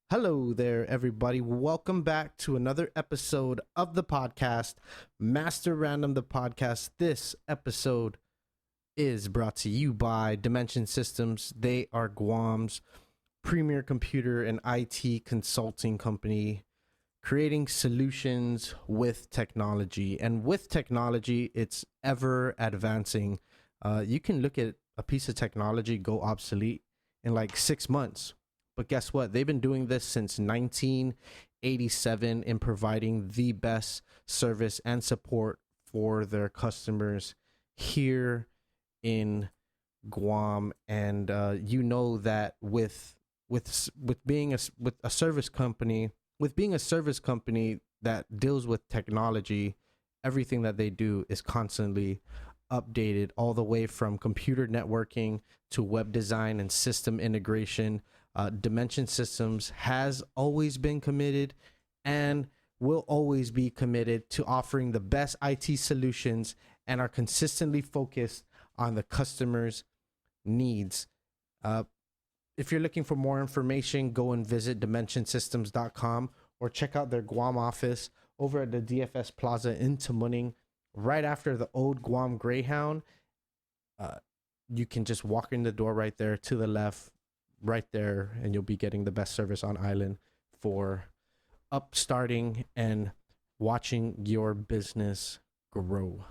Hello there, everybody. Welcome back to another episode of the podcast, Master Random, the podcast. This episode is brought to you by Dimension Systems. They are Guam's premier computer and IT consulting company, creating solutions with technology. And with technology, it's ever advancing. You can look at a piece of technology go obsolete in like 6 months. But guess what? They've been doing this since 1987 in providing the best service and support for their customers here in Guam. And you know that with being a service company, that deals with technology, everything that they do is constantly updated, all the way from computer networking to web design and system integration. Dimension Systems has always been committed and will always be committed to offering the best IT solutions and are consistently focused on the customer's needs. If you're looking for more information, go and visit dimensionsystems.com or check out their Guam office over at the DFS Plaza in Tamuning, right after the old Guam Greyhound. You can just walk in the door right there to the left, right there, and you'll be getting the best service on island for upstarting and watching your business grow.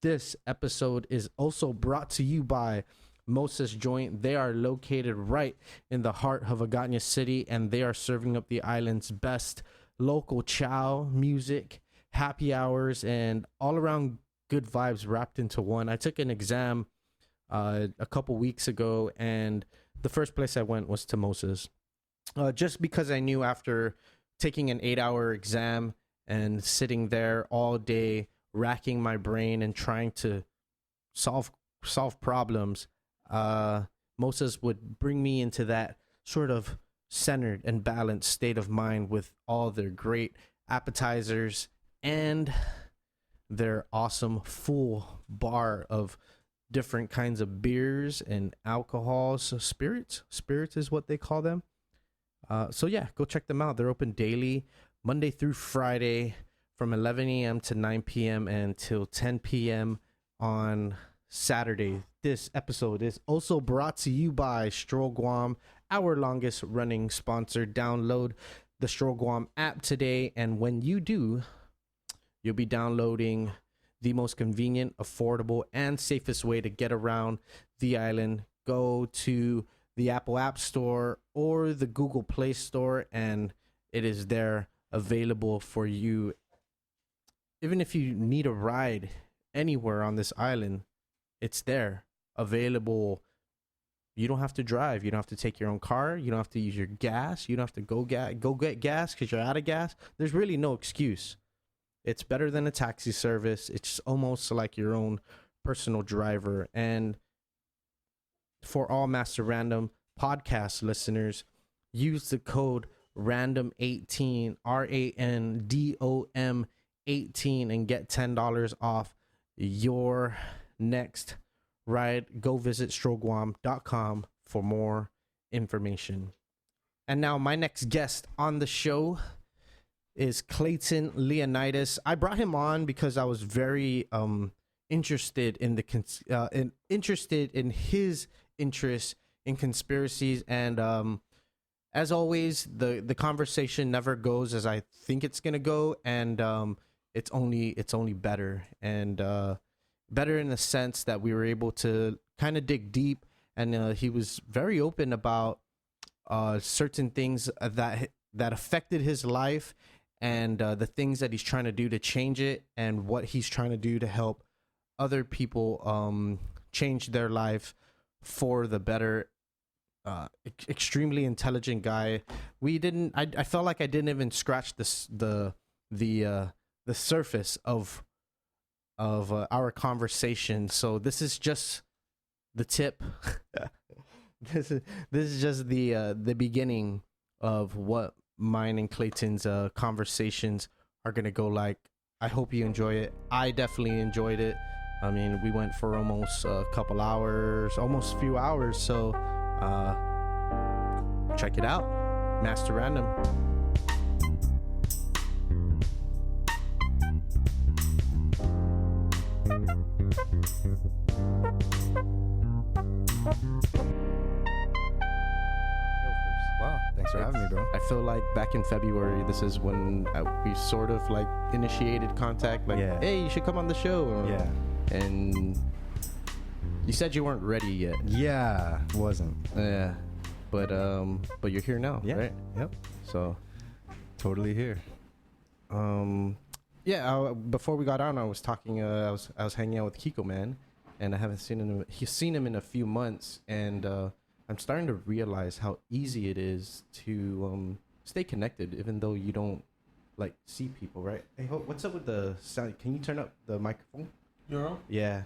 This episode is also brought to you by Mosa's Joint. They are located right in the heart of Hagatna City, and they are serving up the island's best local chow, music, happy hours, and all around good vibes wrapped into one. I took an exam a couple weeks ago, and the first place I went was to Mosa's, just because I knew after taking an 8-hour exam and sitting there all day, racking my brain and trying to solve problems, Mosa's would bring me into that sort of centered and balanced state of mind with all their great appetizers and their awesome full bar of different kinds of beers and alcohols. So spirits is what they call them. So yeah, go check them out. They're open daily, Monday through Friday, from 11 a.m. to 9 p.m. until 10 p.m. on Saturday. This episode is also brought to you by Stroll Guam, our longest running sponsor. Download the Stroll Guam app today, and when you do, you'll be downloading the most convenient, affordable, and safest way to get around the island. Go to the Apple App Store or the Google Play Store, and it is there available for you. Even if you need a ride anywhere on this island, it's there available. You don't have to drive. You don't have to take your own car. You don't have to use your gas. You don't have to go get gas because you're out of gas. There's really no excuse. It's better than a taxi service. It's almost like your own personal driver. And for all Master Random podcast listeners, use the code RANDOM18, RANDOM 18, and get $10 off your next ride. Go visit strollguam.com for more information. And now my next guest on the show is Clayton Leonidas. I brought him on because I was very interested in his interest in conspiracies, and as always, the conversation never goes as I think it's gonna go, and it's only better, and better in the sense that we were able to kind of dig deep, and he was very open about certain things that affected his life, and the things that he's trying to do to change it, and what he's trying to do to help other people change their life for the better. Extremely intelligent guy. I felt like I didn't even scratch the surface of our conversation. So this is just the tip. This is just the beginning of what mine and Clayton's conversations are gonna go like. I hope you enjoy it. I definitely enjoyed it. I mean, we went for almost a couple hours, almost a few hours. So check it out. Master Random. Wow, thanks for having me, bro. I feel like back in February, this is when we sort of like initiated contact. Like, hey, you should come on the show. Yeah. And you said you weren't ready yet. Yeah, wasn't. Yeah. But you're here now, Yeah. right? Yep. So, Totally here. yeah. Before we got on, I was talking. I was hanging out with Kiko, man, and I haven't seen him. He's seen him in a few months, and I'm starting to realize how easy it is to stay connected, even though you don't like see people, right? Hey, what's up with the sound? Can you turn up the microphone? You're on? Yeah,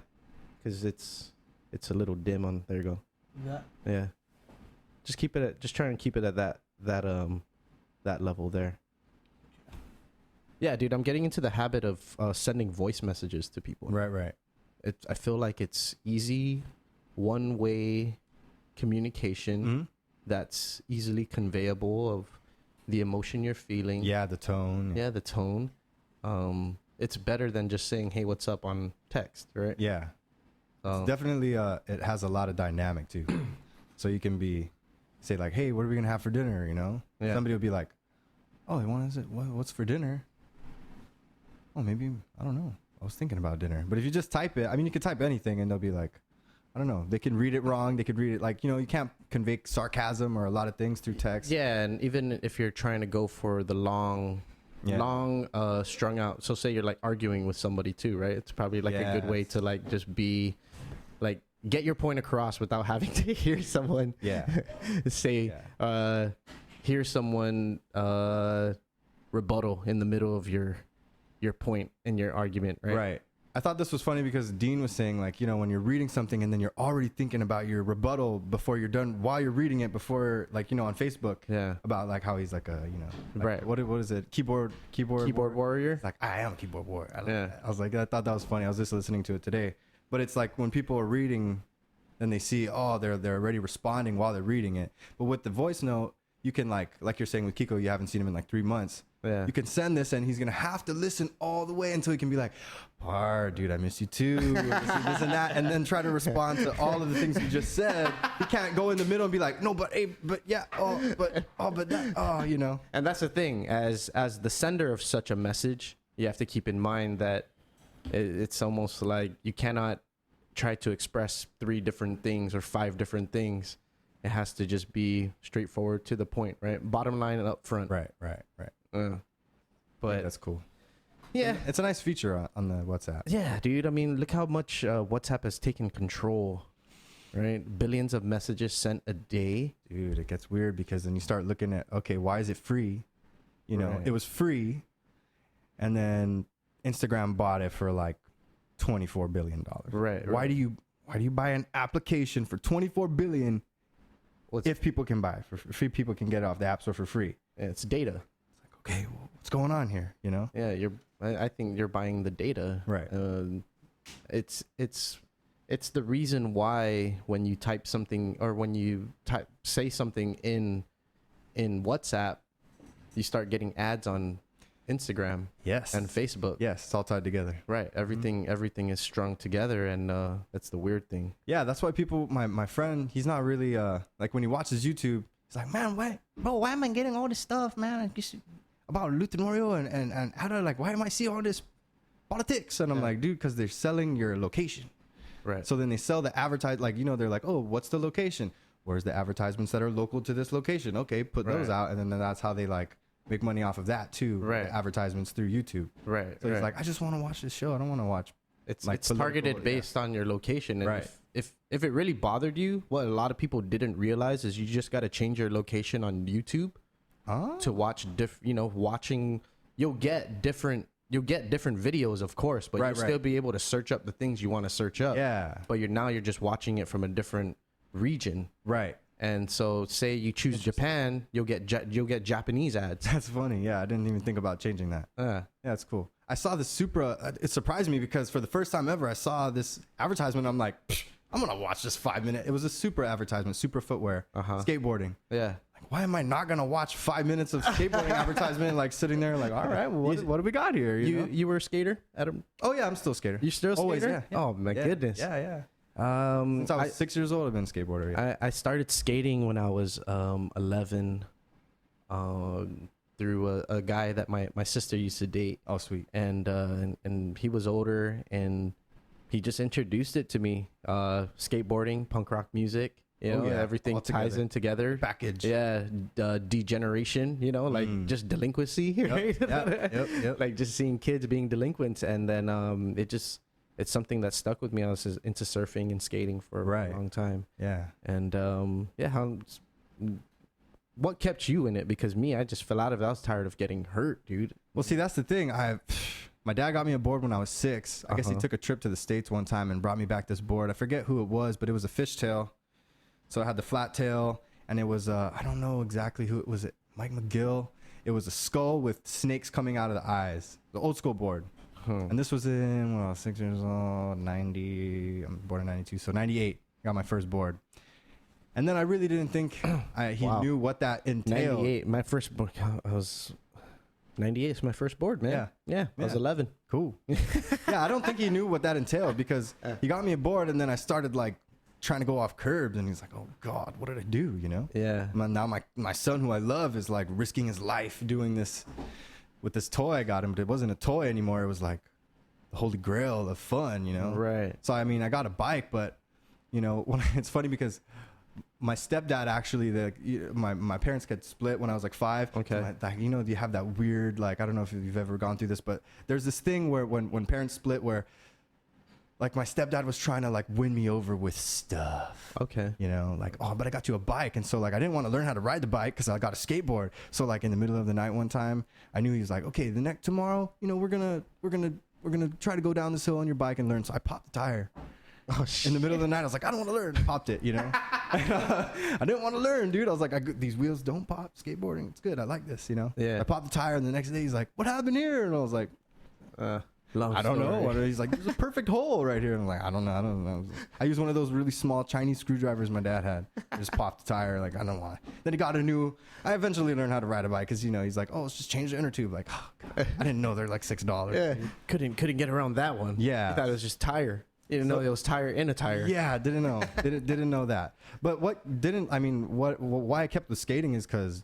because it's a little dim on. There you go. Yeah. Yeah. Just try and keep it at that level there. Yeah, dude, I'm getting into the habit of sending voice messages to people. Right. I feel like it's easy, one-way communication that's easily conveyable of the emotion you're feeling. Yeah, the tone. Yeah, the tone. It's better than just saying, "Hey, what's up?" on text, right? Yeah. It's definitely it has a lot of dynamic too. So you can say like, "Hey, what are we gonna have for dinner?" You know, somebody will be like, "Oh, what's for dinner?" Oh, maybe I don't know. I was thinking about dinner. But if you just type it, I mean, you could type anything and they'll be like, I don't know. They can read it wrong. They could read it like, you can't convey sarcasm or a lot of things through text. Yeah, and even if you're trying to go for the long strung out. So say you're like arguing with somebody too, right? It's probably like a good way to like just be like get your point across without having to hear someone say hear someone rebuttal in the middle of your point in your argument, right? Right. I thought this was funny because Dean was saying like, when you're reading something and then you're already thinking about your rebuttal before you're done, while you're reading it, before like, on Facebook, about like how he's like a, like, right. What is it? Keyboard warrior. It's like, I am a keyboard warrior. I was like, I thought that was funny. I was just listening to it today, but it's like when people are reading and they see, they're already responding while they're reading it. But with the voice note, you can like you're saying with Kiko, you haven't seen him in like 3 months. Yeah. You can send this and he's going to have to listen all the way until he can be like, dude, I miss you too. This and that. And then try to respond to all of the things you just said. He can't go in the middle and be like, no, but, hey, but yeah. But that, And that's the thing. As the sender of such a message, you have to keep in mind that it's almost like you cannot try to express 3 different things or 5 different things. It has to just be straightforward to the point, right? Bottom line and up front. Right. But that's cool. Yeah. It's a nice feature on the WhatsApp. Yeah, dude. I mean, look how much WhatsApp has taken control, right? Billions of messages sent a day. Dude, it gets weird because then you start looking at, okay, why is it free? It was free. And then Instagram bought it for like $24 billion. Right. Why do you buy an application for $24 billion if people can buy for free? People can get it off the App Store for free. Yeah, it's data. It's like, okay, well, what's going on here? Yeah, I think you're buying the data. Right. It's the reason why when you type something or when you say something in WhatsApp, you start getting ads on Instagram. Yes. And Facebook. Yes, it's all tied together. Right. Everything is strung together, and that's the weird thing. Yeah, that's why people. My friend, he's not really like when he watches YouTube. He's like, man, why am I getting all this stuff, man? About Luthanorio and how to why am I see all this politics? And I'm like, dude, because they're selling your location. Right. So then they sell the advertise, they're like, oh, what's the location? Where's the advertisements that are local to this location? Okay, put those out, and then that's how they make money off of that too. Right. The advertisements through YouTube. Right. So he's like, I just want to watch this show. I don't want to watch. It's targeted based on your location. And right. If it really bothered you, what a lot of people didn't realize is you just got to change your location on YouTube to watch watching. You'll get different videos, of course, but you'll still be able to search up the things you want to search up. Yeah. But you're just watching it from a different region. Right. And so, say you choose Japan, you'll get Japanese ads. That's funny. Yeah, I didn't even think about changing that. Yeah, it's cool. I saw the Supra. It surprised me because for the first time ever, I saw this advertisement. I'm like, I'm gonna watch this 5 minute. It was a Supra advertisement, Supra footwear, skateboarding. Yeah. why am I not gonna watch 5 minutes of skateboarding advertisement? Like sitting there, like, all right, well, what do we got here? You were a skater, Adam? Oh yeah, I'm still a skater. You still a skater? Always, yeah. Oh my goodness. Yeah. Since I was 6 years old, I've been a skateboarder. Yeah. I started skating when I was 11, through a guy that my sister used to date. Oh sweet. And he was older, and he just introduced it to me. Skateboarding, punk rock music. You know, everything ties in together. Package. Yeah, degeneration, you know, like just delinquency, right? Yep. Like just seeing kids being delinquent. And then it's something that stuck with me. I was into surfing and skating for a long time. Yeah. And what kept you in it? Because me, I just fell out of it. I was tired of getting hurt, dude. Well, see, that's the thing. My dad got me a board when I was 6. I guess he took a trip to the States one time and brought me back this board. I forget who it was, but it was a fishtail. So I had the flat tail, and it was, I don't know exactly who it was. Mike McGill. It was a skull with snakes coming out of the eyes. The old school board. And this was in, 6 years old, 90. I'm born in 92, so 98. I got my first board. And then I really didn't think he knew what that entailed. 98, my first board. I was 98 is my first board, man. Yeah. I was 11. Cool. Yeah, I don't think he knew what that entailed because he got me a board, and then I started like trying to go off curbs, and he's like, oh God, what did I do? You know? Yeah. Now my son, who I love, is like risking his life doing this with this toy I got him, but it wasn't a toy anymore. It was like the holy grail of fun, you know? Right. So, I mean, I got a bike, but you know, it's funny because my stepdad actually, my parents got split when I was like 5. Okay. So you know, you have that weird, like, I don't know if you've ever gone through this, but there's this thing where when parents split where like my stepdad was trying to like win me over with stuff. Okay. You know, like, oh, but I got you a bike. And so like, I didn't want to learn how to ride the bike because I got a skateboard. So like in the middle of the night one time, I knew he was like, okay, tomorrow, you know, we're going to try to go down this hill on your bike and learn. So I popped the tire. Oh, in the middle of the night, I was like, I don't want to learn. Popped it, you know. I didn't want to learn, dude. I was like, these wheels don't pop. Skateboarding, it's good. I like this, you know. Yeah. I popped the tire, and the next day he's like, what happened here? And I was like, I don't know. He's like, there's a perfect hole right here. And I'm like, I don't know. I used one of those really small Chinese screwdrivers my dad had. I just popped the tire. Like, I don't want it. Then he got I eventually learned how to ride a bike because, you know, he's like, oh, let's just change the inner tube. Like, oh, God. I didn't know they're like $6. Yeah. Couldn't get around that one. Yeah. I thought it was just tire. You didn't know it was tire in a tire. Yeah, didn't know. didn't know that. But why I kept the skating is because,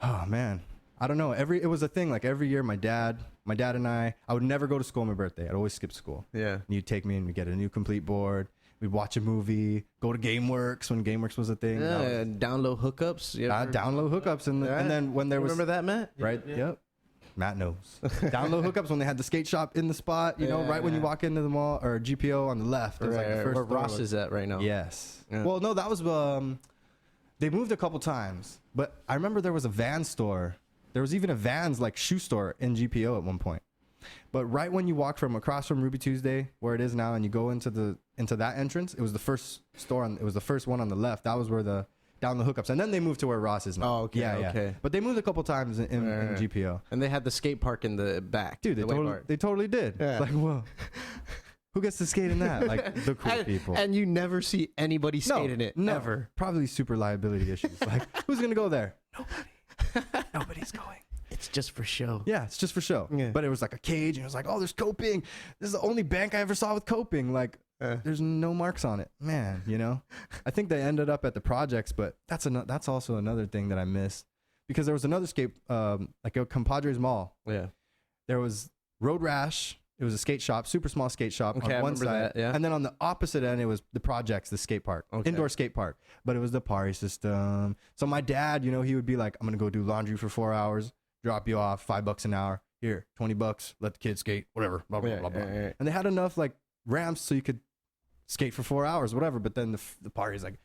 oh man, I don't know. It was a thing. Like every year, my dad and I would never go to school on my birthday. I'd always skip school. Yeah. And you'd take me and we'd get a new complete board. We'd watch a movie, go to GameWorks when GameWorks was a thing. Yeah, download hookups. Download hookups. And then when there was... Remember that, Matt? Right? Yeah. Yep. Matt knows. Download hookups when they had the skate shop in the spot, you know, right when you walk into the mall, or GPO on the left. It was like the first where Ross is at right now. Yes. Yeah. Well, no, that was... they moved a couple times, but I remember there was a Vans store. There was even a Vans like shoe store in GPO at one point. But right when you walk from across from Ruby Tuesday, where it is now, and you go into that entrance, it was the first store. It was the first one on the left. That was where the hookups, and then then they moved to where Ross is now. Oh, okay. Yeah. Okay. But they moved a couple times in GPO, and they had the skate park in the back. Dude, they totally did. Yeah. Like, whoa. Who gets to skate in that? Like the cool people. And you never see anybody skate in it. Never. Probably super liability issues. Like, who's gonna go there? Nobody. Nobody's going. It's just for show. Yeah, it's just for show. Yeah. But it was like a cage, and it was like, oh, there's coping. This is the only bank I ever saw with coping. Like, there's no marks on it, man. You know, I think they ended up at the projects, but that's also another thing that I missed because there was another skate, like a Compadres Mall. Yeah, there was Road Rash. It was a skate shop, super small skate shop on one side, and then on the opposite end, it was the projects, the skate park, indoor skate park. But it was the party system. So my dad, you know, he would be like, "I'm gonna go do laundry for 4 hours, drop you off, $5 an hour. Here, $20, let the kids skate, whatever, blah blah blah blah." And they had enough like ramps so you could skate for 4 hours, whatever. But then the party's like,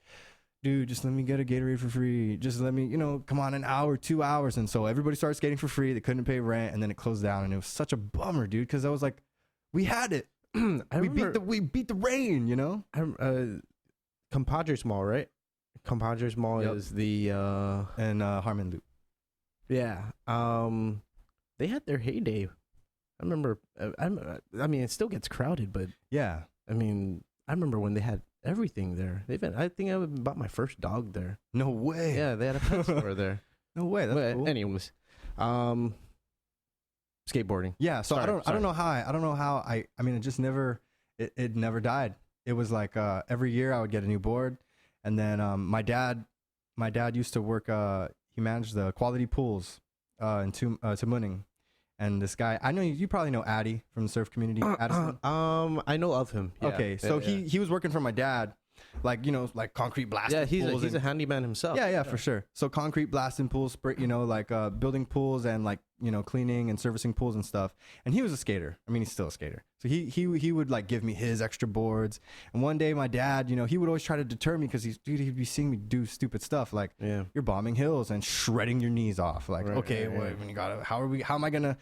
dude, just let me get a Gatorade for free. Just let me, you know, come on, an hour, 2 hours. And so everybody started skating for free. They couldn't pay rent, and then it closed down, and it was such a bummer, dude, because I was like, we had it. we beat the rain, you know. Compadres Mall, right? Compadres Mall is the and Harmon Loop. Yeah. They had their heyday. I remember. I mean, it still gets crowded, but yeah. I mean, I remember when they had everything there. I think I bought my first dog there. No way. Yeah, they had a pet store there. No way. That's cool. Anyways, skateboarding. Yeah. So I don't know how I mean, it just never, it never died. It was like, every year I would get a new board. And then, my dad used to work, he managed the quality pools, in Munning. And this guy, I know you probably know Addy from the surf community. Addison. I know of him. Yeah. Okay, so he was working for my dad, like like concrete blasting. Yeah, he's a handyman himself. Yeah, for sure. So concrete blasting pools, like building pools and like cleaning and servicing pools and stuff. And he was a skater. I mean, he's still a skater. So he would like give me his extra boards. And one day my dad, he would always try to deter me because he'd be seeing me do stupid stuff like you're bombing hills and shredding your knees off. Like when you gotta how am I gonna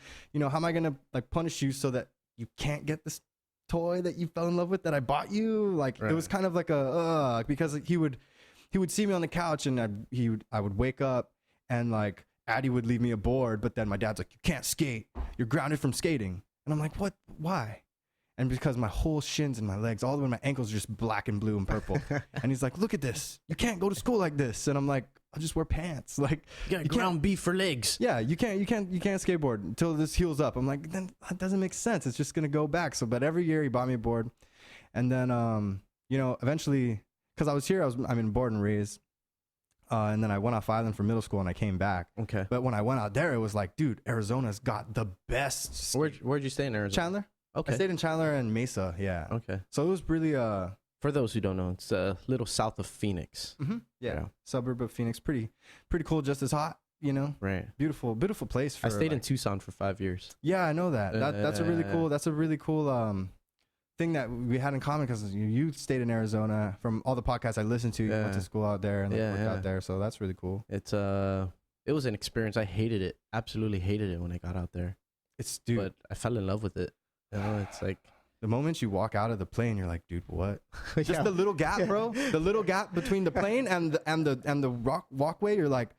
like punish you so that you can't get this toy that you fell in love with that I bought you? Like it was kind of like because he would see me on the couch and I would wake up and like Addy would leave me a board, but then my dad's like, you can't skate, you're grounded from skating. And I'm like, what? Why? And because my whole shins and my legs, all the way to my ankles, are just black and blue and purple. And he's like, look at this, you can't go to school like this. And I'm like, I'll just wear pants. Like, you got ground beef for legs. Yeah, you can't skateboard until this heals up. I'm like, then that doesn't make sense. It's just gonna go back. So, but every year he bought me a board, and then eventually, because I was here, I'm in born and raised, and then I went off island for middle school and I came back. Okay. But when I went out there, it was like, dude, Arizona's got the best. Where'd you stay in Arizona? Chandler. Okay. I stayed in Chandler and Mesa. Yeah. Okay. So it was really for those who don't know, it's a little south of Phoenix. Mm-hmm. Yeah. Suburb of Phoenix. Pretty cool. Just as hot, Right. Beautiful place. I stayed in Tucson for 5 years. Yeah, I know that. That's a really cool. That's a really cool thing that we had in common because you stayed in Arizona. From all the podcasts I listened to, you went to school out there and worked out there. So that's really cool. It was an experience. I hated it. Absolutely hated it when I got out there. But I fell in love with it. It's like the moment you walk out of the plane, you're like, dude, what? Just the little gap, bro. The little gap between the plane and the walkway. You're like,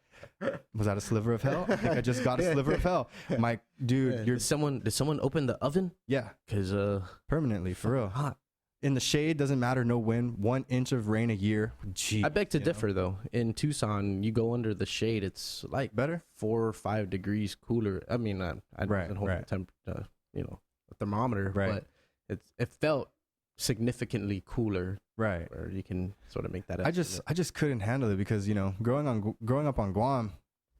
was that a sliver of hell? I think I just got a sliver of hell. Mike, dude, did someone open the oven? Yeah, because permanently for real. Hot. In the shade, doesn't matter. No wind. 1 inch of rain a year. Gee, I beg to differ though. In Tucson, you go under the shade, it's like better, 4 or 5 degrees cooler. I mean, I didn't hold the temperature, a thermometer, but it felt significantly cooler, right? Or you can sort of make that. I just couldn't handle it because growing up on Guam,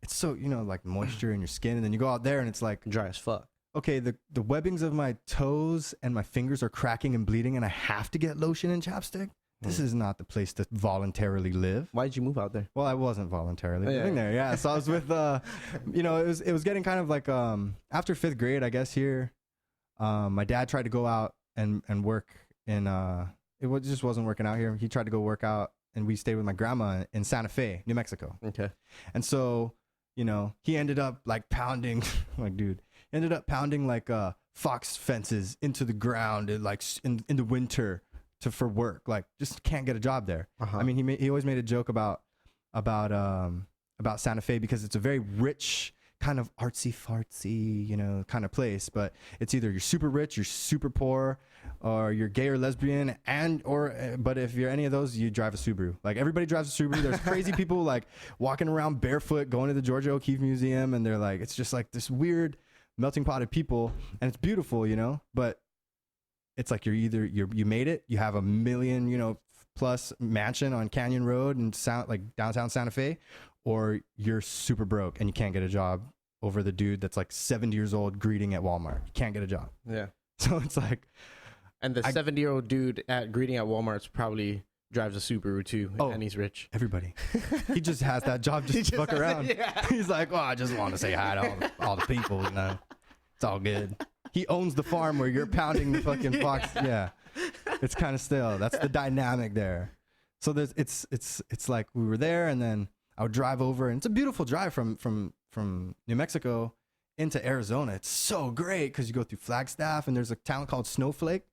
it's so like moisture in your skin, and then you go out there and it's like dry as fuck. Okay, the webbings of my toes and my fingers are cracking and bleeding, and I have to get lotion and chapstick. This is not the place to voluntarily live. Why'd you move out there? Well, I wasn't voluntarily living there. Yeah, so I was with it was getting kind of like after 5th grade, I guess here. My dad tried to go out and work in just wasn't working out here. He tried to go work out, and we stayed with my grandma in Santa Fe, New Mexico. Okay. And so, he ended up like pounding like fox fences into the ground in the winter for work. Like just can't get a job there. I mean, he always made a joke about Santa Fe because it's a very rich kind of artsy fartsy, kind of place, but it's either you're super rich, you're super poor, or you're gay or lesbian, but if you're any of those, you drive a Subaru. Like everybody drives a Subaru. There's crazy people like walking around barefoot, going to the Georgia O'Keeffe Museum, and they're like, it's just like this weird melting pot of people, and it's beautiful, but it's like you made it, you have a million, plus mansion on Canyon Road and downtown Santa Fe, or you're super broke and you can't get a job over the dude that's like 70 years old greeting at Walmart. You can't get a job. Yeah. So it's like, and the 70-year-old dude greeting at Walmart's probably drives a Subaru too, and he's rich. Everybody. He just has that job just to fuck around. He's like, I just want to say hi to all the people, It's all good. He owns the farm where you're pounding the fucking fox. Yeah. It's kind of still. That's the dynamic there. So it's like we were there, and then I would drive over, and it's a beautiful drive from New Mexico into Arizona. It's so great because you go through Flagstaff, and there's a town called Snowflake.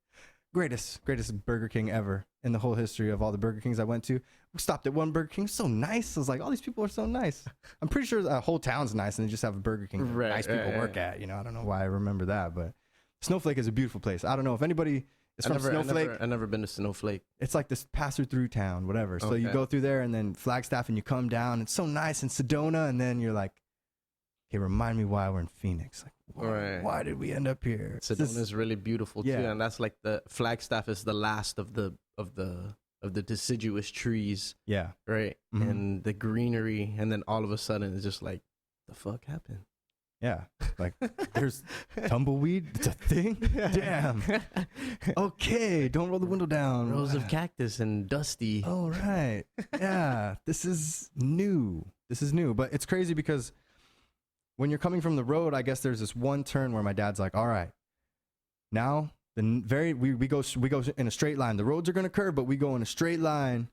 Greatest Burger King ever in the whole history of all the Burger Kings I went to. We stopped at one Burger King. So nice. I was like, all these people are so nice. I'm pretty sure the whole town's nice, and they just have a Burger King that nice people work at. I don't know why I remember that, but Snowflake is a beautiful place. I don't know if anybody It's from Snowflake. I never been to Snowflake. It's like this pass-through town, whatever. So you go through there and then Flagstaff and you come down. It's so nice in Sedona. And then you're like, okay, remind me why we're in Phoenix. Like, why did we end up here? Sedona is really beautiful too. And that's like the Flagstaff is the last of the deciduous trees. Yeah. Right. Mm-hmm. And the greenery. And then all of a sudden it's just like, the fuck happened? Yeah, like there's tumbleweed. It's a thing. Damn. Okay, don't roll the window down. Rows of cactus and dusty. Oh right. Yeah, this is new. But it's crazy because when you're coming from the road, I guess there's this one turn where my dad's like, "All right, now we go in a straight line. The roads are gonna curve, but we go in a straight line,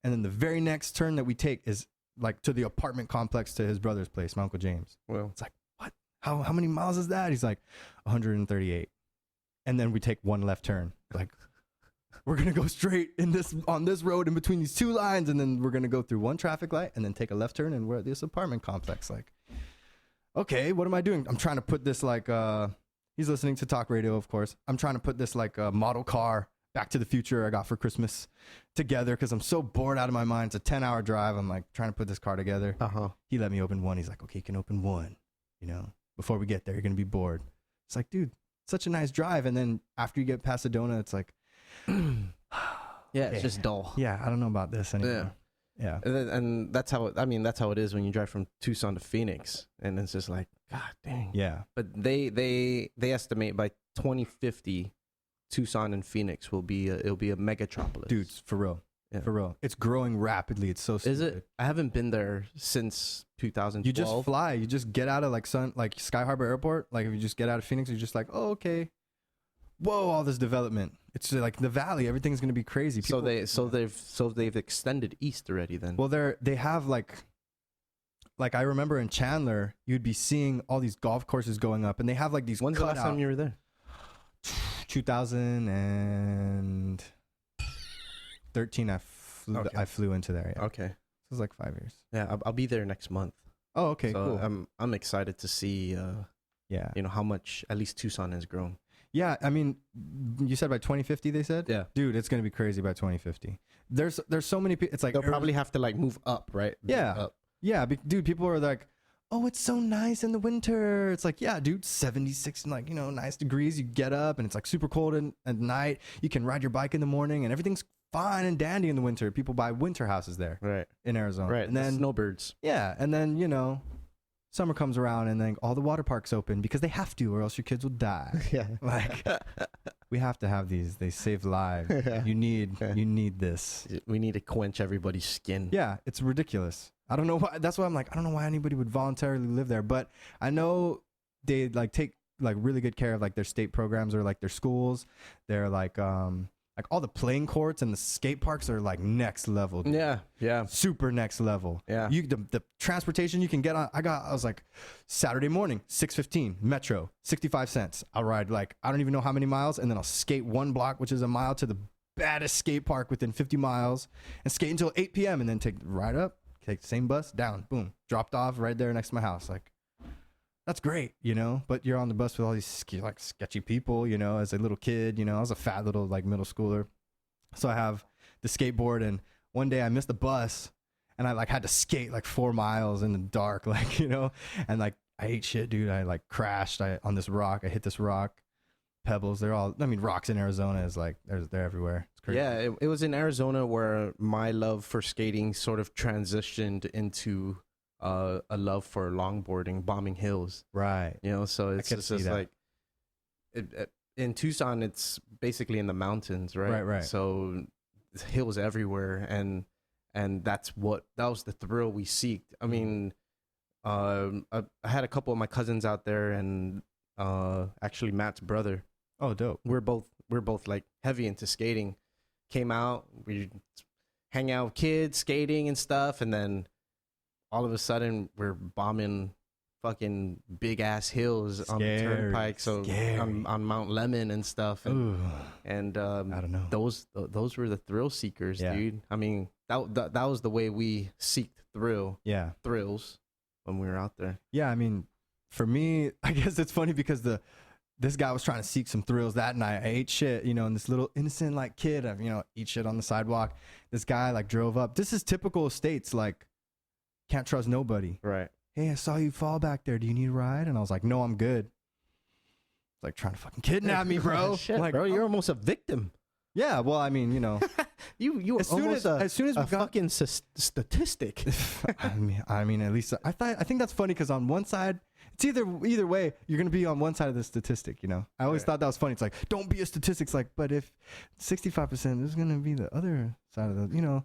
and then the very next turn that we take is like to the apartment complex to his brother's place, my Uncle James. Well, it's like, how many miles is that? He's like 138. And then we take one left turn. Like, we're going to go straight on this road in between these two lines. And then we're going to go through one traffic light and then take a left turn. And we're at this apartment complex. Like, okay, what am I doing? I'm trying to put this like, he's listening to talk radio, of course. I'm trying to put this like model car Back to the Future I got for Christmas together because I'm so bored out of my mind. It's a 10-hour drive. I'm like trying to put this car together. He let me open one. He's like, okay, you can open one, before we get there, you're going to be bored. It's like, dude, such a nice drive. And then after you get past Sedona, it's like, it's just dull. Yeah, I don't know about this anymore. Yeah. And that's how it is when you drive from Tucson to Phoenix. And it's just like, God dang. Yeah. But they estimate by 2050, Tucson and Phoenix will be it'll be a megatropolis. Dude, for real. Yeah. For real. It's growing rapidly. It's so stupid. Is it? I haven't been there since 2012. You just fly. You just get out of like Sky Harbor Airport. Like if you just get out of Phoenix, you're just like, oh, okay. Whoa, all this development. It's like the valley. Everything's going to be crazy. People, they've extended east already then. Well, they have like I remember in Chandler, you'd be seeing all these golf courses going up and they have like these. When's the last time you were there? 2013 I flew into there. Yeah. Okay. It was like 5 years. Yeah, I'll be there next month. Oh, okay, so cool. I'm excited to see how much at least Tucson has grown. Yeah, I mean, you said by 2050 they said? Yeah. Dude, it's going to be crazy by 2050. There's so many people. It's like they'll probably have to like move up, right? Yeah, dude, people are like, oh, it's so nice in the winter. It's like, yeah, dude, 76 and like, nice degrees. You get up and it's like super cold at night. You can ride your bike in the morning and everything's fine and dandy in the winter. People buy winter houses there. Right. In Arizona. Right. And then snowbirds. Yeah. And then, summer comes around and then all the water parks open because they have to or else your kids will die. Yeah. Like we have to have these. They save lives. Yeah. You need this. We need to quench everybody's skin. Yeah. It's ridiculous. I don't know why. That's why I'm like, I don't know why anybody would voluntarily live there, but I know they like take like really good care of like their state programs or like their schools. They're like all the playing courts and the skate parks are like next level. Dude. Yeah. Super next level. Yeah. The transportation you can get on. I was like Saturday morning, 6:15 Metro, 65 cents. I'll ride like, I don't even know how many miles. And then I'll skate one block, which is a mile to the baddest skate park within 50 miles and skate until 8 PM and then take the ride up. Take the same bus down, boom, dropped off right there next to my house. Like, that's great, but you're on the bus with all these sketchy people, as a little kid, I was a fat little like middle schooler. So I have the skateboard and one day I missed the bus and I like had to skate like 4 miles in the dark, like, and like I ate shit, dude. I like crashed on this rock. I hit this rock. Pebbles, rocks in Arizona is like they're everywhere. It's crazy. Yeah, it was in Arizona where my love for skating sort of transitioned into a love for longboarding, bombing hills. Right. So it's just like in Tucson, it's basically in the mountains, right? Right. So hills everywhere, and that was the thrill we seeked. I mean, I had a couple of my cousins out there, and actually Matt's brother. Oh, dope. We're both like heavy into skating. Came out, we hang out with kids, skating and stuff, and then all of a sudden we're bombing fucking big ass hills on the turnpike, so on Mount Lemon and stuff. And I don't know. Those were the thrill seekers, dude. I mean, that was the way we seeked thrills when we were out there. Yeah, I mean, for me, I guess it's funny because this guy was trying to seek some thrills that night. I ate shit, you know, and this little innocent like kid, you know, eat shit on the sidewalk. This guy like drove up. This is typical states, like can't trust nobody. Right. Hey, I saw you fall back there. Do you need a ride? And I was like, no, I'm good. It's like trying to fucking kidnap me, bro. Shit, like, bro, you're almost a victim. Yeah, well, I mean, you know, you as soon as we got fucking statistic. I mean, at least I think that's funny because on one side, it's either way, you're gonna be on one side of the statistic. You know, I always thought that was funny. It's like, don't be a statistic. It's like, but if 65% is gonna be the other side of the, you know,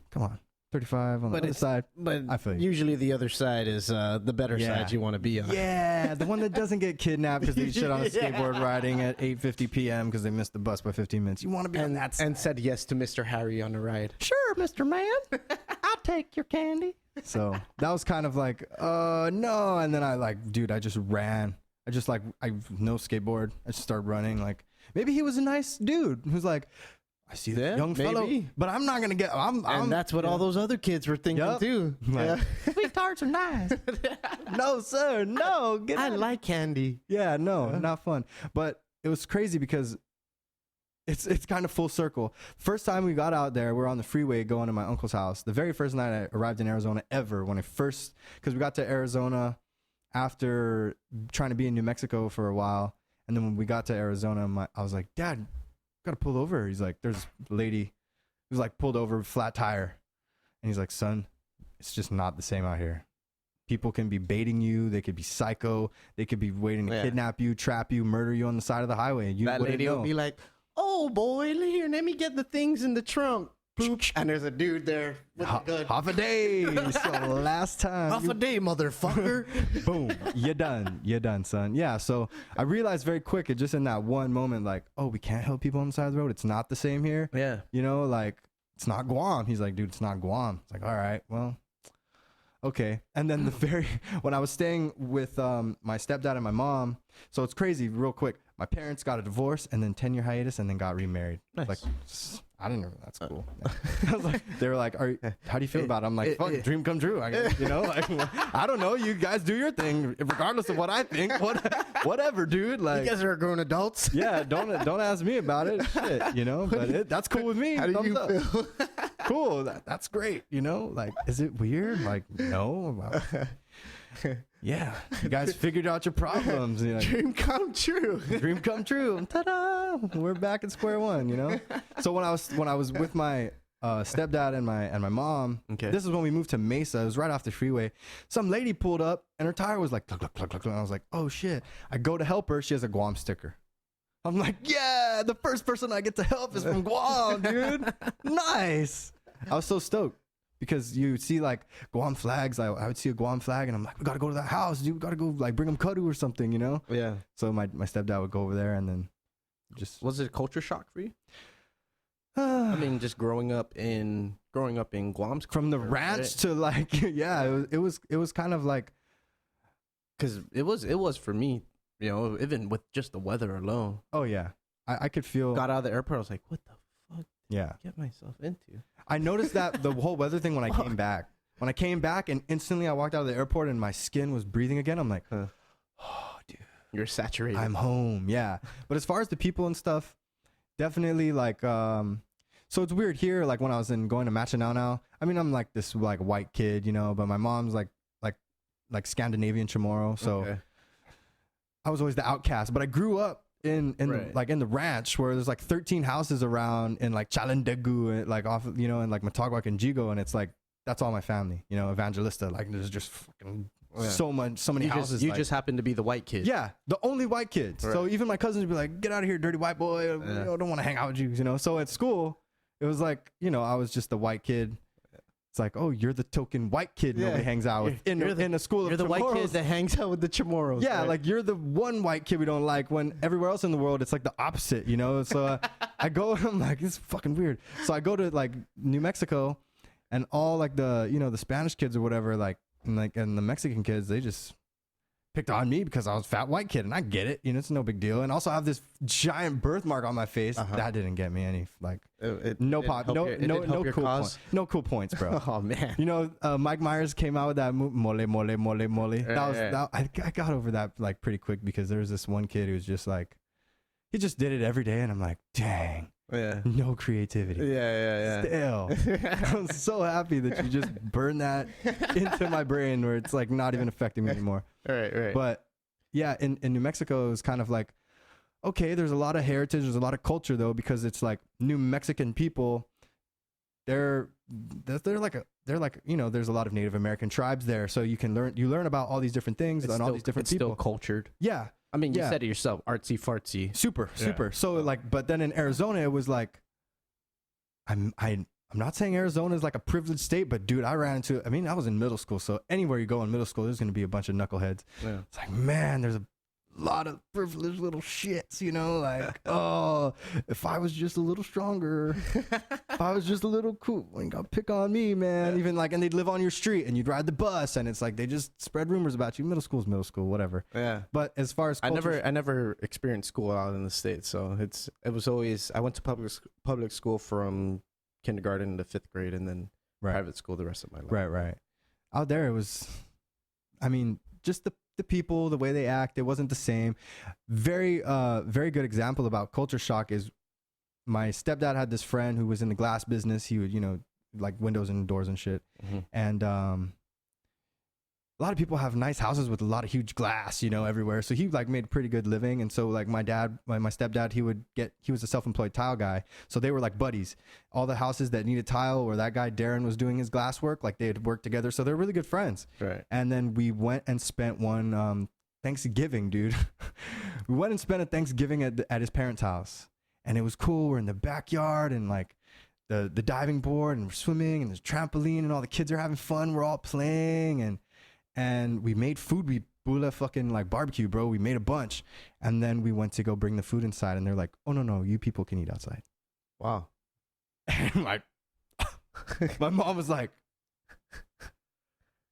come on. 35 on the other side. But I feel usually the other side is the better side you want to be on. Yeah, the one that doesn't get kidnapped because they shit on a skateboard riding at 8:50 p.m. because they missed the bus by 15 minutes. You want to be on that side. And said yes to Mr. Harry on the ride. Sure, Mr. Man. I'll take your candy. So that was kind of like, no. And then I just ran. I no skateboard. I just started running. Like, maybe he was a nice dude who's like, I see that young fellow, but I'm not gonna get. And that's what all those other kids were thinking too. Like, sweet tarts are nice. No, sir, no. I like candy. Yeah, no, not fun. But it was crazy because it's kind of full circle. First time we got out there, we're on the freeway going to my uncle's house. The very first night I arrived in Arizona ever, because we got to Arizona after trying to be in New Mexico for a while, and then when we got to Arizona, I was like, Dad, gotta pull over. He's like, there's a lady who's like pulled over, flat tire. And he's like, son, it's just not the same out here. People can be baiting you. They could be psycho. They could be waiting to kidnap you, trap you, murder you on the side of the highway. You that lady will be like, oh boy, here, let me get the things in the trunk. Boop. And there's a dude there with a gun. Half a day. So last time. Half a day, motherfucker. Boom. You're done. You're done, son. Yeah. So I realized very quick, it just in that one moment, like, oh, we can't help people on the side of the road. It's not the same here. Yeah. You know, like, it's not Guam. He's like, dude, it's not Guam. It's like, all right, well, okay. And then when I was staying with my stepdad and my mom, so it's crazy, real quick. My parents got a divorce and then 10-year hiatus and then got remarried. Nice. Like, I don't know. That's cool. I was like, they were like, how do you feel about it? I'm like, fuck, dream come true. I guess, you know, like, I don't know. You guys do your thing, regardless of what I think. Whatever, dude. Like, you guys are grown adults. Yeah, don't ask me about it. Shit, you know. But that's cool with me. How do you feel? Cool. That's great. You know, like, is it weird? Like, no. Yeah, you guys figured out your problems. You know, dream come true. Dream come true. Ta-da! We're back at square one. You know. So when I was with my stepdad and my mom, this is when we moved to Mesa. It was right off the freeway. Some lady pulled up and her tire was like cluck, cluck, cluck, cluck, cluck. I was like, oh shit! I go to help her. She has a Guam sticker. I'm like, yeah, the first person I get to help is from Guam, dude. Nice. I was so stoked. Because you see like Guam flags, I would see a Guam flag and I'm like, we gotta go to that house, dude. We gotta go like bring them kadu or something, you know? Yeah. So my stepdad would go over there and then just. Was it a culture shock for you? I mean, just growing up in Guam's from the ranch to like, yeah, it was kind of like, because it was for me, you know, even with just the weather alone. Oh yeah, I could feel. Got out of the airport, I was like, what the fuck? Yeah. Get myself into. I noticed that the whole weather thing when I came back. When I came back and instantly I walked out of the airport and my skin was breathing again. I'm like, oh, dude. You're saturated. I'm home. Yeah. But as far as the people and stuff, definitely like, so it's weird here. Like when I was going to Machinau now, I mean, I'm like this like white kid, you know, but my mom's like Scandinavian Chamorro. So I was always the outcast, but I grew up in the ranch where there's like 13 houses around in like Chalindegu, like off, you know, and like Matagwak and Jigo, and it's like that's all my family, you know, Evangelista. Like there's just fucking so many houses. You just happen to be the white kid. Yeah, the only white kid. Right. So even my cousins would be like, "Get out of here, dirty white boy! You know, don't want to hang out with you." You know. So at school, it was like, you know, I was just the white kid. It's like, oh, you're the token white kid nobody hangs out with in a school of You're the white kid that hangs out with the Chamorros. Yeah, right? Like you're the one white kid we don't like when everywhere else in the world, it's like the opposite, you know? So I go, I'm like, this is fucking weird. So I go to like New Mexico and all like the, you know, the Spanish kids or whatever, like, and the Mexican kids, they just picked on me because I was a fat white kid, and I get it. You know, it's no big deal. And also I have this giant birthmark on my face. That didn't get me any like no cool points. No cool points, bro. Oh man. You know, Mike Myers came out with that mole. I got over that like pretty quick because there was this one kid who was just like, he just did it every day, and I'm like, dang. Yeah. No creativity. Yeah. Still. I'm so happy that you just burned that into my brain where it's like not even affecting me anymore. Right. But yeah, in New Mexico, it was kind of like, okay, there's a lot of heritage, there's a lot of culture though, because it's like New Mexican people, they're like, you know, there's a lot of Native American tribes there. So you learn about all these different things and all these different people. It's still cultured. Yeah. I mean, you said it yourself, artsy fartsy. Super. So like, but then in Arizona, it was like, I'm not saying Arizona is like a privileged state, but dude, I was in middle school. So anywhere you go in middle school, there's going to be a bunch of knuckleheads. Yeah. It's like, man, there's a lot of privileged little shits, you know, like, oh, if I was just a little stronger, if I was just a little cool, you gotta pick on me, man. Even like, and they'd live on your street and you'd ride the bus and it's like, they just spread rumors about you. Middle school's middle school, whatever. Yeah. But as far as culture, I never experienced school out in the States. So it was always, I went to public school from kindergarten to 5th grade and then private school the rest of my life. Right. Out there, it was, I mean, just the people, the way they act, it wasn't the same. Very good example about culture shock is my stepdad had this friend who was in the glass business. He would, you know, like windows and doors and shit. Mm-hmm. And a lot of people have nice houses with a lot of huge glass, you know, everywhere. So he like made a pretty good living. And so like my stepdad, he was a self-employed tile guy. So they were like buddies. All the houses that needed tile or that guy Darren was doing his glass work, like they had worked together. So they're really good friends. Right. And then we went and spent one Thanksgiving, dude. We went and spent a Thanksgiving at his parents' house. And it was cool. We're in the backyard and like the diving board and we're swimming and there's trampoline and all the kids are having fun. We're all playing and we made food. We bula fucking like barbecue, bro. We made a bunch. And then we went to go bring the food inside and they're like, oh, no, you people can eat outside. Wow. And like, my mom was like,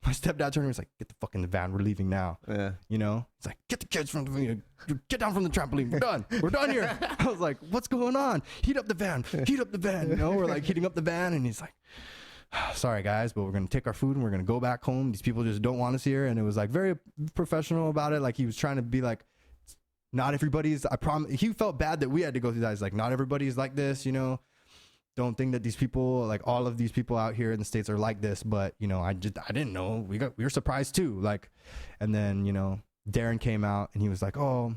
my stepdad turned to me and was like, get the fuck in the van. We're leaving now. Yeah. You know? It's like, get the kids get down from the trampoline. We're done. We're done here. I was like, what's going on? Heat up the van. You know, we're like heating up the van and he's like, sorry guys, but we're going to take our food and we're going to go back home. These people just don't want us here. And it was like very professional about it. Like he was trying to be like, not everybody's, I promise. He felt bad that we had to go through that. He's like, not everybody's like this, you know, don't think that these people, like all of these people out here in the States are like this. But, you know, I didn't know. We were surprised too. Like, and then, you know, Darren came out and he was like, oh,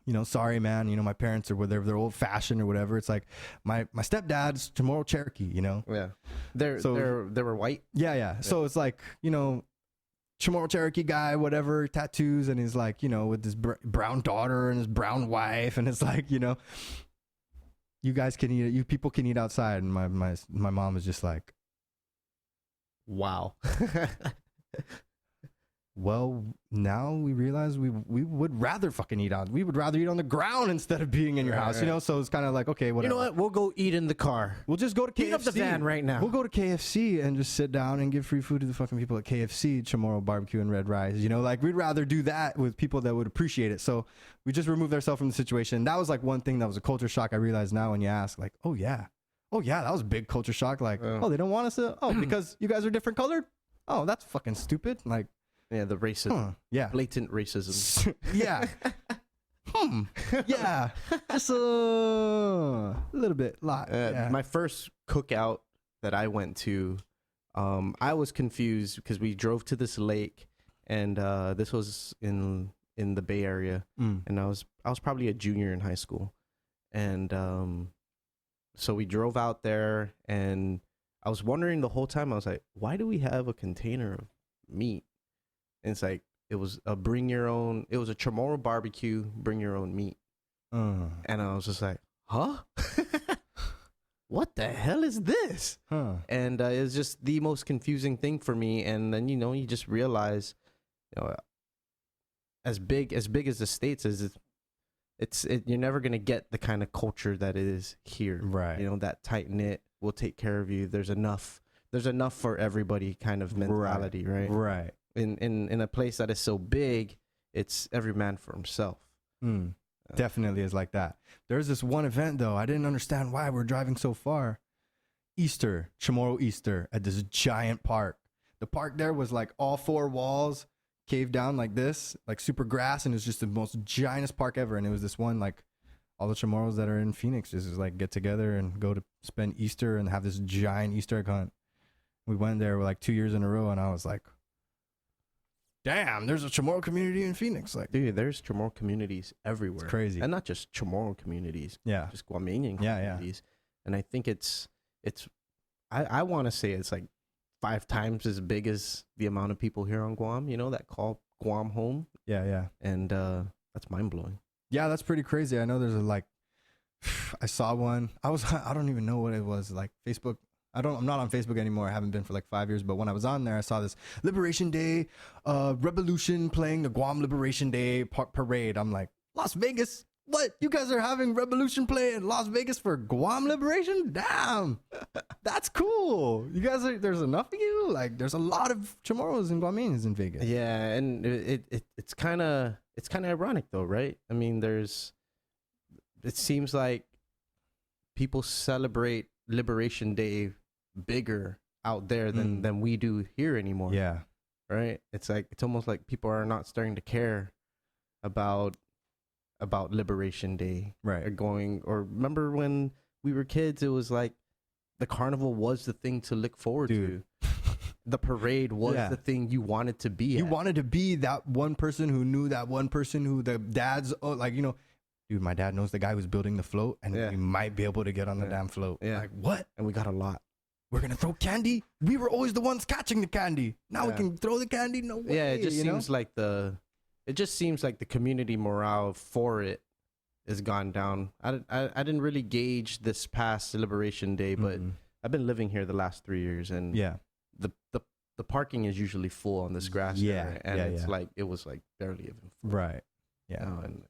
you know, sorry, man, you know, my parents are whatever, they're old fashioned or whatever. It's like my stepdad's Chamorro Cherokee, you know? Yeah. They were white. Yeah. So it's like, you know, Chamorro Cherokee guy, whatever, tattoos. And he's like, you know, with his brown daughter and his brown wife. And it's like, you know, you guys can eat, you people can eat outside. And my mom was just like, wow. Well, now we realize we would rather fucking eat out. We would rather eat on the ground instead of being in your house, you know? So it's kind of like, okay, whatever. You know what? We'll go eat in the car. We'll just go to KFC. Heat up the van right now. We'll go to KFC and just sit down and give free food to the fucking people at KFC, Chamorro Barbecue and Red Rice. You know, like we'd rather do that with people that would appreciate it. So we just removed ourselves from the situation. That was like one thing that was a culture shock. I realize now when you ask, like, oh yeah, that was a big culture shock. Like, oh, they don't want us to, because you guys are different colored? Oh, that's fucking stupid. Like, yeah, the racism. Yeah. Blatant racism. Yeah. Yeah. Just a little bit. Yeah. My first cookout that I went to, I was confused because we drove to this lake and this was in the Bay Area. And I was probably a junior in high school. And so we drove out there and I was wondering the whole time, I was like, why do we have a container of meat? And it's like, it was a Chamorro barbecue, bring your own meat. And I was just like, huh? What the hell is this? And it was just the most confusing thing for me. And then, you know, you just realize, you know, as big as the States is, you're never going to get the kind of culture that it is here. Right. You know, that tight knit, we'll take care of you. There's enough for everybody kind of mentality, right? Right. In a place that is so big, it's every man for himself. Definitely is like that. There's this one event though. I didn't understand why we're driving so far. Easter, Chamorro Easter at this giant park. The park there was like all 4 walls caved down like this, like super grass, and it was just the most giantest park ever. And it was this one, like all the Chamorros that are in Phoenix just like get together and go to spend Easter and have this giant Easter egg hunt. We went there like 2 years in a row, and I was like, damn, there's a Chamorro community in Phoenix. Like, dude, there's Chamorro communities everywhere. It's crazy. And not just Chamorro communities. Yeah. Just Guamanian communities. And I think I want to say it's like 5 times as big as the amount of people here on Guam, you know, that call Guam home. Yeah. And that's mind blowing. Yeah, that's pretty crazy. I know there's I saw one. I don't even know what it was. Like Facebook. I'm not on Facebook anymore. I haven't been for like 5 years. But when I was on there, I saw this Liberation Day, Revolution playing the Guam Liberation Day parade. I'm like, Las Vegas? What? You guys are having Revolution play in Las Vegas for Guam Liberation? Damn, that's cool. You guys there's enough of you. Like, there's a lot of Chamorros and Guamanians in Vegas. Yeah, and it's kind of ironic though, right? I mean, it seems like people celebrate Liberation Day bigger out there than we do here anymore. Yeah, right. It's almost like people are not starting to care about Liberation Day, right? Or remember when we were kids, it was like the carnival was the thing to look forward to. The parade was the thing you wanted to be. You wanted to be that one person who knew that one person who the dad's dude, my dad knows the guy who's building the float, and we might be able to get on the damn float. Yeah. Like, what? And we got a lot. We're gonna throw candy. We were always the ones catching the candy. Now we can throw the candy. No way. Yeah, it just seems like the community morale for it has gone down. I didn't really gauge this past Liberation Day, but I've been living here the last 3 years, and the parking is usually full on this grass area, and it's like it was like barely even full. Right. Yeah. And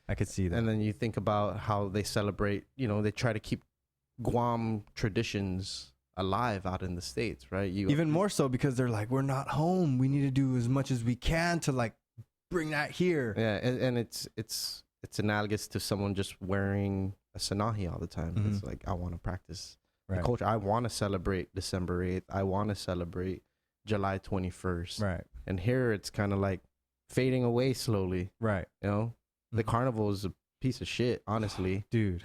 I could see that. And then you think about how they celebrate, they try to keep Guam traditions alive out in the States, right? Even more so because they're like, we're not home. We need to do as much as we can to like bring that here. Yeah, and it's analogous to someone just wearing a sanahi all the time. It's like, I want to practice the culture. I want to celebrate December 8th. I want to celebrate July 21st. Right. And here it's kind of like fading away slowly. Right. The carnival is a piece of shit, honestly. Dude.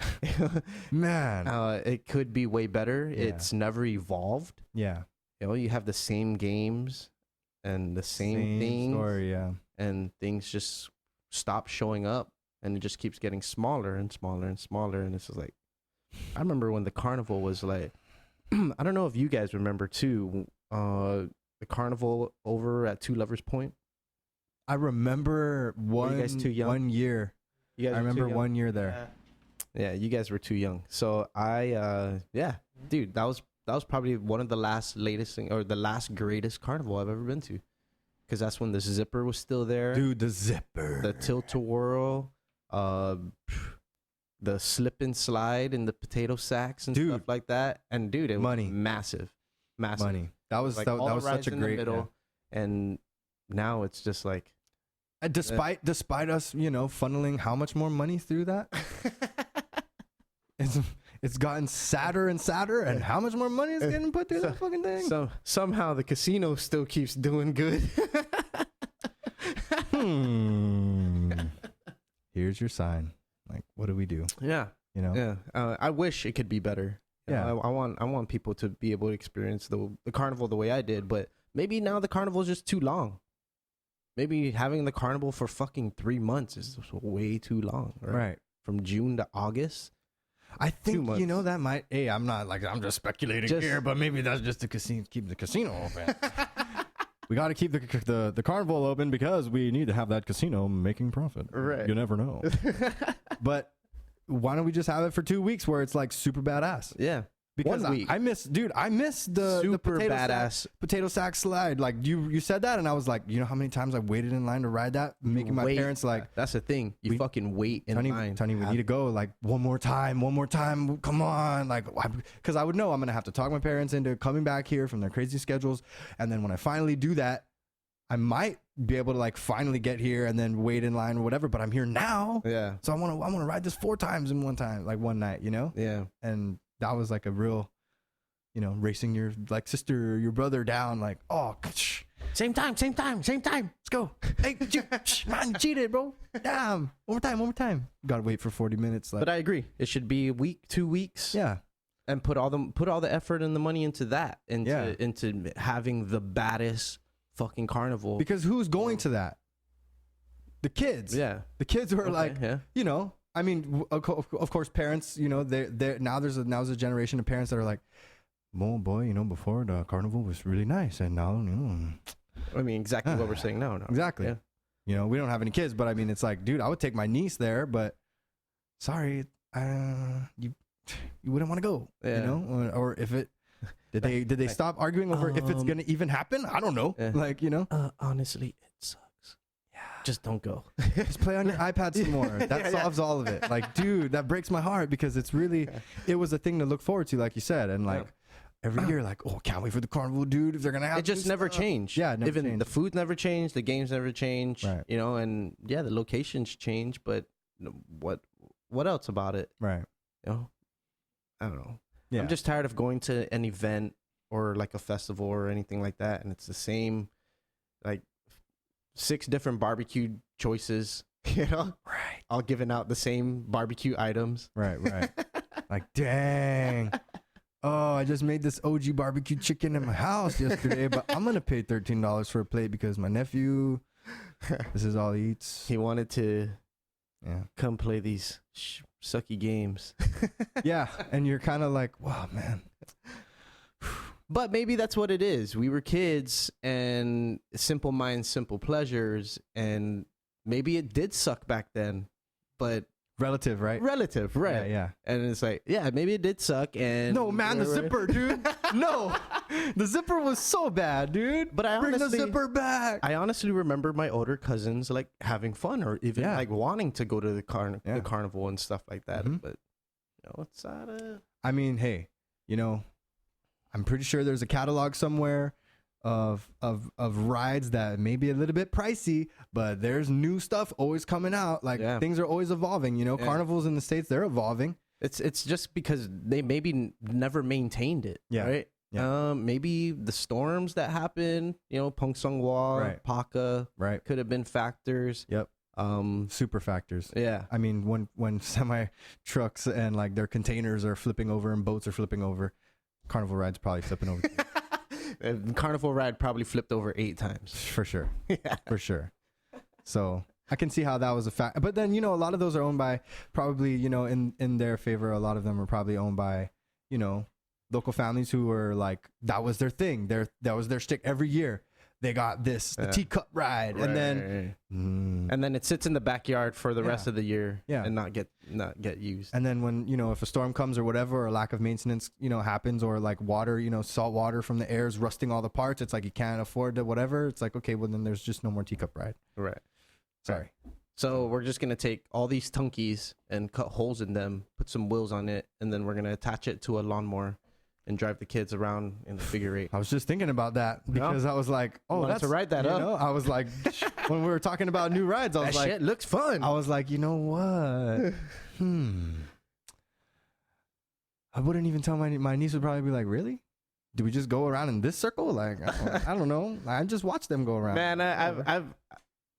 Man. It could be way better. Yeah. It's never evolved. Yeah. You have the same games and the same things. Story, yeah. And things just stop showing up, and it just keeps getting smaller and smaller and smaller. And it's just like, I remember when the carnival was like, I don't know if you guys remember too, the carnival over at Two Lovers Point. I remember one. You guys too young? 1 year. You guys I remember 1 year there. Yeah, you guys were too young. So dude, that was probably one of the last greatest carnival I've ever been to, because that's when the zipper was still there. Dude, the zipper, the tilt-a-whirl, the slip and slide in the potato sacks and stuff like that. And dude, it was massive money. That was like, that was such a great middle. And now it's just like, despite us, funneling how much more money through that, it's gotten sadder and sadder, and how much more money is getting put through that fucking thing. So somehow the casino still keeps doing good. Here's your sign. Like, what do we do? Yeah, Yeah. I wish it could be better. I want people to be able to experience the carnival the way I did, but maybe now the carnival is just too long. Maybe having the carnival for fucking 3 months is way too long. Right. From June to August. I think, that might, I'm not like, I'm just speculating here, but maybe that's just to keep the casino open. We got to keep the carnival open because we need to have that casino making profit. Right. You never know. But why don't we just have it for 2 weeks where it's like super badass? Yeah. Because I miss the super badass potato sack slide. Like you said that, and I was like, you know how many times I waited in line to ride that, making my parents like. That's the thing. You fucking wait in line. Tony, we need to go like one more time. Come on, like, because I would know I'm gonna have to talk my parents into coming back here from their crazy schedules, and then when I finally do that, I might be able to like finally get here and then wait in line or whatever. But I'm here now. Yeah. So I want to ride this 4 times in one night, you know? Yeah. And that was like a real, you know, racing your like sister or your brother down, like, oh, same time. Let's go. Hey, man, you cheated, bro. Damn. One more time. Gotta wait for 40 minutes. Like, but I agree. It should be a week, 2 weeks. yeah. And put all the effort and the money into that, into having the baddest fucking carnival. Because who's going to that? The kids. Yeah. The kids who are you know, I mean, of course, parents, you know, they're now there's a generation of parents that are like, oh boy, you know, before the carnival was really nice, and now, you know. I mean, exactly what we're saying now. Exactly. Yeah. You know, we don't have any kids, but I mean, it's like, dude, I would take my niece there, but sorry, you wouldn't want to go, you know, or if it did they stop arguing over if it's gonna even happen? I don't know. Yeah. Like, you know, honestly, it sucks. Yeah, just don't go. Just play on your iPad some more. That solves all of it. Like, dude, that breaks my heart because it's really, it was a thing to look forward to, like you said, and like. Every year, like, oh, can't wait for the carnival, dude. If they're gonna have it, just never changed. Yeah, even changed. The food never changed, the games never changed. Right. You know, and yeah, the locations change, but what else about it? Right. You know, I don't know. Yeah. I'm just tired of going to an event or like a festival or anything like that, and it's the same, like 6 different barbecue choices. You know, right? All giving out the same barbecue items. Right. Like, dang. Oh, I just made this OG barbecue chicken in my house yesterday, but I'm going to pay $13 for a plate because my nephew, this is all he eats. He wanted to come play these sucky games. Yeah, and you're kind of like, wow, man. But maybe that's what it is. We were kids and simple minds, simple pleasures, and maybe it did suck back then, but... Relative, right? Yeah. And it's like, yeah, maybe it did suck. And no, man, the zipper, dude. No, the zipper was so bad, dude. But bring the zipper back. I honestly remember my older cousins like having fun or even like wanting to go to the carnival and stuff like that. Mm-hmm. But you know, it's not I mean, hey, you know, I'm pretty sure there's a catalog somewhere of rides that may be a little bit pricey, but there's new stuff always coming out. Like things are always evolving, you know. Carnivals in the States, they're evolving. It's just because they maybe never maintained it. Right. Maybe the storms that happened, you know, Pong Sung Hwa, Paka, could have been factors. Yep. Super factors. Yeah. I mean, when semi trucks and like their containers are flipping over and boats are flipping over, carnival rides probably flipping over. Carnival ride probably flipped over 8 times. For sure. Yeah. For sure. So I can see how that was a fact. But then, you know, a lot of those are owned by probably, you know, in their favor, a lot of them are probably owned by, you know, local families who were like, that was their thing. That was their shtick every year. They got the teacup ride, and then it sits in the backyard for the rest of the year, and not get used. And then when, you know, if a storm comes or whatever, or lack of maintenance, you know, happens, or like water, you know, salt water from the air is rusting all the parts. It's like you can't afford to whatever. It's like, okay, well then there's just no more teacup ride. Right. Sorry. So we're just gonna take all these tunkies and cut holes in them, put some wheels on it, and then we're gonna attach it to a lawnmower and drive the kids around in the figure 8. I was just thinking about that because I was like, oh, that's to ride that up. Know, I was like, when we were talking about new rides, I was like, shit looks fun. I was like, you know what? I wouldn't even tell my niece would probably be like, really? Do we just go around in this circle? Like, I don't know. I just watch them go around. Man,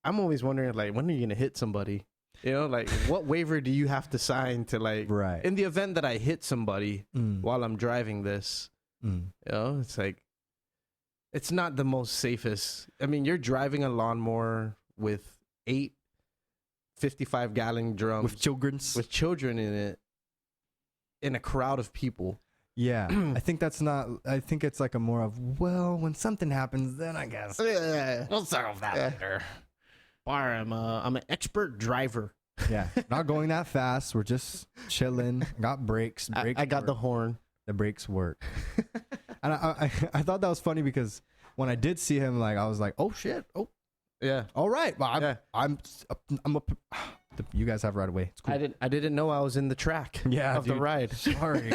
I'm always wondering, like, when are you gonna hit somebody? You know, like, what waiver do you have to sign to, like, in the event that I hit somebody while I'm driving this? You know, it's like, it's not the most safest. I mean, you're driving a lawnmower with 8 55-gallon drums with children in it, in a crowd of people. Yeah, I think that's not. I think it's like a more of, well, when something happens, then I guess we'll solve that later. I'm an expert driver. Yeah, not going that fast. We're just chilling. Got brakes. I got the horn. The brakes work. And I thought that was funny because when I did see him, like, I was like, oh shit. Oh yeah. All right. Well, I'm up. You guys have right away. It's cool. I didn't know I was in the track. Yeah, of the ride. Sorry.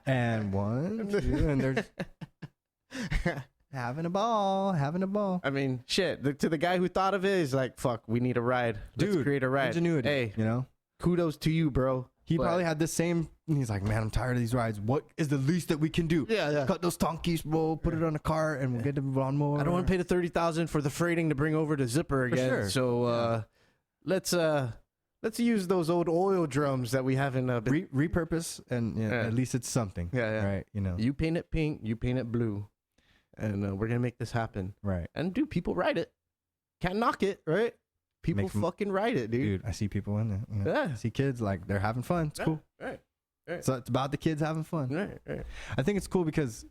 And 1, 2, and there's. Having a ball. I mean, shit. To the guy who thought of it, is like, fuck, we need a ride. Let's create a ride. Ingenuity. Hey, you know, kudos to you, bro. He probably had the same. He's like, man, I'm tired of these rides. What is the least that we can do? Yeah. Cut those donkeys, bro. Put it on a cart, and we'll get the lawnmower. I don't want to pay the $30,000 for the freighting to bring over the zipper again. Sure. So let's use those old oil drums that we have in repurpose, and at least it's something. Yeah. Right. You know, you paint it pink, you paint it blue, and we're gonna make this happen. Right. And dude, people ride it. Can't knock it, right? People fucking ride it, dude. I see people in it. You know, I see kids like they're having fun. It's cool. Right. So it's about the kids having fun. Right. I think it's cool because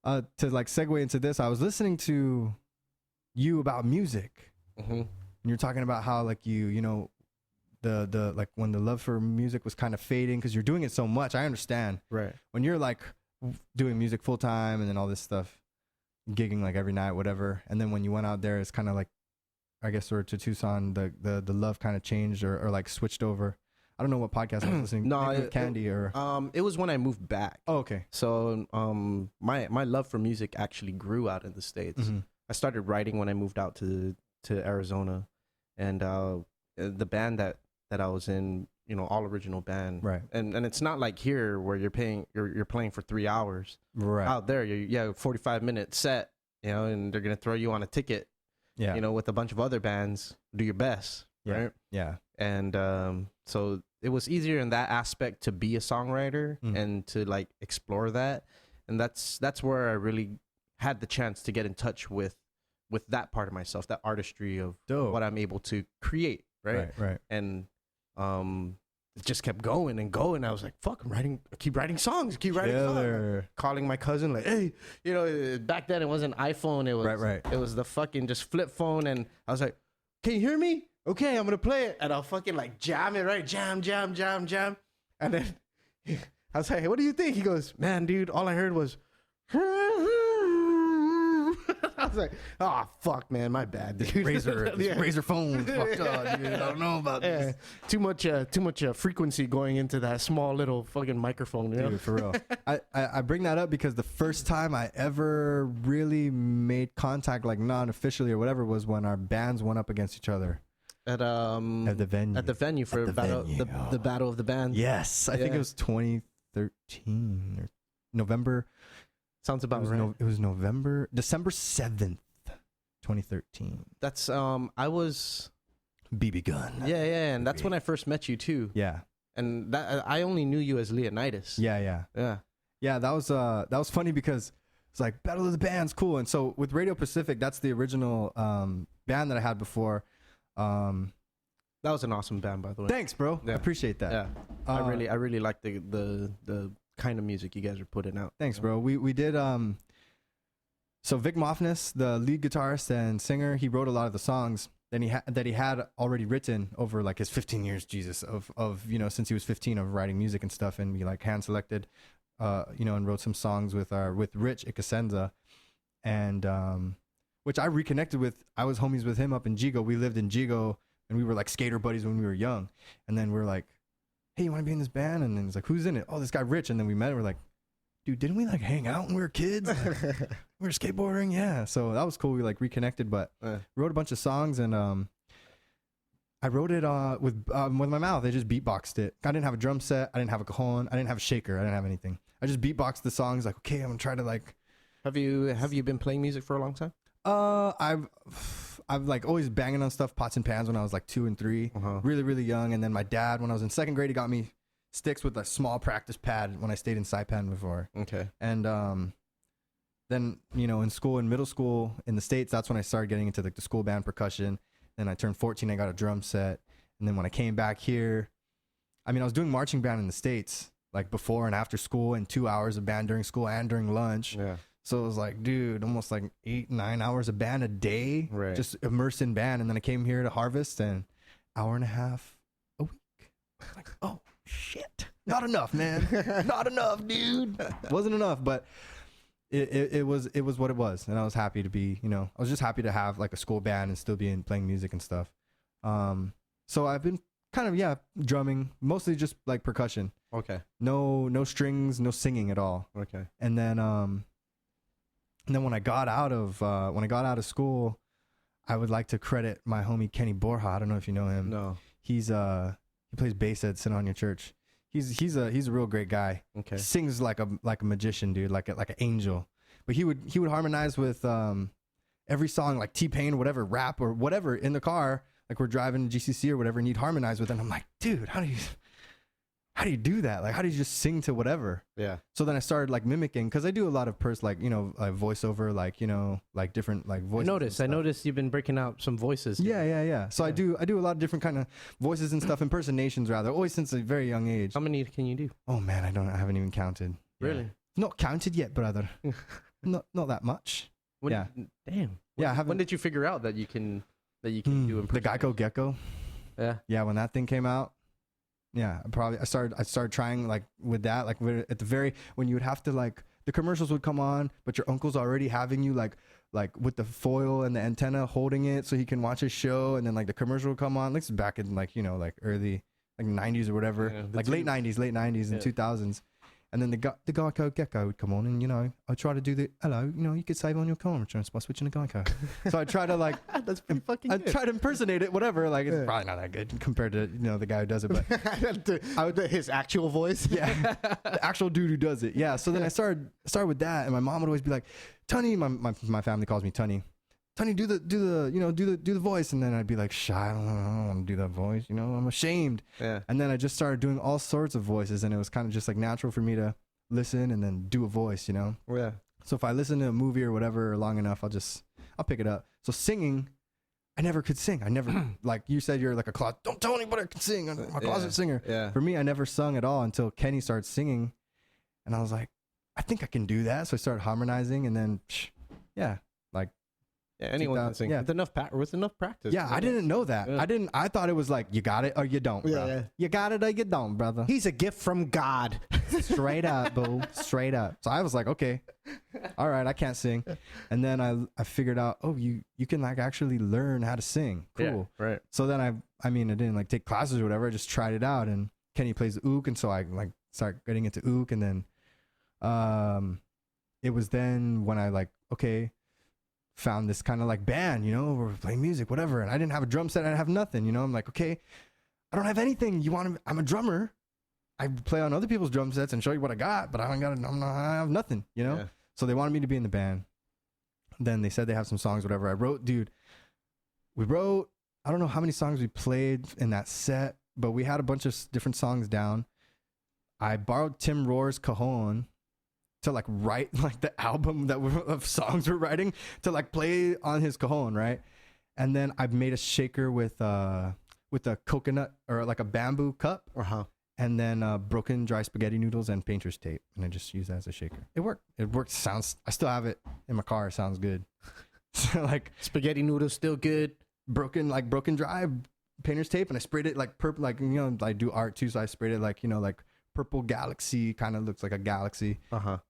to like segue into this, I was listening to you about music, and you're talking about how like you know the like when the love for music was kind of fading because you're doing it so much. I understand. Right. When you're like doing music full time and then all this stuff, gigging like every night, whatever, and then when you went out there, it's kind of like, I guess, or to Tucson, the love kind of changed or like switched over. I don't know what podcast I was listening. No, Candy or it was when I moved back. Oh, okay. So my love for music actually grew out in the States. I started writing when I moved out to Arizona, and the band that I was in, you know, all original band, right? And it's not like here where you're playing for 3 hours, right? Out there, 45-minute set, you know, and they're gonna throw you on a ticket. Yeah. You know, with a bunch of other bands, do your best, right? Yeah. And so it was easier in that aspect to be a songwriter and to like explore that. And that's where I really had the chance to get in touch with that part of myself, that artistry of what I'm able to create, right? Right. And it just kept going and going. I was like, fuck, I keep writing songs. Calling my cousin like, hey, you know, back then it wasn't iPhone. It was right. It was the fucking just flip phone. And I was like, can you hear me? Okay, I'm going to play it. And I'll fucking like jam it, right? Jam. And then I was like, hey, what do you think? He goes, man, dude, all I heard was, I was like, oh, fuck, man, my bad, dude. Razor phone fucked up, dude. I don't know about this. Too much frequency going into that small little fucking microphone, you know? Dude, for real. I bring that up because the first time I ever really made contact, like non-officially or whatever, was when our bands went up against each other. At the venue for the battle of the bands. Yes, I think it was 2013 or November. Sounds about right. It was December 7th, 2013. That's I was BB gun. Yeah, and that's when I first met you too. Yeah, and that I only knew you as Leonidas. Yeah. That was funny because it's like Battle of the Bands, cool. And so with Radio Pacific, that's the original band that I had before. That was an awesome band, by the way. Thanks, bro. Yeah. I appreciate that. Yeah, I really like the kind of music you guys are putting out. Thanks, bro. We did so Vic Mofness, the lead guitarist and singer, he wrote a lot of the songs that he had already written over like his 15 years, Jesus, of you know, since he was 15, of writing music and stuff, and we like hand selected you know, and wrote some songs with Rich Ikasenza, and which I reconnected with. I was homies with him up in Jigo. We lived in Jigo and we were like skater buddies when we were young, and then we were like, hey, you want to be in this band? And then he's like, who's in it? Oh, this guy Rich. And then we met and we're like, dude, didn't we like hang out when we were kids? Like, we were skateboarding. Yeah. So that was cool. We like reconnected, but wrote a bunch of songs, and I wrote it with my mouth. I just beatboxed it. I didn't have a drum set. I didn't have a cajon. I didn't have a shaker. I didn't have anything. I just beatboxed the songs. Like, okay, I'm gonna try to like. Have you been playing music for a long time? I've like always banging on stuff, pots and pans, when I was like 2 and 3, really, really young. And then my dad, when I was in 2nd grade, he got me sticks with a small practice pad when I stayed in Saipan before. Okay. And then, you know, in school, in middle school in the States, that's when I started getting into like the school band percussion. Then I turned 14, I got a drum set. And then when I came back here, I mean, I was doing marching band in the States, like before and after school, and 2 hours of band during school and during lunch. Yeah. So it was like, dude, almost like 8-9 hours of band a day, just immersed in band. And then I came here to Harvest, and 1.5 hours a week. Like, oh shit, not enough, man, not enough, dude. Wasn't enough, but it was what it was, and I was happy to be, you know, I was just happy to have like a school band and still be playing music and stuff. So I've been kind of drumming, mostly just like percussion. Okay. No strings, no singing at all. Okay. And then And then when I got out of school, I would like to credit my homie Kenny Borja. I don't know if you know him. No. He plays bass at Sin On Your Church. He's a real great guy. Okay. Sings like a magician, dude, like an angel. But he would harmonize with every song, like T-Pain or whatever, rap or whatever, in the car. Like we're driving to GCC or whatever, and he'd harmonize with it. And I'm like, dude, how do you do that? Like, how do you just sing to whatever? Yeah. So then I started like mimicking, because I do a lot of voiceover, like different like voices. I noticed you've been breaking out some voices. Yeah. So I do a lot of different kind of voices and stuff, impersonations rather, always since a very young age. How many can you do? Oh man, I haven't even counted. Really? Yeah. Not counted yet, brother. not that much. Damn. When did you figure out that you can do impersonation? The Geico Gecko. Yeah. Yeah, when that thing came out. Yeah, I started trying like with that, like at the very, when you would have to like, the commercials would come on, but your uncle's already having you like with the foil and the antenna holding it so he can watch his show, and then like the commercial would come on. This is back in like, like early like 90s or whatever, like late 90s and 2000s. And then the Geico Gecko would come on, and I try to do the hello, you could save on your car insurance by switching to Geico. So I try to like that's pretty fucking good. I try to impersonate it, whatever. Like it's probably not that good compared to the guy who does it, but his actual voice. Yeah, the actual dude who does it. Yeah. So then I started with that, and my mom would always be like, "Tunny," my family calls me Tunny. Tunny, do the voice, and then I'd be like, shy, I don't want to do that voice, I'm ashamed. Yeah. And then I just started doing all sorts of voices, and it was kind of just like natural for me to listen and then do a voice, Yeah. So if I listen to a movie or whatever long enough, I'll pick it up. So singing, I never could sing. I never like you said, you're like a closet. Don't tell anybody I can sing. I'm a closet singer. Yeah. For me, I never sung at all until Kenny started singing, and I was like, I think I can do that. So I started harmonizing, and then like. Yeah, anyone can sing. Yeah. With enough practice. Yeah, I didn't know that. Yeah. I thought it was like, you got it or you don't, bro. Yeah. You got it or you don't, brother. He's a gift from God. Straight up, boo. Straight up. So I was like, okay, all right, I can't sing. And then I figured out, you can like actually learn how to sing. Cool. Yeah, right. So then I didn't like take classes or whatever. I just tried it out, and Kenny plays the ook, and so I like start getting into ook, and then it was then when I like, okay, found this kind of like band, we're playing music, whatever. And I didn't have a drum set. I didn't have nothing, I'm like, okay, I don't have anything. I'm a drummer. I play on other people's drum sets and show you what I got, but I have nothing, Yeah. So they wanted me to be in the band. Then they said they have some songs, whatever. We wrote, I don't know how many songs we played in that set, but we had a bunch of different songs down. I borrowed Tim Rohr's cajon to like write like the album of songs we're writing, to like play on his cajon, right? And then I made a shaker with a coconut or like a bamboo cup, and then broken dry spaghetti noodles and painter's tape, and I just used that as a shaker. It worked. I still have it in my car. It sounds good. So like spaghetti noodles still good. Broken dry painter's tape, and I sprayed it like purple, like I do art too, so I sprayed it like like purple galaxy, kind of looks like a galaxy.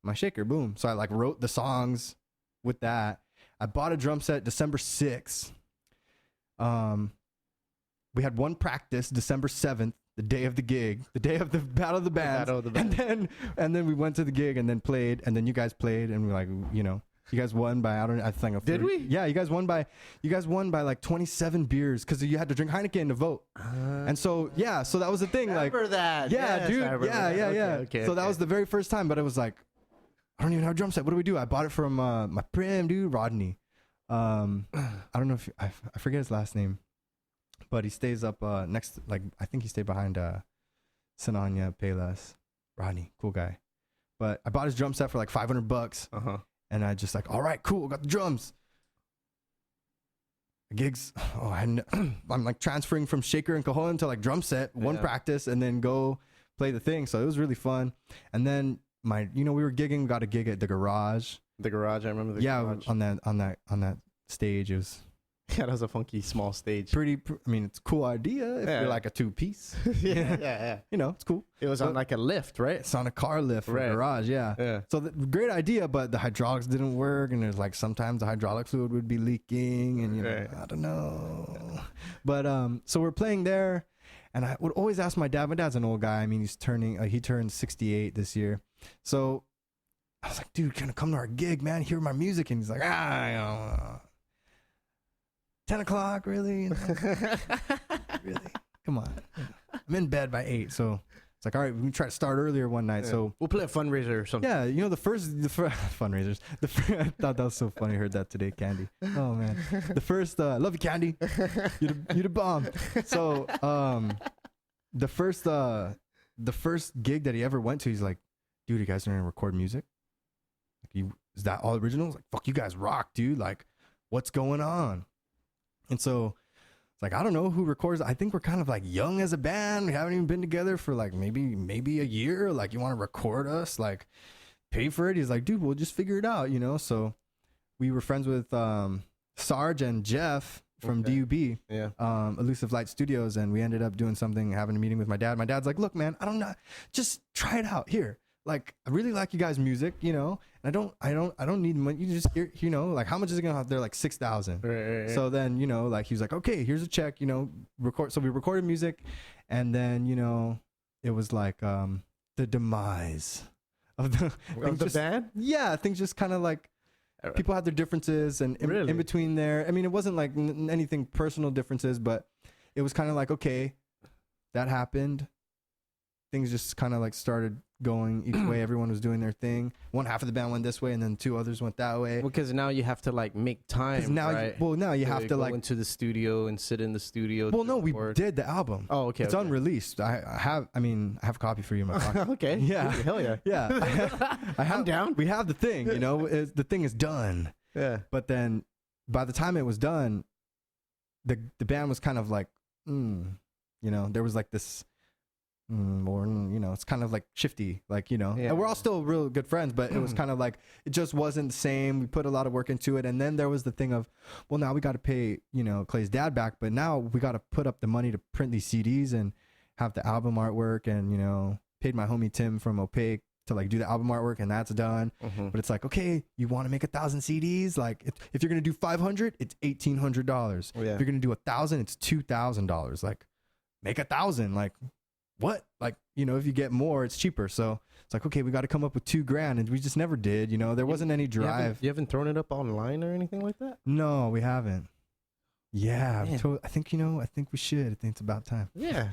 My shaker, boom. So I like wrote the songs with that. I bought a drum set December 6th. We had one practice December 7th, the day of the gig, the day of the Battle of the Bands. And then we went to the gig and then played, and then you guys played, and we're like, you guys won by, I think. Did we? Yeah, you guys won by like 27 beers, because you had to drink Heineken to vote. And so, so that was the thing. Remember that. Yeah, yes, dude. Yeah. Okay, so that was the very first time, but it was like, I don't even have a drum set. What do we do? I bought it from my prim dude, Rodney. I don't know if, I forget his last name, but he stays up next, like, I think he stayed behind Sananya Payless. Rodney, cool guy. But I bought his drum set for like $500. And I just like, all right, cool, got the drums. Gigs, I'm like transferring from shaker and cajon to like drum set, one practice, and then go play the thing. So it was really fun. And then we were gigging, got a gig at the Garage. The Garage, I remember the Garage. on that stage, it was. Yeah, that was a funky small stage. It's a cool idea if you're like a two-piece. yeah. It's cool. It was on like a lift, right? It's on a car lift for a garage, yeah. So great idea, but the hydraulics didn't work, and there's like sometimes the hydraulic fluid would be leaking, and I don't know. But so we're playing there, and I would always ask my dad. My dad's an old guy. He turned 68 this year. So I was like, dude, can I come to our gig, man? Hear my music? And he's like, 10 o'clock, really? Really? Come on. I'm in bed by 8, so it's like, all right, we can try to start earlier one night. Yeah. So we'll play a fundraiser or something. Yeah, you know, the first fundraisers. I thought that was so funny. I heard that today, Candy. Oh man, the first love you, Candy. You the bomb. So the first gig that he ever went to, he's like, dude, you guys are gonna record music? Like, is that all original? Like, fuck, you guys rock, dude. Like, what's going on? And so it's like, I don't know who records. I think we're kind of like young as a band. We haven't even been together for like maybe a year. Like, you want to record us? Like, pay for it? He's like, dude, we'll just figure it out, you know? So we were friends with Sarge and Jeff from DUB, Elusive Light Studios, and we ended up doing something, having a meeting with my dad. My dad's like, look, man, I don't know, just try it out here. Like, I really like you guys' music, you know, and I don't need money. You just hear, you know, like, how much is it gonna have? They're like 6,000. Right. So then, you know, like, he was like, okay, here's a check, you know, record. So we recorded music, and then, you know, it was like the demise of the band. Yeah, things just kind of like, people had their differences, and in between there, I mean, it wasn't like anything personal differences, but it was kind of like, okay, that happened. Things just kind of like started going each way. Everyone was doing their thing. One half of the band went this way, and then 2 others went that way. Because now you have to like make time. Now, right? Now you have to go like into the studio and sit in the studio. Well, no, we did the album. Oh, okay. It's unreleased. I have a copy for you in my pocket. Okay. Yeah. Hell yeah. Yeah. I'm down. We have the thing. You know, the thing is done. Yeah. But then, by the time it was done, the band was kind of like, you know, there was like this. Or, you know, it's kind of like shifty, like, you know, and we're all still real good friends, but it was kind of like, it just wasn't the same. We put a lot of work into it. And then there was the thing of, well, now we got to pay, you know, Clay's dad back, but now we got to put up the money to print these CDs and have the album artwork, and, you know, paid my homie Tim from Opaque to like do the album artwork, and that's done. But it's like, okay, you want to make 1,000 CDs? Like, if you're going to do 500, it's $1,800. If you're going to do 1,000, it's $2,000. Like, make 1,000. Like, what? Like, you know, if you get more, it's cheaper. So it's like, okay, we got to come up with $2,000, and we just never did. You know, there wasn't any drive. You haven't thrown it up online or anything like that? No, we haven't. Yeah, I think, you know, I think we should. I think it's about time. Yeah,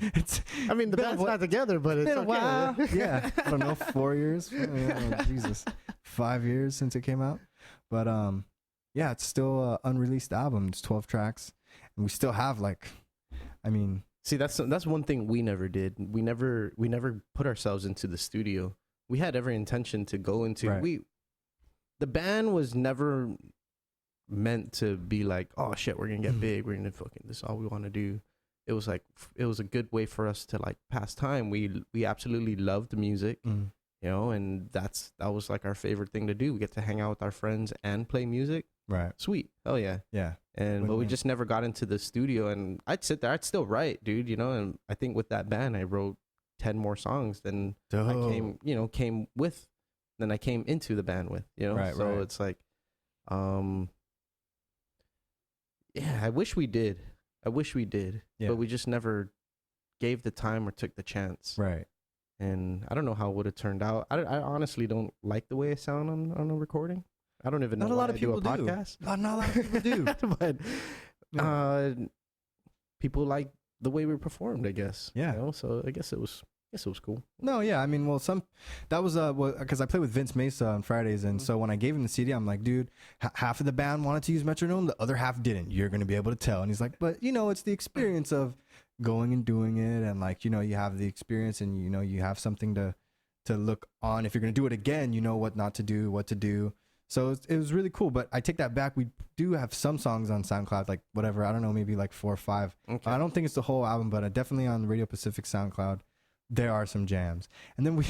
I mean, the band's not together, but it's been a okay. while. Yeah, I don't know, 4 years. Oh, Jesus, 5 years since it came out. But yeah, it's still an unreleased album. It's 12 tracks, and we still have like, I mean. See, that's one thing we never did. We never put ourselves into the studio. We had every intention to go into. Right. The band was never meant to be like, oh shit, we're gonna get big. We're gonna fucking, this is all we want to do. It was like, it was a good way for us to like pass time. We absolutely loved the music, you know, and that was like our favorite thing to do. We get to hang out with our friends and play music. Right. Sweet. Oh yeah. Yeah. And but we just never got into the studio, and I'd sit there, I'd still write, dude, you know, and I think with that band I wrote 10 more songs than I came into the band with, you know. Right, so it's like yeah, I wish we did. Yeah. But we just never gave the time or took the chance. Right. And I don't know how it would have turned out. I honestly don't like the way I sound on a recording. I don't even know. Not a lot of people do. Podcast. Not a lot of people do. But people like the way we performed, I guess. Yeah. You know? So I guess it was cool. No, yeah. I mean, well, that was because I play with Vince Mesa on Fridays, and so when I gave him the CD, I'm like, dude, half of the band wanted to use metronome, the other half didn't. You're gonna be able to tell. And he's like, but you know, it's the experience of going and doing it, and like, you know, you have the experience, and you know, you have something to look on. If you're gonna do it again, you know what not to do, what to do. So it was really cool, but I take that back. We do have some songs on SoundCloud, like whatever, I don't know, maybe like 4 or 5. Okay. I don't think it's the whole album, but definitely on Radio Pacific SoundCloud, there are some jams. And then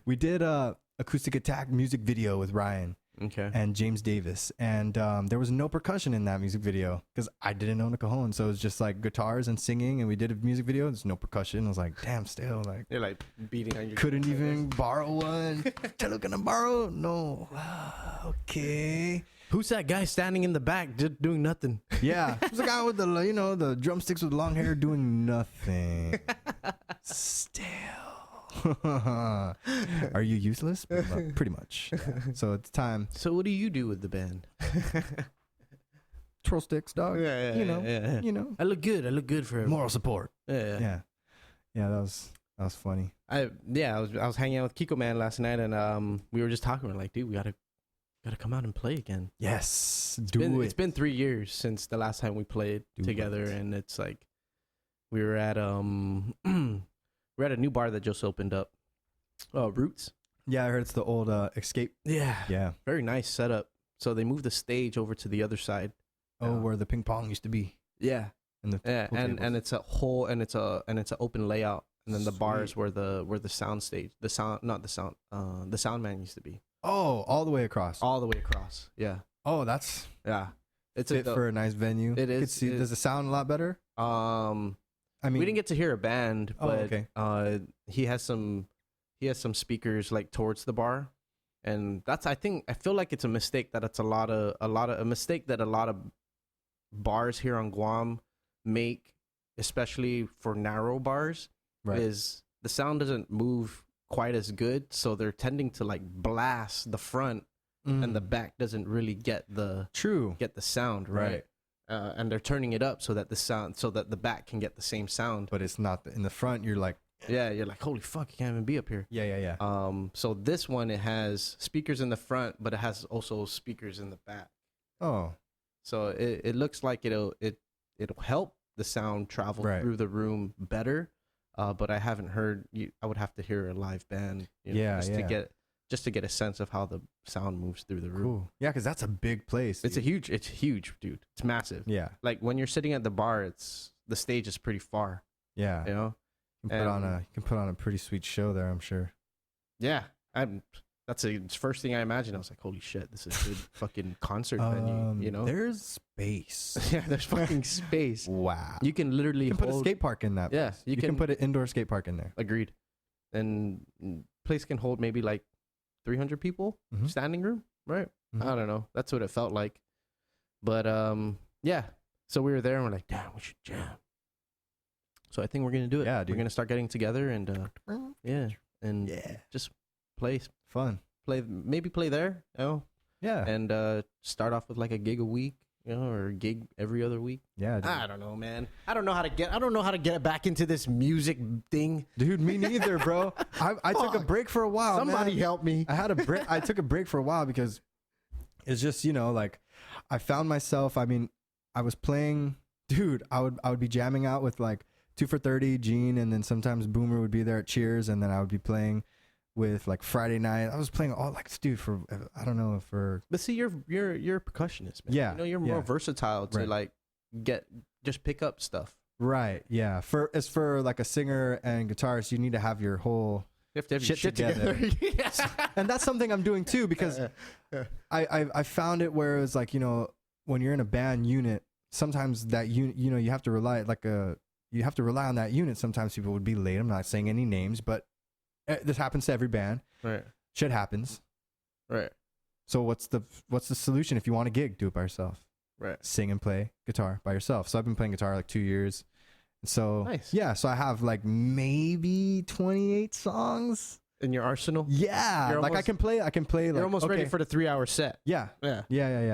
we did a Acoustic Attack music video with Ryan and James Davis, and there was no percussion in that music video because I didn't own a cajon, so it was just like guitars and singing, and we did a music video. There's no percussion. I was like, damn, still like you're like beating on your couldn't even borrow one. Tell gonna borrow? No. Okay. Who's that guy standing in the back just doing nothing? Yeah, there's a guy with the drumsticks with long hair doing nothing. Still. Are you useless? Pretty much. Yeah. So it's time. So what do you do with the band? Troll sticks, dog. Yeah, you know. yeah. You know. I look good for moral support. Yeah. Yeah, that was funny. I was hanging out with Kiko Man last night, and we were just talking. We're like, dude, we gotta come out and play again. Yes, It's been 3 years since the last time we played together, and it's like we were at we're at a new bar that just opened up. Roots. Yeah, I heard it's the old Escape. Yeah. Very nice setup. So they moved the stage over to the other side. Where the ping pong used to be. Yeah. And it's a whole and it's an open layout. And then the bars where the sound stage, the sound man used to be. Oh, all the way across. All the way across. Yeah. Oh, that's It's fit for a nice venue. It is. Does it sound a lot better? I mean, we didn't get to hear a band, but okay. He has some speakers like towards the bar, and I feel like it's a mistake that a mistake that a lot of bars here on Guam make, especially for narrow bars, is the sound doesn't move quite as good, so they're tending to like blast the front, and the back doesn't really get the sound right. And they're turning it up so that the back can get the same sound. But it's not in the front. You're like, you're like, holy fuck, you can't even be up here. Yeah. So this one, it has speakers in the front, but it has also speakers in the back. Oh. So it looks like it'll help the sound travel through the room better. But I haven't heard. I would have to hear a live band. Just to get a sense of how the sound moves through the room. Cool. Yeah, because that's a big place. Dude. It's huge, dude. It's massive. Yeah. Like when you're sitting at the bar, the stage is pretty far. Yeah. You know? You can put on a pretty sweet show there, I'm sure. Yeah. That's the first thing I imagined. I was like, holy shit, this is a good fucking concert venue, you know? There's space. Yeah, there's fucking space. Wow. You can literally put a skate park in that place. Yeah. You can put an indoor skate park in there. Agreed. And place can hold maybe like 300 people, standing room, right? I don't know. That's what it felt like. But yeah. So we were there and we're like, damn, we should jam. So I think we're gonna do it. Yeah, dude. We're gonna start getting together and just play fun. Maybe play there, you know? Yeah. And start off with like a gig a week, you know, or a gig every other week. Yeah, dude. I don't know, man. I don't know how to get back into this music thing. Dude, me neither, bro. I took a break for a while. Somebody help me. I had a break. I took a break for a while because it's just, you know, like I found myself, I mean, I was playing, dude, I would be jamming out with like 2 for 30, Gene, and then sometimes Boomer would be there at Cheers, and then I would be playing with like Friday night. I was playing all like, dude, for I don't know, for. But see, you're a percussionist, man. Yeah, you know, you're more versatile to like just pick up stuff. Right. Yeah. For like a singer and guitarist, you need to have your whole. You have to have shit together. And that's something I'm doing too, because I found it where it's like, you know, when you're in a band unit, sometimes that you know, you have to rely on that unit. Sometimes people would be late. I'm not saying any names, but this happens to every band. Right. Shit happens. Right. So what's the solution? If you want a gig, do it by yourself. Right. Sing and play guitar by yourself. So I've been playing guitar like 2 years. So nice. Yeah, so I have like maybe 28 songs in your arsenal. Yeah, like I can play. Like, you're almost ready for the 3-hour set. Yeah.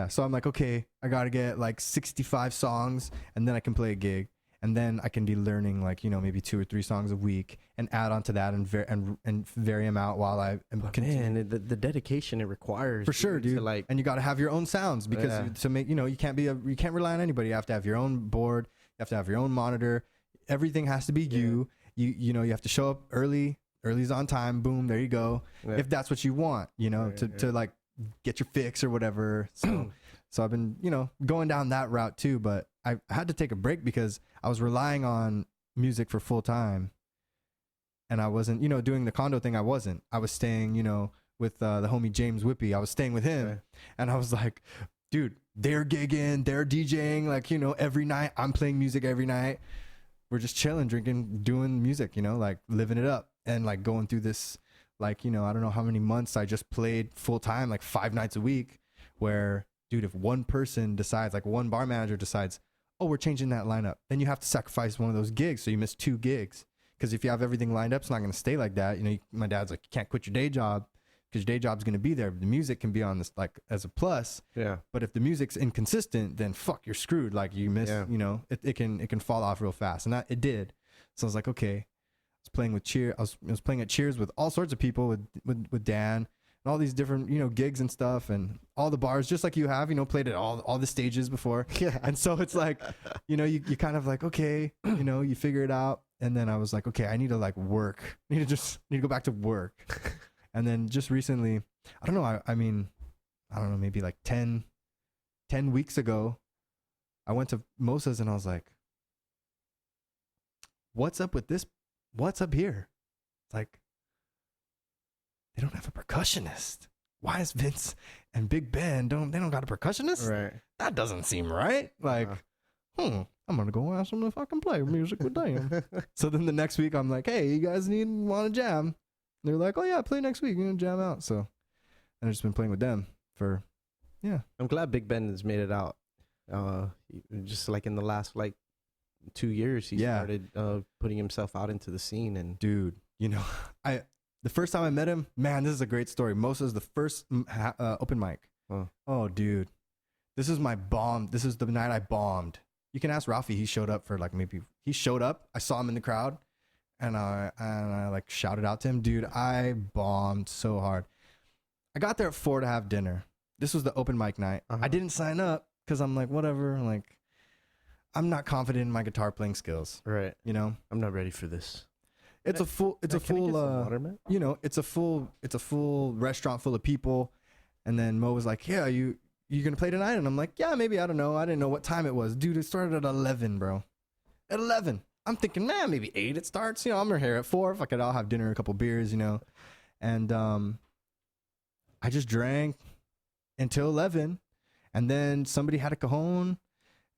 So I'm like, okay, I gotta get like 65 songs, and then I can play a gig, and then I can be learning like, you know, maybe 2 or 3 songs a week, and add on to that, and vary them out while I am. Man, the dedication it requires for sure, dude. Like, and you got to have your own sounds because to make, you know, you can't rely on anybody. You have to have your own board. You have to have your own monitor. Everything has to be you. You know, you have to show up early. Early's on time. Boom, there you go. Yeah. If that's what you want, you know, to like get your fix or whatever. So I've been, you know, going down that route too. But I had to take a break because I was relying on music for full time, and I wasn't, you know, doing the condo thing. I was staying, you know, with the homie James Whippy. I was staying with him, and I was like, dude, they're gigging, they're DJing, like, you know, every night. I'm playing music every night. We're just chilling, drinking, doing music, you know, like living it up, and like going through this, like, you know, I don't know how many months I just played full time, like 5 nights a week, where, dude, if one person decides, like one bar manager decides, oh, we're changing that lineup, then you have to sacrifice one of those gigs. So you miss 2 gigs Because if you have everything lined up, it's not going to stay like that. You know, my dad's like, you can't quit your day job because your day job's going to be there. The music can be on this like as a plus. Yeah. But if the music's inconsistent, then fuck, you're screwed. Like you miss, you know, it can fall off real fast. And it did. So I was like, okay. I was playing with I was playing at Cheers with all sorts of people with Dan and all these different, you know, gigs and stuff and all the bars, just like you have, you know, played at all the stages before. Yeah. And so it's like, you know, you kind of like, okay, you know, you figure it out. And then I was like, okay, I need to like work. I need to go back to work. And then just recently, I don't know. I mean, I don't know, maybe like 10 weeks ago, I went to Mosa's and I was like, what's up with this? What's up here? It's like, they don't have a percussionist. Why is Vince and Big Ben they don't got a percussionist? Right. That doesn't seem right. Like, I'm gonna go ask them if I can play music with them. So then the next week I'm like, hey, you guys want to jam? And they're like, oh yeah, play next week. You're gonna jam out. So I've just been playing with them for, yeah. I'm glad Big Ben has made it out. Just like in the last like 2 years, he started putting himself out into the scene. And dude, you know, the first time I met him, man, this is a great story. Mosa's the first open mic. Oh, dude, this is my bomb. This is the night I bombed. You can ask Ralphie. He showed up for like he showed up. I saw him in the crowd, and I like shouted out to him, dude. I bombed so hard. I got there at 4 to have dinner. This was the open mic night. I didn't sign up because I'm like, whatever. Like, I'm not confident in my guitar playing skills. Right. You know, I'm not ready for this. It's a full you know, it's a full restaurant full of people. And then Mo was like, yeah, you gonna play tonight? And I'm like, yeah, maybe. I don't know. I didn't know what time it was. Dude, it started at 11, bro. At 11. I'm thinking, man, maybe 8 it starts. You know, I'm here at 4. If I could, I'll have dinner, a couple beers, you know. And I just drank until 11. And then somebody had a cajon.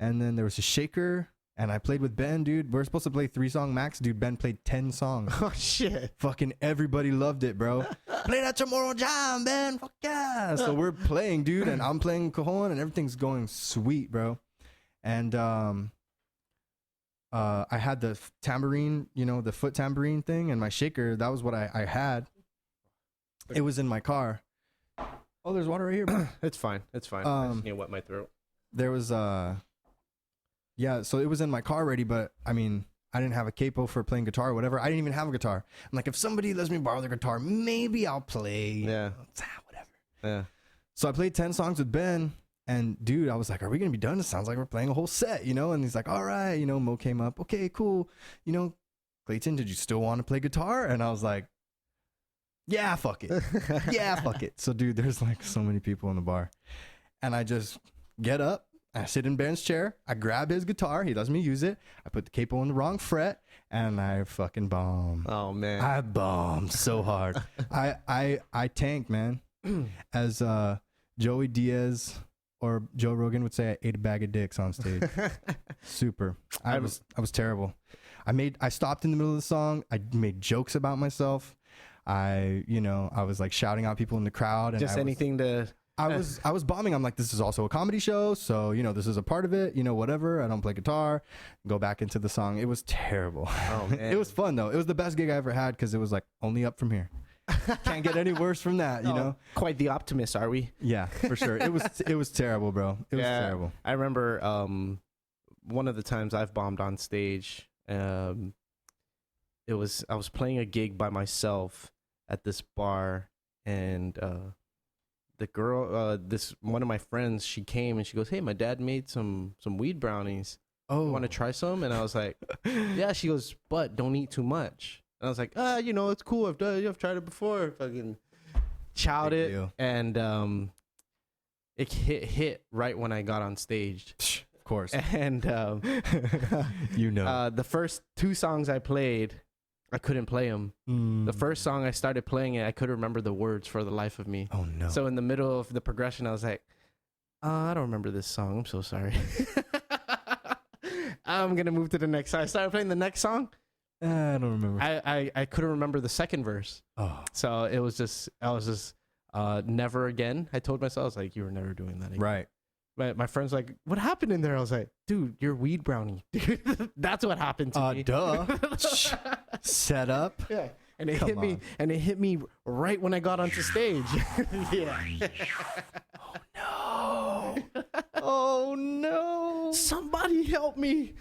And then there was a shaker. And I played with Ben, dude. We're supposed to play 3-song max. Dude, Ben played 10 songs. Oh, shit. Fucking everybody loved it, bro. Play that tomorrow jam, Ben. Fuck yeah. So we're playing, dude. And I'm playing cajon. And everything's going sweet, bro. And I had the tambourine, you know, the foot tambourine thing. And my shaker, that was what I had. It was in my car. Oh, there's water right here, bro. It's fine. It's fine. I just need to wet my throat. There was yeah, so it was in my car already, but I mean, I didn't have a capo for playing guitar or whatever. I didn't even have a guitar. I'm like, if somebody lets me borrow their guitar, maybe I'll play. Yeah. Whatever. Yeah. So I played 10 songs with Ben, and dude, I was like, are we going to be done? It sounds like we're playing a whole set, you know? And he's like, all right, you know, Mo came up. Okay, cool. You know, Clayton, did you still want to play guitar? And I was like, yeah, fuck it. Yeah, fuck it. So dude, there's like so many people in the bar. And I just get up. I sit in Ben's chair. I grab his guitar. He lets me use it. I put the capo on the wrong fret, and I fucking bomb. Oh man, I bombed so hard. I tanked, man. As Joey Diaz or Joe Rogan would say, I ate a bag of dicks on stage. Super. I was terrible. I stopped in the middle of the song. I made jokes about myself. I was like shouting out people in the crowd, and I was bombing. I'm like, this is also a comedy show, so you know, this is a part of it. You know, whatever. I don't play guitar. Go back into the song. It was terrible. Oh man. It was fun though. It was the best gig I ever had because it was like only up from here. Can't get any worse from that. You know. Quite the optimist, are we? Yeah, for sure. It was terrible, bro. It was terrible. I remember one of the times I've bombed on stage. I was playing a gig by myself at this bar, and the girl, one of my friends, she came and she goes, "Hey, my dad made some weed brownies. Oh, you want to try some?" And I was like, "Yeah." She goes, "But don't eat too much." And I was like, you know, it's cool. I've tried it before. Fucking chowed it, deal. And it hit right when I got on stage. Of course. And you know, the first 2 songs I played, I couldn't play them. The first song I started playing it, I couldn't remember the words for the life of me. Oh no. So in the middle of the progression, I was like, I don't remember this song. I'm so sorry. I'm going to move to the next song. I started playing the next song. I don't remember. I couldn't remember the second verse. Oh. So I was just never again. I told myself, I was like, you were never doing that again. Right. my friend's like, what happened in there? I was like, dude, you're weed brownie. Dude, that's what happened to me. Duh. Set up. Yeah. And it hit me right when I got onto stage. Yeah. Oh no. Oh no. Somebody help me.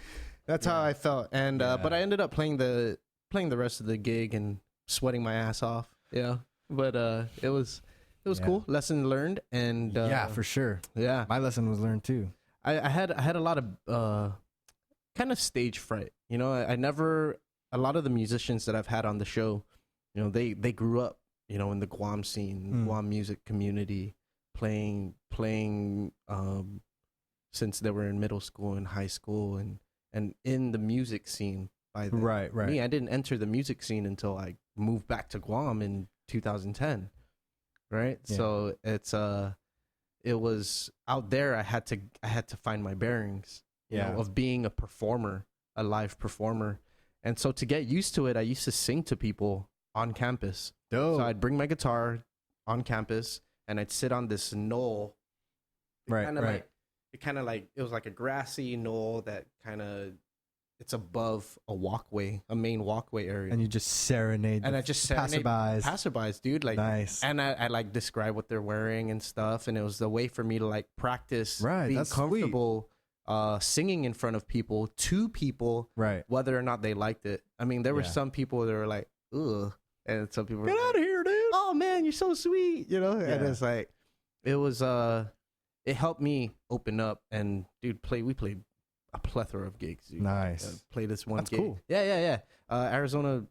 That's how I felt. And but I ended up playing the rest of the gig and sweating my ass off. Yeah. But it was cool. Lesson learned. And yeah, for sure. Yeah. My lesson was learned too. I had a lot of kind of stage fright. You know, a lot of the musicians that I've had on the show, you know, they grew up, you know, in the Guam scene, Guam music community, playing since they were in middle school and high school and in the music scene by then. Right. Me, I didn't enter the music scene until I moved back to Guam in 2010. Right? Yeah. So it was out there I had to find my bearings, you know, of being a performer, a live performer. And so to get used to it, I used to sing to people on campus. Dope. So I'd bring my guitar on campus and I'd sit on this knoll. It was like a grassy knoll that it's above a main walkway area. And you just serenade passerbys, dude. Like, nice. And I like describe what they're wearing and stuff. And it was the way for me to like practice being comfortable singing in front of people, to people, right, whether or not they liked it. I mean, there were some people that were like, ugh. And some people were get out of here, dude. Oh man, you're so sweet, you know? Yeah. And it's like, it helped me open up and dude, we played a plethora of gigs, dude. Nice. Play this one That's gig. Cool. Yeah. Arizona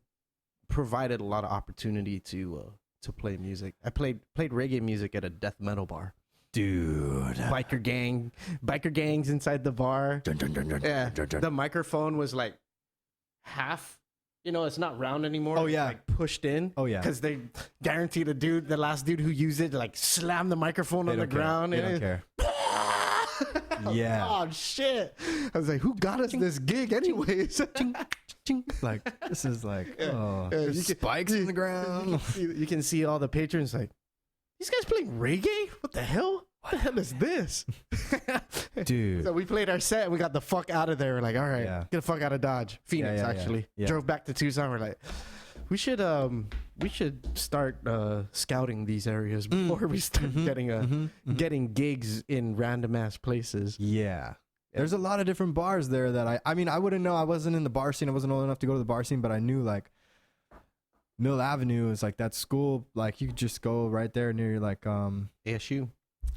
provided a lot of opportunity to play music. I played reggae music at a death metal bar. Dude. Biker gangs inside the bar. Dun, dun, dun, dun, yeah. dun, dun. The microphone was like half, you know, it's not round anymore. Oh yeah. It's like pushed in. Oh yeah. Because they guaranteed the last dude who used it, like slam the microphone on the ground. They don't care. Yeah. Oh shit. I was like, who got us this gig anyways? Like, this is like, there's spikes in the ground. You can see all the patrons like, these guys playing reggae? What the hell? What the hell is this? Dude. So we played our set and we got the fuck out of there. We're like, all right, get the fuck out of Dodge. Phoenix, actually. Yeah. Drove back to Tucson. We're like, we should start scouting these areas before we start getting gigs in random ass places. Yeah. There's a lot of different bars there that I mean, I wouldn't know. I wasn't in the bar scene. I wasn't old enough to go to the bar scene, but I knew like Mill Avenue is like that school. Like you could just go right there near like ASU.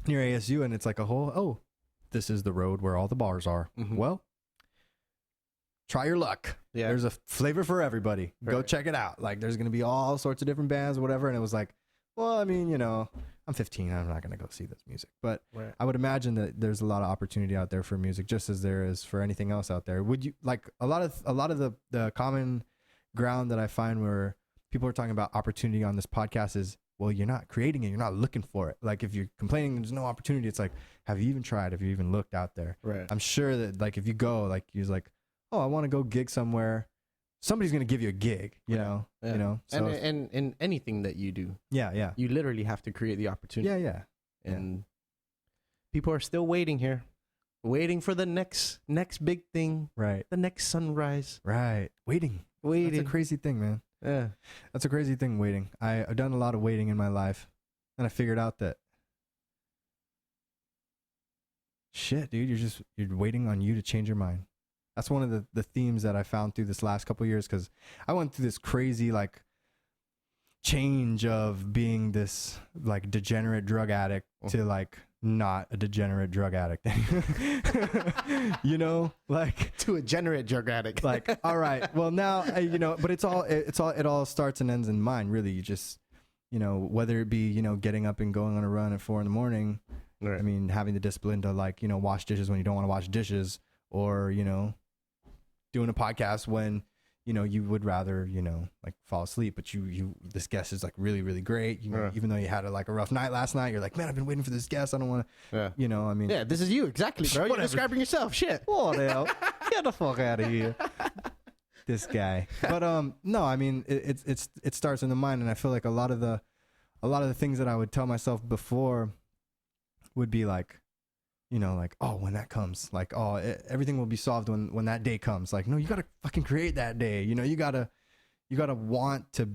Near ASU, and it's like a whole, this is the road where all the bars are. Mm-hmm. Well, try your luck. Yeah. There's a flavor for everybody. Right. Go check it out. Like there's going to be all sorts of different bands or whatever. And it was like, well, I mean, you know, I'm 15. I'm not going to go see this music. But I would imagine that there's a lot of opportunity out there for music, just as there is for anything else out there. Would you like a lot of the common ground that I find where people are talking about opportunity on this podcast is, well, you're not creating it. You're not looking for it. Like if you're complaining there's no opportunity, it's like, have you even tried? Have you even looked out there? Right. I'm sure that like if you go, like you're like, oh, I want to go gig somewhere. Somebody's going to give you a gig, you know, you know, so and anything that you do. Yeah. You literally have to create the opportunity. Yeah. And people are still waiting here, waiting for the next big thing. Right. The next sunrise. Right. Waiting. That's a crazy thing, man. Yeah. That's a crazy thing, waiting. I've done a lot of waiting in my life, and I figured out that shit, dude, you're waiting on you to change your mind. That's one of the themes that I found through this last couple of years, because I went through this crazy like change of being this like degenerate drug addict to like not a degenerate drug addict. You know, like to a degenerate drug addict. Like, all right, well now, you know, but it all starts and ends in mind, really. You just, you know, whether it be, you know, getting up and going on a run at 4 a.m. Right. I mean, having the discipline to like, you know, wash dishes when you don't want to wash dishes, or, you know, doing a podcast when, you know, you would rather, you know, like fall asleep, but this guest is like really, really great. You know, even though you had like a rough night last night, you're like, man, I've been waiting for this guest. I don't want to, you know, I mean. Yeah, this is you. Exactly, bro. You're describing yourself. Shit. What the hell? Get the fuck out of here. This guy. But, no, I mean, it starts in the mind. And I feel like a lot of the things that I would tell myself before would be like, you know, like, oh, when that comes, like, oh, everything will be solved when that day comes. Like, no, you got to fucking create that day. You know, you got to want to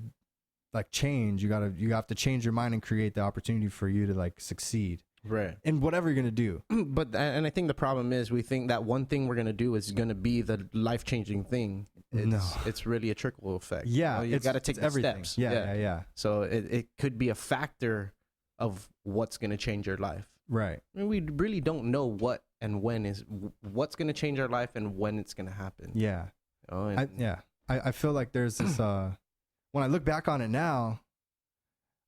like change. You have to change your mind and create the opportunity for you to like succeed. Right. In whatever you're going to do. But, and I think the problem is we think that one thing we're going to do is going to be the life-changing thing. It's really a trickle effect. Yeah. You got to take the steps. Yeah. So it could be a factor of what's going to change your life. Right. I mean, we really don't know what and what's going to change our life and when it's going to happen. Yeah. I feel like there's this, when I look back on it now,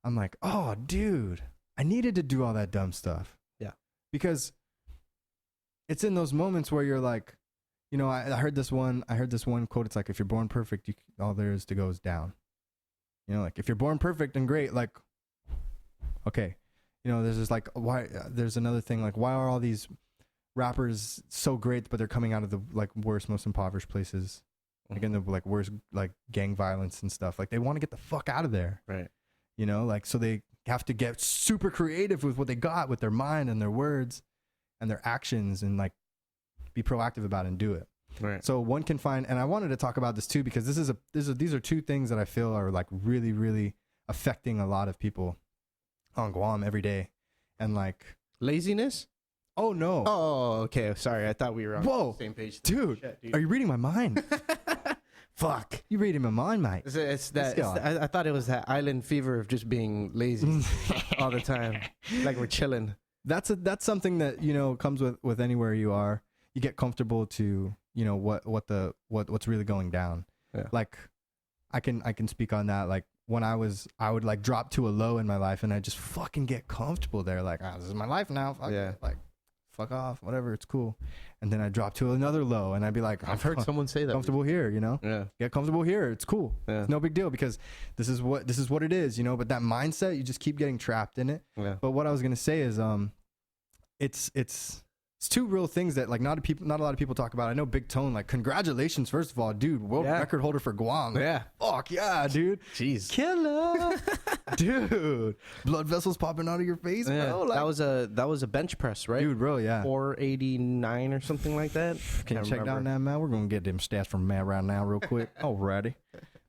I'm like, oh, dude, I needed to do all that dumb stuff. Yeah. Because it's in those moments where you're like, you know, I heard this one quote. It's like, if you're born perfect, all there is to go is down. You know, like if you're born perfect and great, like, okay. You know, there's just like, there's another thing, like, why are all these rappers so great, but they're coming out of the like worst, most impoverished places, like in the like worst, like gang violence and stuff. Like they want to get the fuck out of there. Right. You know, like, so they have to get super creative with what they got, with their mind and their words and their actions, and like be proactive about it and do it. Right. So one can find, and I wanted to talk about this too, because these are two things that I feel are like really, really affecting a lot of people on Guam every day. And like laziness. Oh no. Oh, okay. Sorry. I thought we were on the same page. Dude, are you reading my mind? Fuck. You reading my mind, mate. I thought it was that island fever of just being lazy all the time. Like we're chilling. That's something that, you know, comes with anywhere you are. You get comfortable to, you know, what's really going down. Yeah. Like I can speak on that. Like when I would like drop to a low in my life and I just fucking get comfortable there. Like, this is my life now. Fuck it. Like, fuck off, whatever, it's cool. And then I drop to another low and I'd be like, I've heard someone say that. Comfortable here, you know? Yeah. Get comfortable here. It's cool. Yeah. It's no big deal, because this is what it is, you know? But that mindset, you just keep getting trapped in it. Yeah. But what I was going to say is, it's two real things that like not a lot of people talk about. I know Big Tone, like, congratulations, first of all, dude, world record holder for Guam. Yeah. Fuck yeah, dude. Jeez. Killer. Dude. Blood vessels popping out of your face, bro. Like, that was a bench press, right? Dude, bro, yeah. 489 or something like that. Can you check down that, man? We're going to get them stats from Matt right now real quick. Alrighty.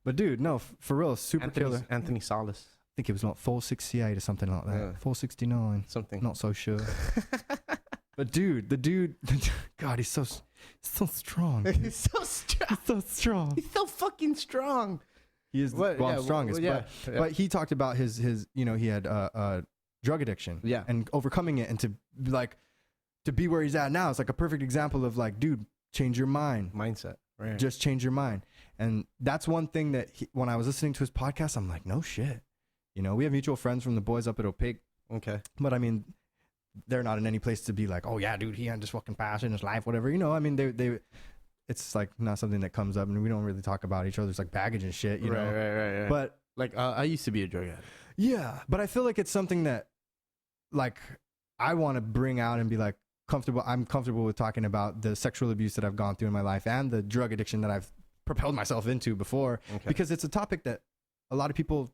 But dude, no, for real, super killer. Anthony Salas. I think it was like 468 or something like that. Yeah. 469. Something. Not so sure. But the dude, God, he's so strong. He's so strong. He's so strong. He's so fucking strong. He is Guam's strongest. But he talked about his you know, he had drug addiction. Yeah. And overcoming it, and to be where he's at now, it's like a perfect example of like, dude, change your mind. Mindset. Right. Just change your mind. And that's one thing that when I was listening to his podcast, I'm like, no shit. You know, we have mutual friends from the boys up at Opaque. Okay. But I mean, they're not in any place to be like, oh yeah, dude, he had this fucking passion in his life, whatever. You know, I mean, they it's like not something that comes up, and we don't really talk about each other's like baggage and shit, you know. Right. But like, I used to be a drug addict. Yeah, but I feel like it's something that like I want to bring out and be like comfortable. I'm comfortable with talking about the sexual abuse that I've gone through in my life and the drug addiction that I've propelled myself into before, because it's a topic that a lot of people,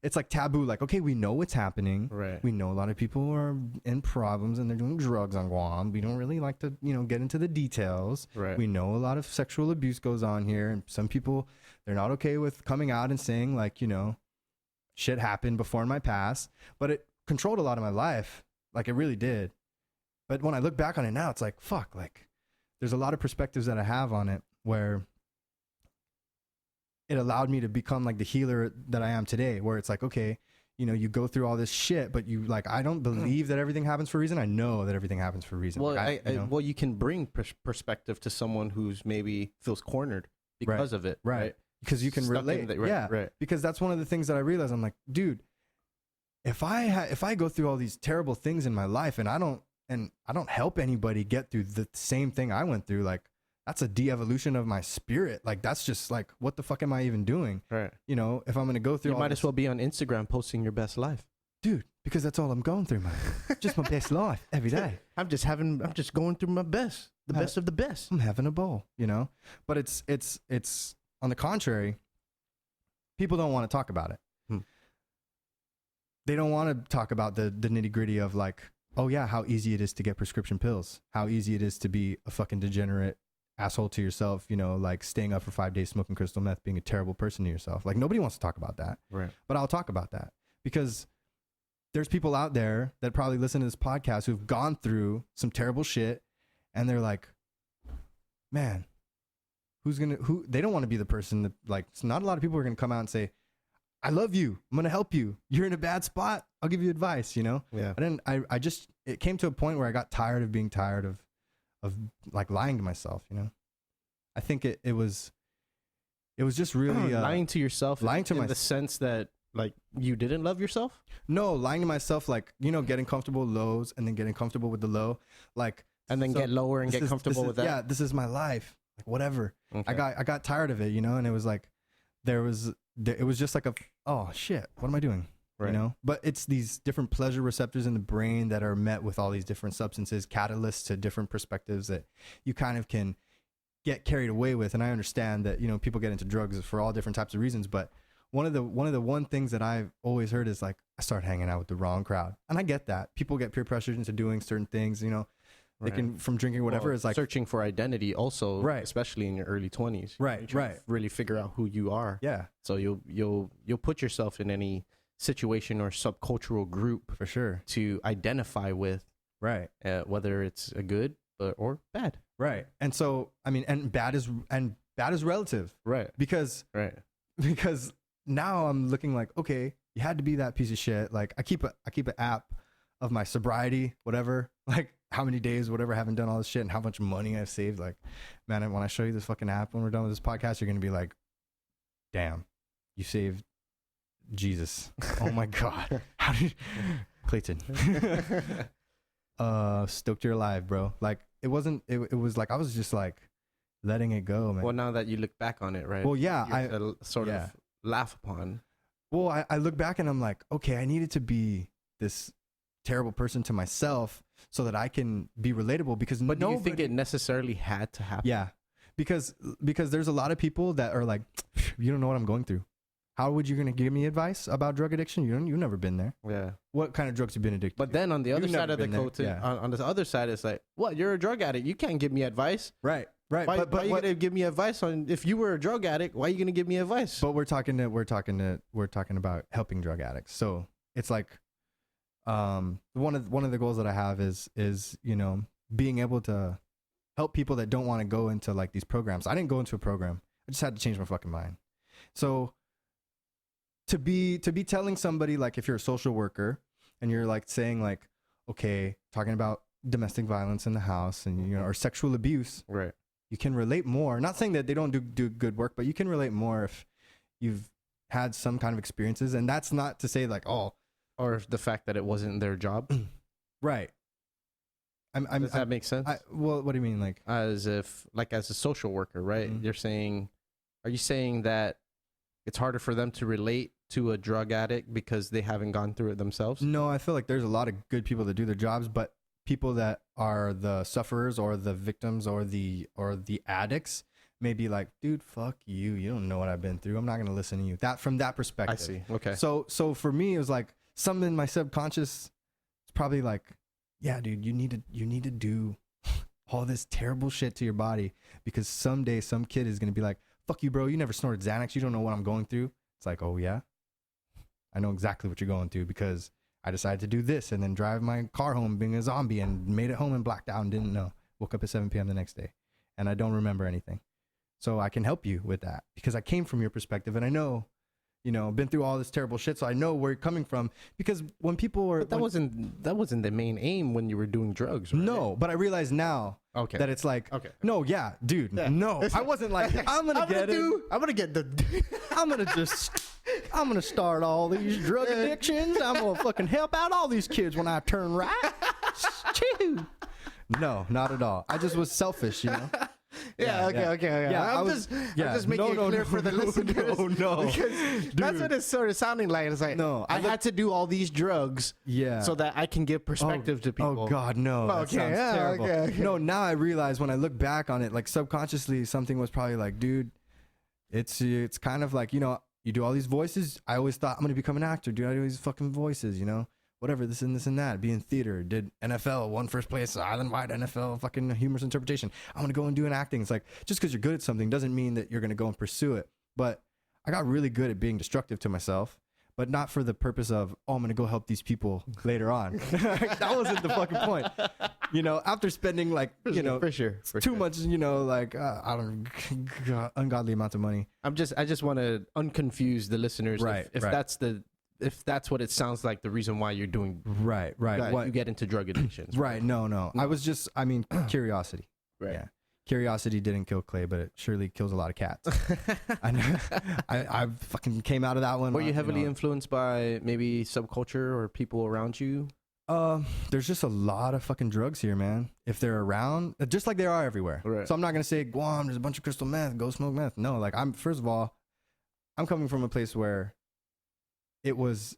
it's like taboo. Like, okay, we know what's happening. Right. We know a lot of people are in problems and they're doing drugs on Guam. We don't really like to, you know, get into the details. Right. We know a lot of sexual abuse goes on here, and some people, they're not okay with coming out and saying like, you know, shit happened before in my past, but it controlled a lot of my life. Like it really did. But when I look back on it now, it's like, fuck, like there's a lot of perspectives that I have on it where it allowed me to become like the healer that I am today, where it's like, okay, you know, you go through all this shit, but you like, I don't believe that everything happens for a reason. I know that everything happens for a reason. Well, like well, you can bring perspective to someone who's maybe feels cornered because of it. Right. Because you can relate. Right. Because that's one of the things that I realized. I'm like, dude, if I go through all these terrible things in my life and I don't help anybody get through the same thing I went through, like, that's a de-evolution of my spirit. Like, that's just like, what the fuck am I even doing? Right. You know, if I'm going to go through you might as well be on Instagram posting your best life. Dude, because that's all I'm going through, man. Just my best life every day. I'm just going through my best, the best of the best. I'm having a ball, you know? But it's on the contrary, people don't want to talk about it. They don't want to talk about the nitty gritty of like oh yeah, how easy it is to get prescription pills, how easy it is to be a fucking degenerate asshole to yourself, you know, like staying up for 5 days smoking crystal meth, being a terrible person to yourself. Like nobody wants to talk about that. Right. But I'll talk about that because there's people out there that probably listen to this podcast who've gone through some terrible shit and they're like, man, who they don't want to be the person that, like, not a lot of people are going to come out and say, I love you, I'm going to help you, you're in a bad spot, I'll give you advice, you know? Yeah. I just, it came to a point where I got tired of being tired of like lying to myself, you know? I think it was just really lying to yourself, lying to in the sense that, like, you didn't love yourself. No, lying to myself, like, you know, getting comfortable with lows and then getting comfortable with the low, like, and then get lower and get comfortable with that. Yeah, this is my life, like, whatever. Okay. I got tired of it, you know, and it was like it was just like oh shit, what am I doing? Right. You know, but it's these different pleasure receptors in the brain that are met with all these different substances, catalysts to different perspectives that you kind of can get carried away with. And I understand that, you know, people get into drugs for all different types of reasons, but one of the things that I've always heard is like, I started hanging out with the wrong crowd. And I get that. People get peer pressured into doing certain things, you know, they can, from drinking, whatever. It's like searching for identity also, right, especially in your early 20s. Right. Really figure out who you are. Yeah. So you'll put yourself in any situation or subcultural group for sure to identify with. Right. Whether it's a good or bad. Right. And so, I mean, and bad is relative. Right. Because now I'm looking like, okay, you had to be that piece of shit. Like I keep an app of my sobriety, whatever, like how many days, whatever, I haven't done all this shit and how much money I've saved. Like, man, when I show you this fucking app, when we're done with this podcast, you're going to be like, damn, you saved Jesus. Oh my God. How did Clayton? Stoked you're alive, bro. Like it was like, I was just like letting it go, man. Well, now that you look back on it, right? Well, yeah, I sort of laugh upon. Well, I look back and I'm like, okay, I needed to be this terrible person to myself so that I can be relatable. Because but do you think it necessarily had to happen? Yeah, because there's a lot of people that are like, you don't know what I'm going through. How would you gonna give me advice about drug addiction? You've never been there. Yeah. What kind of drugs you been addicted to? But then on the other side of the coat, on the other side, it's like, what? You're a drug addict. You can't give me advice. Right. Why are you gonna give me advice on if you were a drug addict? Why are you gonna give me advice? But we're talking about helping drug addicts. So it's like, one of the goals that I have is you know, being able to help people that don't want to go into like these programs. I didn't go into a program. I just had to change my fucking mind. So to be telling somebody, like, if you're a social worker and you're like saying like, okay, talking about domestic violence in the house and, you know, or sexual abuse, right? You can relate more. Not saying that they don't do good work, but you can relate more if you've had some kind of experiences. And that's not to say like, oh, or the fact that it wasn't their job. Right. Does that make sense? Well, what do you mean? Like, as a social worker, right? Mm-hmm. Are you saying that it's harder for them to relate to a drug addict because they haven't gone through it themselves? No, I feel like there's a lot of good people that do their jobs, but people that are the sufferers or the victims or the addicts may be like, dude, fuck you. You don't know what I've been through. I'm not going to listen to you. That from that perspective. I see. Okay. So for me, it was like something in my subconscious. It's probably like, yeah, dude, you need to do all this terrible shit to your body because someday some kid is going to be like, fuck you, bro. You never snorted Xanax. You don't know what I'm going through. It's like, oh yeah, I know exactly what you're going through because I decided to do this and then drive my car home being a zombie and made it home and blacked out and didn't know. Woke up at 7 p.m. the next day and I don't remember anything. So I can help you with that because I came from your perspective and I know, you know, been through all this terrible shit. So I know where you're coming from because when people are... But that wasn't the main aim when you were doing drugs, right? No, but I realize now that it's like, no, yeah, dude, no. I wasn't like, I'm going to start all these drug addictions. I'm going to fucking help out all these kids when I turn right. No, not at all. I just was selfish, you know? Okay. Yeah, I'm just making it clear for the listeners. No. Because that's what it's sort of sounding like. It's like, I had to do all these drugs so that I can give perspective to people. Oh, God, no. That sounds terrible. Okay. No, now I realize when I look back on it, like subconsciously something was probably like, dude, it's kind of like, you know, you do all these voices. I always thought I'm going to become an actor. Dude, I do these fucking voices, you know? whatever, this and this and that, be in theater, did NFL, won first place, island-wide NFL, fucking humorous interpretation. I'm going to go and do an acting. It's like, just because you're good at something doesn't mean that you're going to go and pursue it. But I got really good at being destructive to myself, but not for the purpose of, oh, I'm going to go help these people later on. That wasn't the fucking point. You know, after spending like, you know, for sure. too much, you know, like, I don't know, ungodly amounts of money. I just want to unconfuse the listeners. Right. If that's what it sounds like, the reason why you're doing right. What you get into drug addictions. Right. No. I was just, I mean, curiosity. Right. Yeah. Curiosity didn't kill Clay, but it surely kills a lot of cats. I know. I fucking came out of that one. Were you heavily influenced by maybe subculture or people around you? There's just a lot of fucking drugs here, man. If they're around, just like they are everywhere. Right. So I'm not gonna say Guam, there's a bunch of crystal meth, go smoke meth. No, like first of all, I'm coming from a place where it was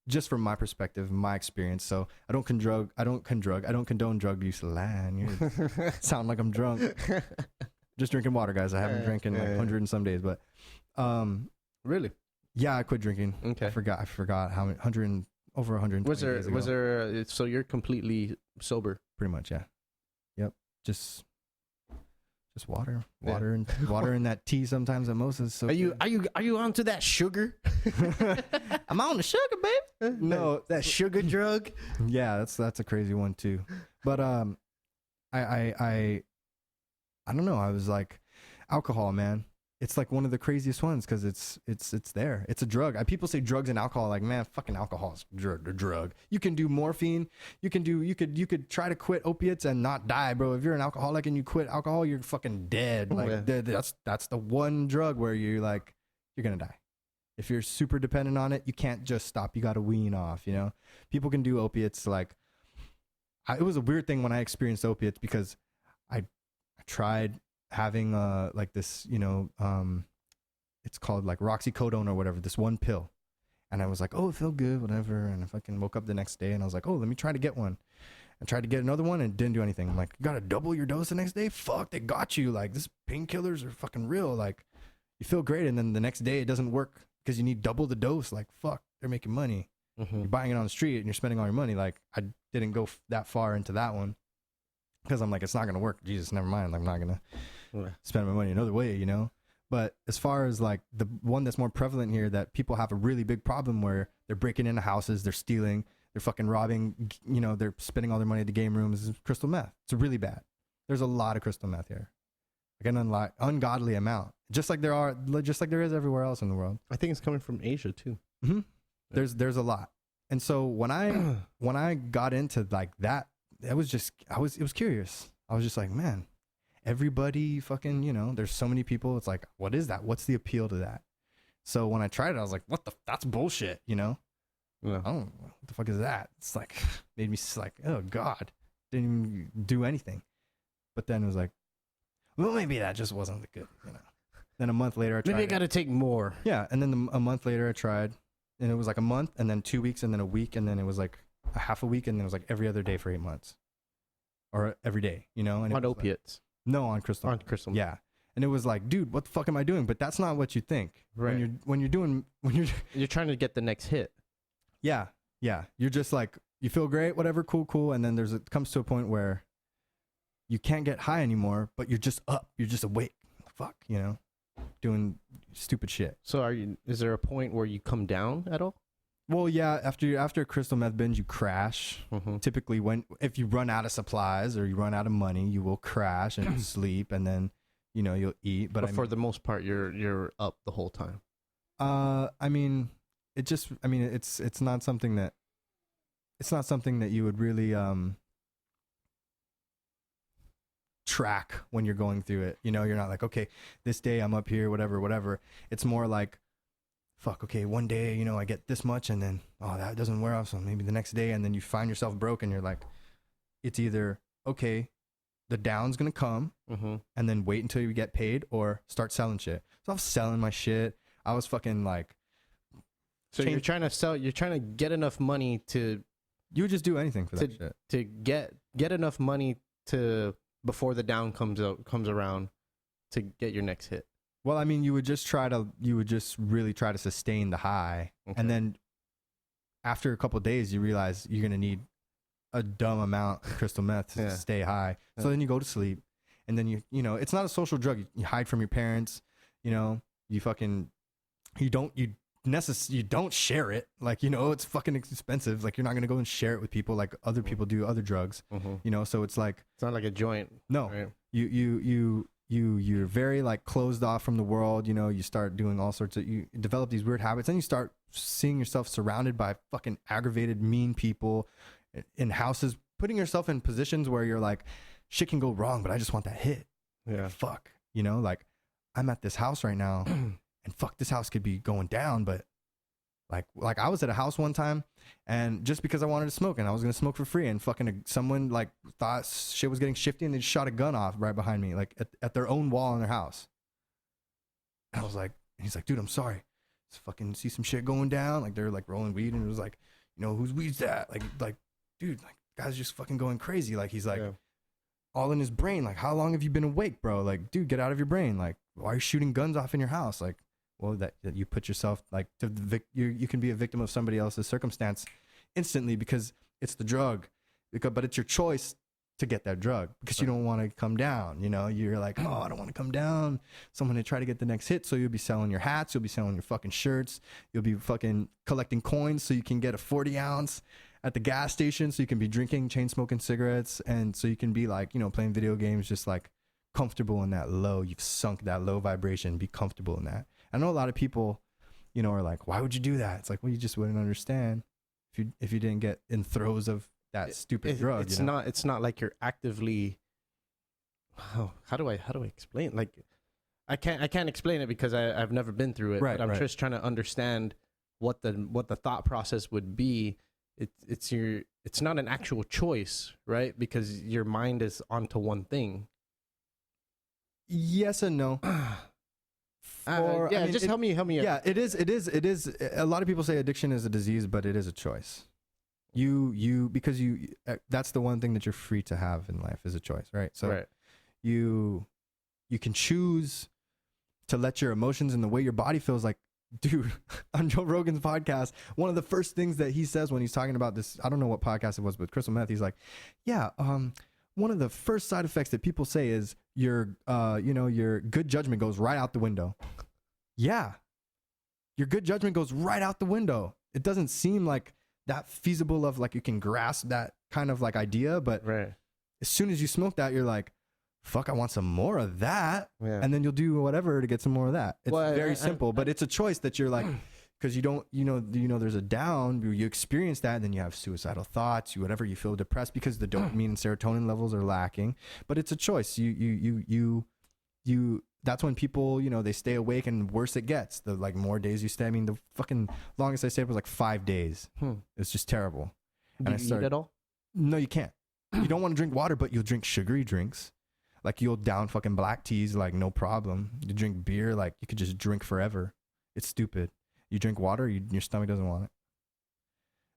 just from my perspective, my experience. So I don't condone drug use. You sound like I'm drunk. Just drinking water, guys. I haven't drank in like 100 and some days, but really? Yeah, I quit drinking. Okay. I forgot how many, over 120 days ago. Was there so you're completely sober? Pretty much, yeah. Yep. Just water and that tea sometimes at Mosa. So are you onto that sugar? I'm on the sugar, baby. No, that sugar drug. Yeah, that's a crazy one too. But I don't know. I was like, alcohol, man. It's like one of the craziest ones because it's there. It's a drug. People say drugs and alcohol. Like, man, fucking alcohol is a drug. You can do morphine. You could try to quit opiates and not die, bro. If you're an alcoholic and you quit alcohol, you're fucking dead. Like that's the one drug where you're like, you're gonna die. If you're super dependent on it, you can't just stop. You got to wean off. You know, people can do opiates. Like, it was a weird thing when I experienced opiates because I tried having like this, you know, it's called like roxycodone or whatever, this one pill, and I was like, oh, it felt good, whatever, and I fucking woke up the next day and I was like, oh, let me try to get one. I tried to get another one and it didn't do anything. I'm like, you gotta double your dose the next day? Fuck, they got you. Like, this painkillers are fucking real. Like, you feel great and then the next day it doesn't work because you need double the dose. Like, fuck, they're making money. You're buying it on the street and you're spending all your money. Like, I didn't go that far into that one because I'm like, it's not gonna work. Jesus, never mind. I'm not gonna spend my money another way, you know. But as far as like the one that's more prevalent here that people have a really big problem where they're breaking into houses, they're stealing, they're fucking robbing, you know, they're spending all their money at the game rooms, is crystal meth. It's really bad. There's a lot of crystal meth here, like an ungodly amount, just like there is everywhere else in the world. I think it's coming from Asia too. Mm-hmm. There's a lot. And so when I got into like that, it was curious. I was just like, man, everybody fucking, you know, there's so many people. It's like, what is that? What's the appeal to that? So when I tried it, I was like, that's bullshit, you know? Yeah. What the fuck is that? It's like, made me like, oh God, didn't even do anything. But then it was like, well, maybe that just wasn't the good, you know? Then a month later, I tried. Maybe I got to take more. Yeah. And then a month later I tried and it was like a month and then 2 weeks and then a week. And then it was like a half a week. And then it was like every other day for 8 months or every day, you know? And on opiates. Like, no, on crystal. On crystal. Yeah. And it was like, dude, what the fuck am I doing? But that's not what you think. Right. When you're trying to get the next hit. Yeah. Yeah. You're just like, you feel great, whatever, cool. And then it comes to a point where you can't get high anymore, but you're just up. You're just awake. Fuck, you know, doing stupid shit. So is there a point where you come down at all? Well, yeah, after a crystal meth binge, you crash. Mm-hmm. Typically, if you run out of supplies or you run out of money, you will crash and sleep, and then, you know, you'll eat. But for the most part, you're up the whole time. I mean, it's not something that you would really track when you're going through it. You know, you're not like, okay, this day I'm up here, whatever. It's more like, fuck, okay, one day, you know, I get this much and then, oh, that doesn't wear off. So maybe the next day, and then you find yourself broke and you're like, it's either, okay, the down's going to come and then wait until you get paid or start selling shit. So I was selling my shit. I was fucking like. So you're trying to get enough money to. You would just do anything for that shit. To get enough money to, before the down comes around, to get your next hit. Well, I mean, you would just really try to sustain the high, and then after a couple of days, you realize you're going to need a dumb amount of crystal meth to stay high. So then you go to sleep, and then you know, it's not a social drug. You hide from your parents, you know, you don't share it. Like, you know, it's fucking expensive. Like, you're not going to go and share it with people like other people do other drugs, you know? So it's like, it's not like a joint. No, right? You're very like closed off from the world. You know, you start doing all sorts of, you develop these weird habits, and you start seeing yourself surrounded by fucking aggravated, mean people in houses, putting yourself in positions where you're like, shit can go wrong, but I just want that hit. Yeah. Fuck. You know, like, I'm at this house right now and fuck, this house could be going down, but like I was at a house one time, and just because I wanted to smoke, and I was going to smoke for free, and fucking someone like thought shit was getting shifty, and they just shot a gun off right behind me, like at their own wall in their house. And I was like, and he's like, dude, I'm sorry. Just fucking see some shit going down. Like, they're like rolling weed, and it was like, you know, whose weed's that? Like, dude, like, guy's just fucking going crazy. Like, he's like, all in his brain. Like, how long have you been awake, bro? Like, dude, get out of your brain. Like, why are you shooting guns off in your house? Like, well, that you put yourself like you can be a victim of somebody else's circumstance instantly because it's the drug, but it's your choice to get that drug because you don't want to come down. You know, you're like, oh, I don't want to come down. So I'm going to try to get the next hit. So you'll be selling your hats. You'll be selling your fucking shirts. You'll be fucking collecting coins so you can get a 40 ounce at the gas station. So you can be drinking, chain smoking cigarettes. And so you can be like, you know, playing video games, just like comfortable in that low. You've sunk that low vibration. Be comfortable in that. I know a lot of people, you know, are like, why would you do that? It's like, well, you just wouldn't understand if you didn't get in throes of that stupid drug. It's you know? it's not like you're actively. Oh, how do I explain? Like, I can't explain it because I've never been through it. Right, but I'm just trying to understand what the thought process would be. It's not an actual choice, right? Because your mind is onto one thing. Yes and no. Just help me. Yeah, it is. A lot of people say addiction is a disease, but it is a choice. Because that's the one thing that you're free to have in life is a choice, right? So you can choose to let your emotions and the way your body feels. Like, dude, on Joe Rogan's podcast, one of the first things that he says when he's talking about this, I don't know what podcast it was, but crystal meth, he's like, one of the first side effects that people say is your good judgment goes right out the window. Yeah. Your good judgment goes right out the window. It doesn't seem like that feasible of like you can grasp that kind of like idea, but as soon as you smoke that, you're like, fuck, I want some more of that. Yeah. And then you'll do whatever to get some more of that. It's very simple, but it's a choice that you're like, because you don't, there's a down, you experience that, and then you have suicidal thoughts, whatever, you feel depressed because the dopamine and serotonin levels are lacking. But it's a choice. You that's when people, they stay awake, and worse it gets. The like more days you stay. I mean, the fucking longest I stayed was like 5 days. It's just terrible. Do you eat at all? No, you can't. You don't want to drink water, but you'll drink sugary drinks. Like, you'll down fucking black teas, like, no problem. You drink beer, like, you could just drink forever. It's stupid. You drink water, your stomach doesn't want it.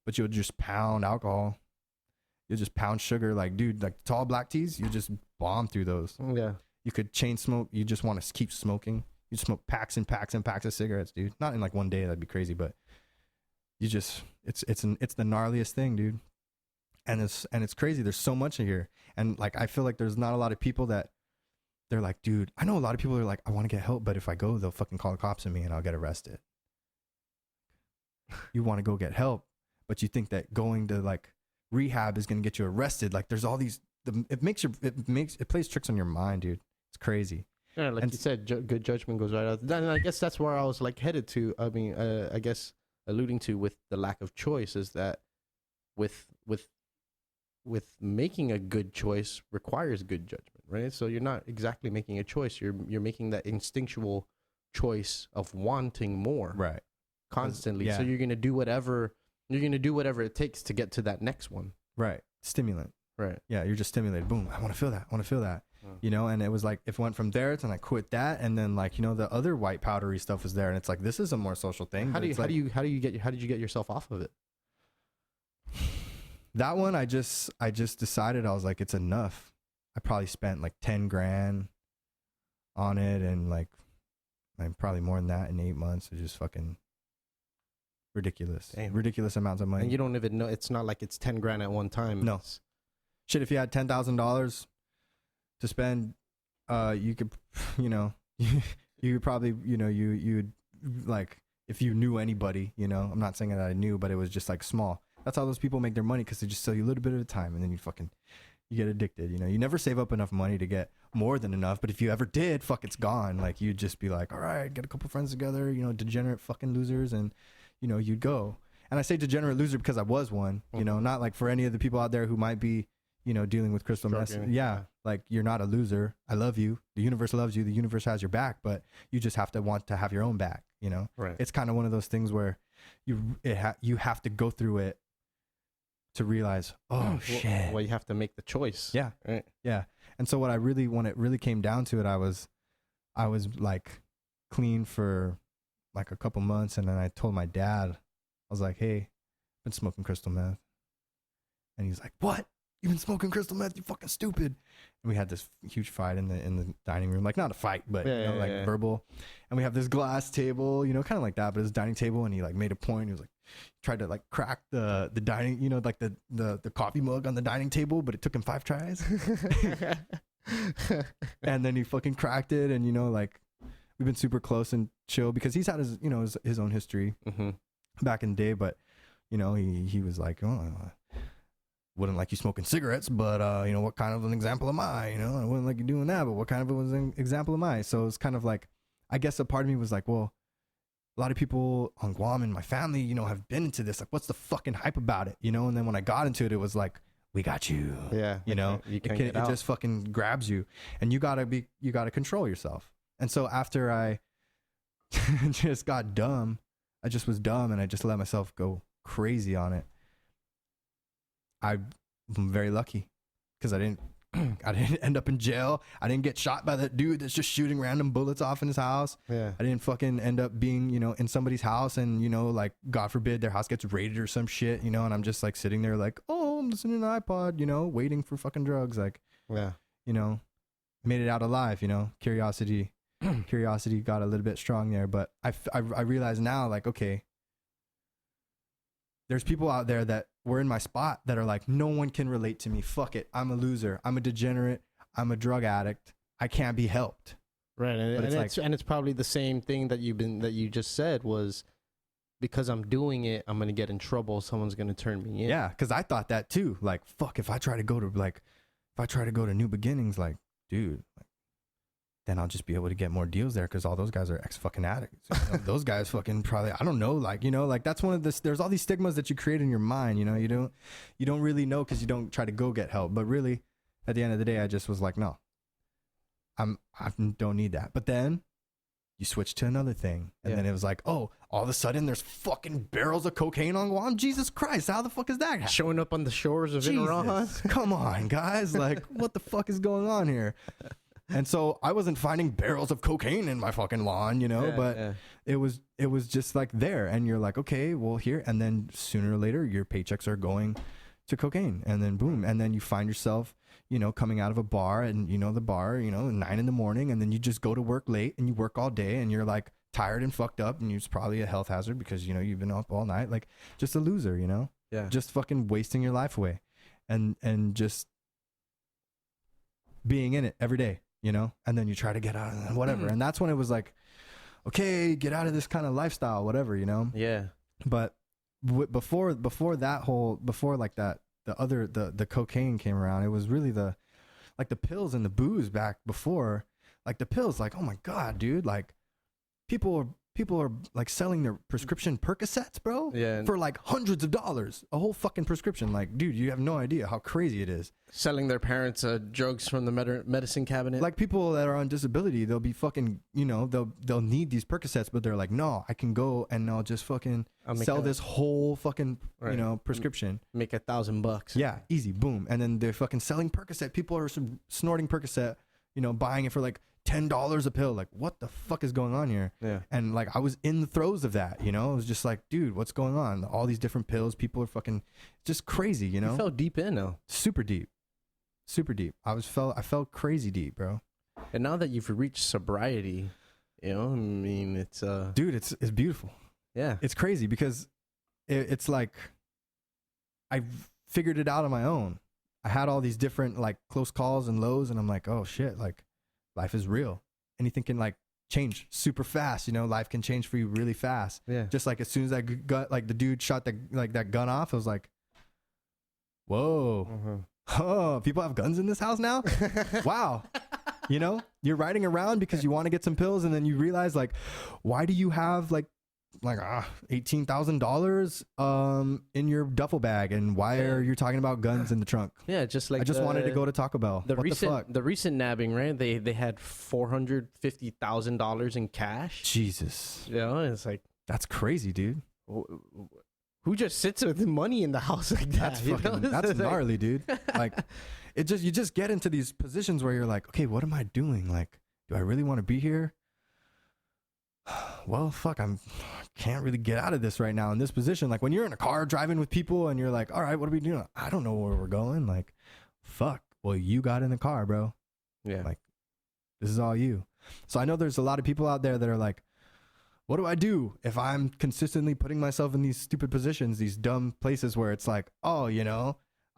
But you'll just pound alcohol. You'll just pound sugar. Like, dude, like tall black teas, you just bomb through those. Yeah. You could chain smoke. You just want to keep smoking. You smoke packs and packs and packs of cigarettes, dude. Not in like one day, that'd be crazy, but you just, it's the gnarliest thing, dude. And it's crazy. There's so much in here. And like, I feel like there's not a lot of people that they're like, dude, I know a lot of people are like, I want to get help, but if I go, they'll fucking call the cops on me and I'll get arrested. You want to go get help, but you think that going to like rehab is going to get you arrested. Like, there's all these, it plays tricks on your mind, dude. It's crazy. Yeah. Like you said, good judgment goes right out. And I guess that's where I was like headed to. I mean, I guess alluding to with the lack of choice is that with making a good choice requires good judgment, right? So you're not exactly making a choice. You're making that instinctual choice of wanting more, right? Constantly. Yeah. So you're gonna do whatever it takes to get to that next one, right? Stimulant, right? Yeah, you're just stimulated. Boom! I want to feel that. And it was like, if it went from there to, and I quit that, and then like, the other white powdery stuff was there, and it's like, this is a more social thing. How did you get yourself off of it? That one, I just decided, I was like, it's enough. I probably spent like 10 grand on it, and like probably more than that in 8 months. It just fucking ridiculous. Damn. Ridiculous amounts of money. And you don't even know. It's not like it's 10 grand at one time. No. Shit, if you had $10,000 to spend, you could, you know, you could probably, you know, you'd like, if you knew anybody, you know, I'm not saying that I knew, but it was just like small. That's how those people make their money, because they just sell you a little bit at a time, and then you get addicted. You know, you never save up enough money to get more than enough, but if you ever did, fuck, it's gone. Like, you'd just be like, all right, get a couple friends together, you know, degenerate fucking losers, and, you know, you'd go. And I say degenerate loser because I was one, you know, not like for any of the people out there who might be, you know, dealing with crystal meth. Yeah, like, you're not a loser. I love you. The universe loves you. The universe has your back, but you just have to want to have your own back, you know? Right. It's kind of one of those things where you have to go through it to realize, shit. Well, you have to make the choice. Yeah. Right. Yeah. And so when it really came down to it, I was like clean for like a couple months. And then I told my dad, I was like, hey, I've been smoking crystal meth. And he's like, what? You've been smoking crystal meth? You fucking stupid. And we had this huge fight in the dining room. Like, not a fight, but verbal. And we have this glass table, you know, kind of like that, but it's a dining table. And he like made a point. He was like, tried to like crack the dining, you know, like the coffee mug on the dining table, but it took him 5 tries. And then he fucking cracked it. And, you know, like, we've been super close and chill because he's had his, you know, his own history back in the day. But, you know, he was like, oh, wouldn't like you smoking cigarettes, but, you know, what kind of an example am I? You know, I wouldn't like you doing that, but what kind of an example am I? So it's kind of like, I guess a part of me was like, well, a lot of people on Guam in my family, you know, have been into this. Like, what's the fucking hype about it? You know? And then when I got into it, it was like, we got you. Yeah. You know, it just fucking grabs you, and you gotta control yourself. And so after I just got dumb, I just was dumb, and I just let myself go crazy on it. I'm very lucky because I didn't end up in jail. I didn't get shot by that dude that's just shooting random bullets off in his house. Yeah. I didn't fucking end up being, you know, in somebody's house and, you know, like, God forbid their house gets raided or some shit, you know, and I'm just like sitting there like, oh, I'm listening to an iPod, you know, waiting for fucking drugs. Like, yeah, you know, made it out alive, you know, curiosity got a little bit strong there. But I realize now, like, okay, there's people out there that were in my spot that are like, no one can relate to me. Fuck it. I'm a loser. I'm a degenerate. I'm a drug addict. I can't be helped. Right. And it's probably the same thing that you just said was, because I'm doing it, I'm going to get in trouble. Someone's going to turn me in. Yeah. Cause I thought that too. Like, fuck, if I try to go to New Beginnings, like, dude, like, then I'll just be able to get more deals there because all those guys are ex-fucking addicts. You know, those guys fucking probably, I don't know, like, you know, like, that's one of this, there's all these stigmas that you create in your mind, you know, you don't really know because you don't try to go get help. But really, at the end of the day, I just was like, no, I don't need that. But then you switch to another thing. And then it was like, oh, all of a sudden there's fucking barrels of cocaine on Guam. Jesus Christ, how the fuck is that happening? Showing up on the shores of Inaran? Come on, guys. Like, what the fuck is going on here? And so I wasn't finding barrels of cocaine in my fucking lawn, you know, it was just like there. And you're like, okay, well, here. And then sooner or later, your paychecks are going to cocaine. And then boom. And then you find yourself, you know, coming out of a bar, and, you know, the bar, you know, 9 a.m. and then you just go to work late and you work all day and you're like tired and fucked up, and it's probably a health hazard because, you know, you've been up all night, like, just a loser, you know, just fucking wasting your life away and just being in it every day. You know, and then you try to get out and whatever. And that's when it was like, okay, get out of this kind of lifestyle, whatever, you know? Yeah. But before like that, the cocaine came around, it was really the pills and the booze back before. Like, the pills, like, oh my God, dude, like, people are like selling their prescription Percocets, bro, for like hundreds of dollars, a whole fucking prescription. Like, dude, you have no idea how crazy it is. Selling their parents drugs from the medicine cabinet. Like, people that are on disability, they'll be fucking, you know, they'll need these Percocets, but they're like, no, I can go and I'll just fucking sell this whole fucking, you know, prescription. Make $1,000. Yeah, easy, boom. And then they're fucking selling Percocet. People are snorting Percocet, you know, buying it for like $10 a pill. Like, what the fuck is going on here? Yeah. And like, I was in the throes of that, you know. It was just like, dude, what's going on? All these different pills, people are fucking just crazy, you know. You fell deep in though. Super deep. I felt crazy deep, bro. And now that you've reached sobriety, you know, I mean, it's dude, it's beautiful. Yeah. It's crazy because it's like I figured it out on my own. I had all these different like close calls and lows, and I'm like, oh shit, like life is real. Anything can like change super fast. Life can change for you really fast. Yeah. Just like as soon as I got like the dude shot that gun off, I was like, whoa. Oh, people have guns in this house now? Wow. You're riding around because you want to get some pills, and then you realize like, why do you have like $18,000 in your duffel bag, and why are you talking about guns in the trunk? Yeah, just like I just wanted to go to Taco Bell. The recent nabbing, right? They had $450,000 in cash. Jesus. It's like, that's crazy, dude. Who just sits with money in the house like that? That's gnarly, dude. Like, you just get into these positions where you're like, okay, what am I doing? Like, do I really want to be here? Well, fuck, I can't really get out of this right now in this position. Like when you're in a car driving with people and you're like, all right, what are we doing? I don't know where we're going. Like, fuck. Well, you got in the car, bro. Yeah. Like, this is all you. So I know there's a lot of people out there that are like, what do I do if I'm consistently putting myself in these stupid positions, these dumb places where it's like, oh,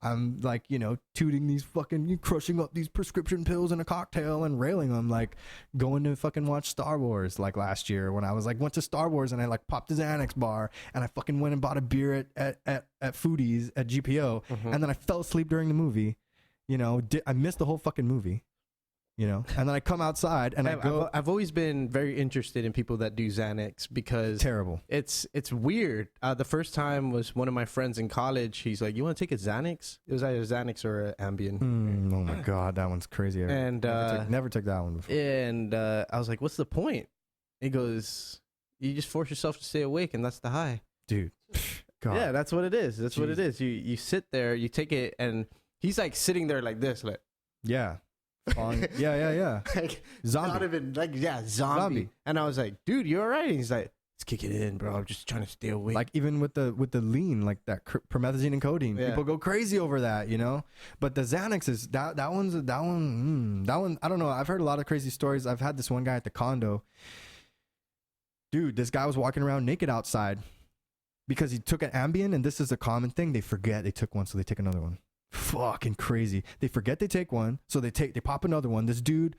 I'm like, tooting these fucking, crushing up these prescription pills in a cocktail and railing them, like going to fucking watch Star Wars like last year when I was like, went to Star Wars and I like popped a Xanax bar and I fucking went and bought a beer at Foodies at GPO. And then I fell asleep during the movie, I missed the whole fucking movie. And then I come outside and I've always been very interested in people that do Xanax because terrible. It's weird. The first time was one of my friends in college. He's like, "You want to take a Xanax?" It was either Xanax or Ambien. Oh my god, that one's crazy. And never took that one before. And I was like, "What's the point?" He goes, "You just force yourself to stay awake, and that's the high, dude." God. Yeah, that's what it is. That's what it is. You sit there, you take it, and he's like sitting there like this, like yeah. Yeah. Like, zombie. Not even like zombie. And I was like, dude, you all right? And he's like, let's kick it in, bro. I'm just trying to stay awake. Like even with the lean, like that promethazine and codeine, people go crazy over that, But the Xanax is that one. I don't know. I've heard a lot of crazy stories. I've had this one guy at the condo. Dude, this guy was walking around naked outside because he took an Ambien, and this is a common thing. They forget they took one, so they take another one. Fucking crazy. They forget they take one, so they pop another one. This dude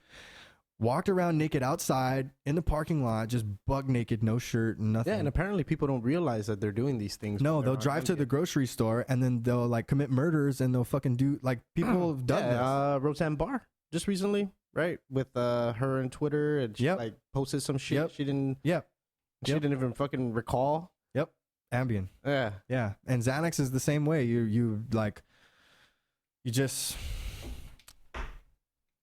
walked around naked outside in the parking lot, just buck naked, no shirt, nothing. Yeah, and apparently people don't realize that they're doing these things. No, they'll drive to the grocery store and then they'll like commit murders, and they'll fucking do like people have done this. Roseanne Barr just recently, right? With her on Twitter, and she like posted some shit. She didn't. She didn't even fucking recall. Yep, Ambien. Yeah, and Xanax is the same way. You like. You just,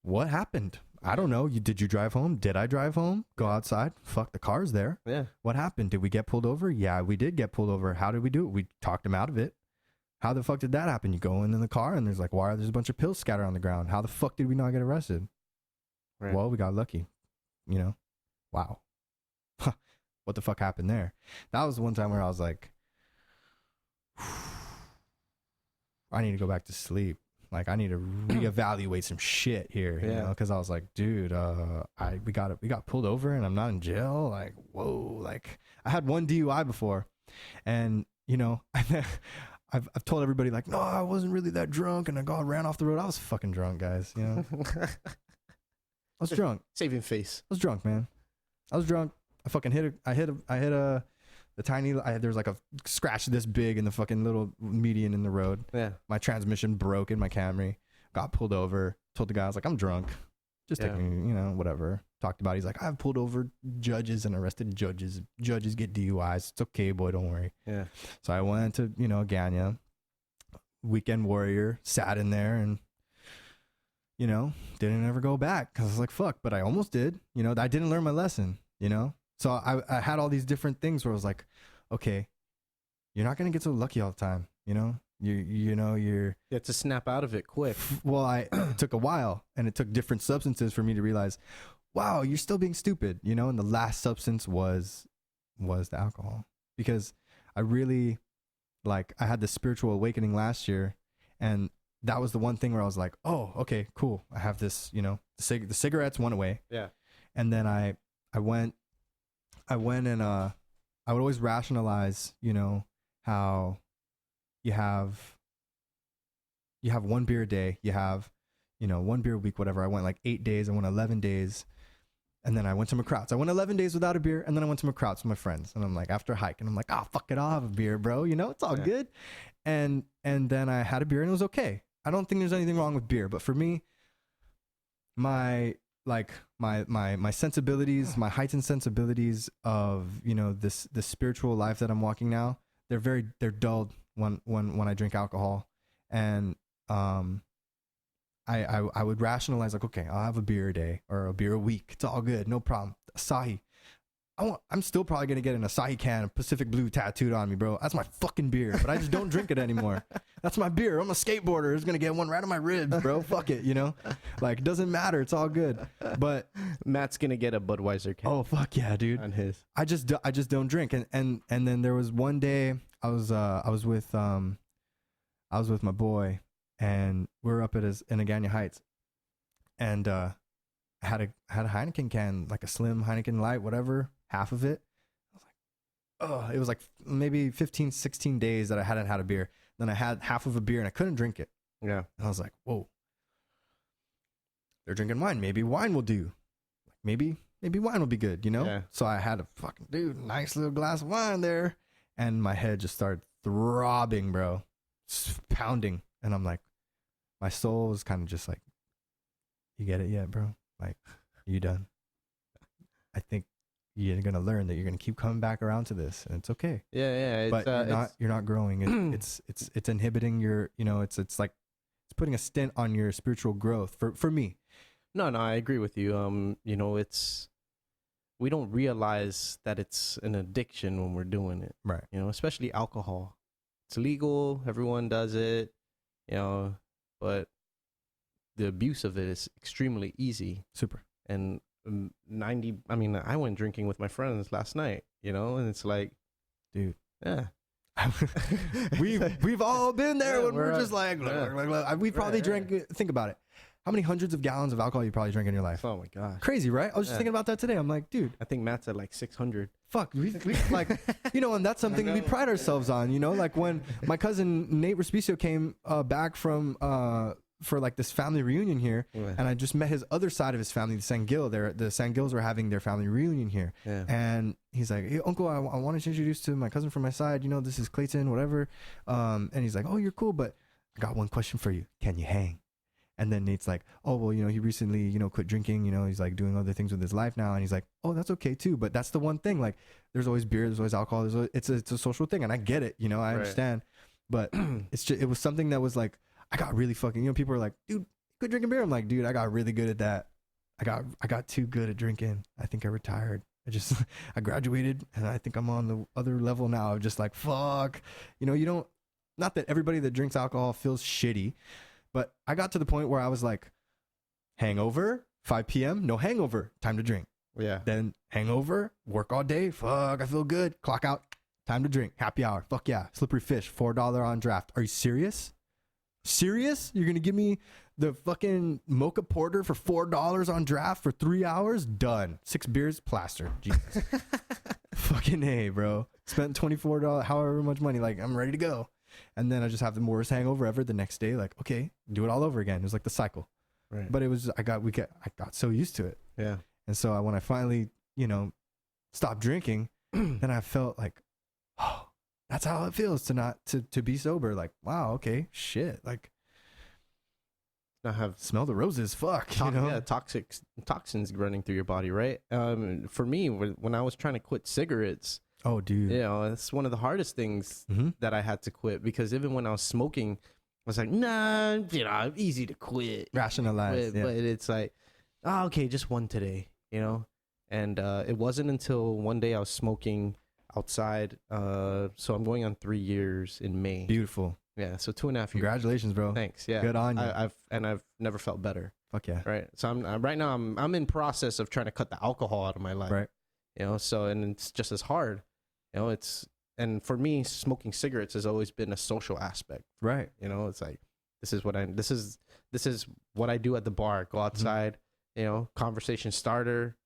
what happened? I don't know. Did you drive home? Did I drive home? Go outside? Fuck, the car's there. Yeah. What happened? Did we get pulled over? Yeah, we did get pulled over. How did we do it? We talked him out of it. How the fuck did that happen? You go in the car and there's like, there's a bunch of pills scattered on the ground. How the fuck did we not get arrested? Right. Well, we got lucky. Wow. What the fuck happened there? That was the one time where I was like, I need to go back to sleep. Like, I need to reevaluate some shit here, because I was like, dude, we got pulled over and I'm not in jail. Like, whoa, like I had one DUI before, and I've told everybody like, no, I wasn't really that drunk, and I ran off the road. I was fucking drunk, guys. I was drunk. Saving face. I was drunk, man. I was drunk. I fucking hit the tiny, there's like a scratch this big in the fucking little median in the road. Yeah. My transmission broke in my Camry. Got pulled over. Told the guy, I was like, I'm drunk. Just take me, whatever. Talked about it. He's like, I've pulled over judges and arrested judges. Judges get DUIs. It's okay, boy. Don't worry. Yeah. So I went to, Ganya, weekend warrior, sat in there and, didn't ever go back. Cause I was like, fuck, but I almost did. I didn't learn my lesson, So I had all these different things where I was like, okay, you're not going to get so lucky all the time. You have to snap out of it quick. Well, it took a while, and it took different substances for me to realize, wow, you're still being stupid, and the last substance was the alcohol, because I really I had this spiritual awakening last year, and that was the one thing where I was like, oh, okay, cool. I have this, the cigarettes went away. Yeah. And then I went and I would always rationalize, how you have 1 beer a day, you have, 1 beer a week, whatever. I went like 8 days, I went 11 days, and then I went to McCrouts. I went 11 days without a beer, and then I went to McCrouts with my friends, and I'm like, after a hike, and I'm like, fuck it, I'll have a beer, bro, it's all good. And then I had a beer, and it was okay. I don't think there's anything wrong with beer, but for me, my sensibilities, my heightened sensibilities of, this spiritual life that I'm walking now, they're dulled when I drink alcohol. And I would rationalize like, okay, I'll have a beer a day or a beer a week. It's all good, no problem. Asahi. I'm still probably gonna get an Asahi can of Pacific Blue tattooed on me, bro. That's my fucking beer, but I just don't drink it anymore. That's my beer. I'm a skateboarder who's gonna get one right on my ribs, bro. Fuck it, like, it doesn't matter. It's all good. But Matt's gonna get a Budweiser can. Oh fuck yeah, dude. On his. I just don't drink. And then there was one day I was with my boy, and we were up in Agana Heights, and I had a Heineken can, like a slim Heineken Light, whatever, half of it. I was like, oh, it was like maybe 15, 16 days that I hadn't had a beer. Then I had half of a beer and I couldn't drink it. Yeah. And I was like, whoa, they're drinking wine. Maybe wine will do. Maybe wine will be good, Yeah. So I had a fucking nice little glass of wine there, and my head just started throbbing, bro, pounding. And I'm like, my soul was kind of just like, you get it yet, bro? Like, you done? I think you're gonna learn that you're gonna keep coming back around to this, and it's okay. Yeah. But you're not growing. It's inhibiting your. It's like it's putting a stint on your spiritual growth. For me. No, I agree with you. We don't realize that it's an addiction when we're doing it. Right. Especially alcohol. It's legal. Everyone does it. But the abuse of it is extremely easy. Super. And I went drinking with my friends last night, and it's like, dude, yeah. we've all been there when we're just like, we probably drank, think about it. How many hundreds of gallons of alcohol you probably drank in your life? Oh my God. Crazy, right? I was just thinking about that today. I'm like, dude. I think Matt's at like 600. Fuck. We like, and that's something we pride ourselves on, like when my cousin Nate Respicio came back from, for like this family reunion here, and I just met his other side of his family, the Sangil. The Sangils were having their family reunion here, and he's like, "Hey, uncle, I wanted to introduce to my cousin from my side. This is Clayton, whatever." And he's like, "Oh, you're cool, but I got one question for you. Can you hang?" And then Nate's like, "Oh, well, he recently, quit drinking. He's like doing other things with his life now." And he's like, "Oh, that's okay too. But that's the one thing. Like, there's always beer, there's always alcohol. It's a social thing, and I get it. I understand, but it was something that was like." I got really fucking, people are like, dude, quit drinking beer. I'm like, dude, I got really good at that. I got too good at drinking. I think I retired. I graduated, and I think I'm on the other level now of just like, fuck, not that everybody that drinks alcohol feels shitty, but I got to the point where I was like, hangover, 5 p.m., no hangover, time to drink. Yeah. Then hangover, work all day, fuck, I feel good, clock out, time to drink, happy hour, fuck yeah, slippery fish, $4 on draft. Are you serious? Serious? You're gonna give me the fucking mocha porter for $4 on draft for 3 hours? Done. 6 beers, plastered. Jesus. Fucking A, bro. Spent $24, however much money. Like, I'm ready to go. And then I just have the worst hangover ever the next day. Like, okay, do it all over again. It was like the cycle. Right. But it was, I got so used to it. Yeah. And so when I finally, stopped drinking, then I felt like, oh, that's how it feels to be sober. Like, wow, okay, shit. Like, not have smell the roses. Fuck, Yeah, toxins running through your body, right? For me, when I was trying to quit cigarettes, oh, dude, it's one of the hardest things that I had to quit, because even when I was smoking, I was like, nah, easy to quit, rationalize. Yeah. But it's like, oh, okay, just one today, And it wasn't until one day I was smoking outside, so I'm going on 3 years in May. Beautiful. Yeah, so 2.5 years. Congratulations, bro. Thanks. Yeah, good on you. I've never felt better. Fuck yeah. Right. So right now I'm in process of trying to cut the alcohol out of my life. Right. So, and it's just as hard. And for me, smoking cigarettes has always been a social aspect. Right. It's like, this is what I do at the bar. Go outside. Conversation starter.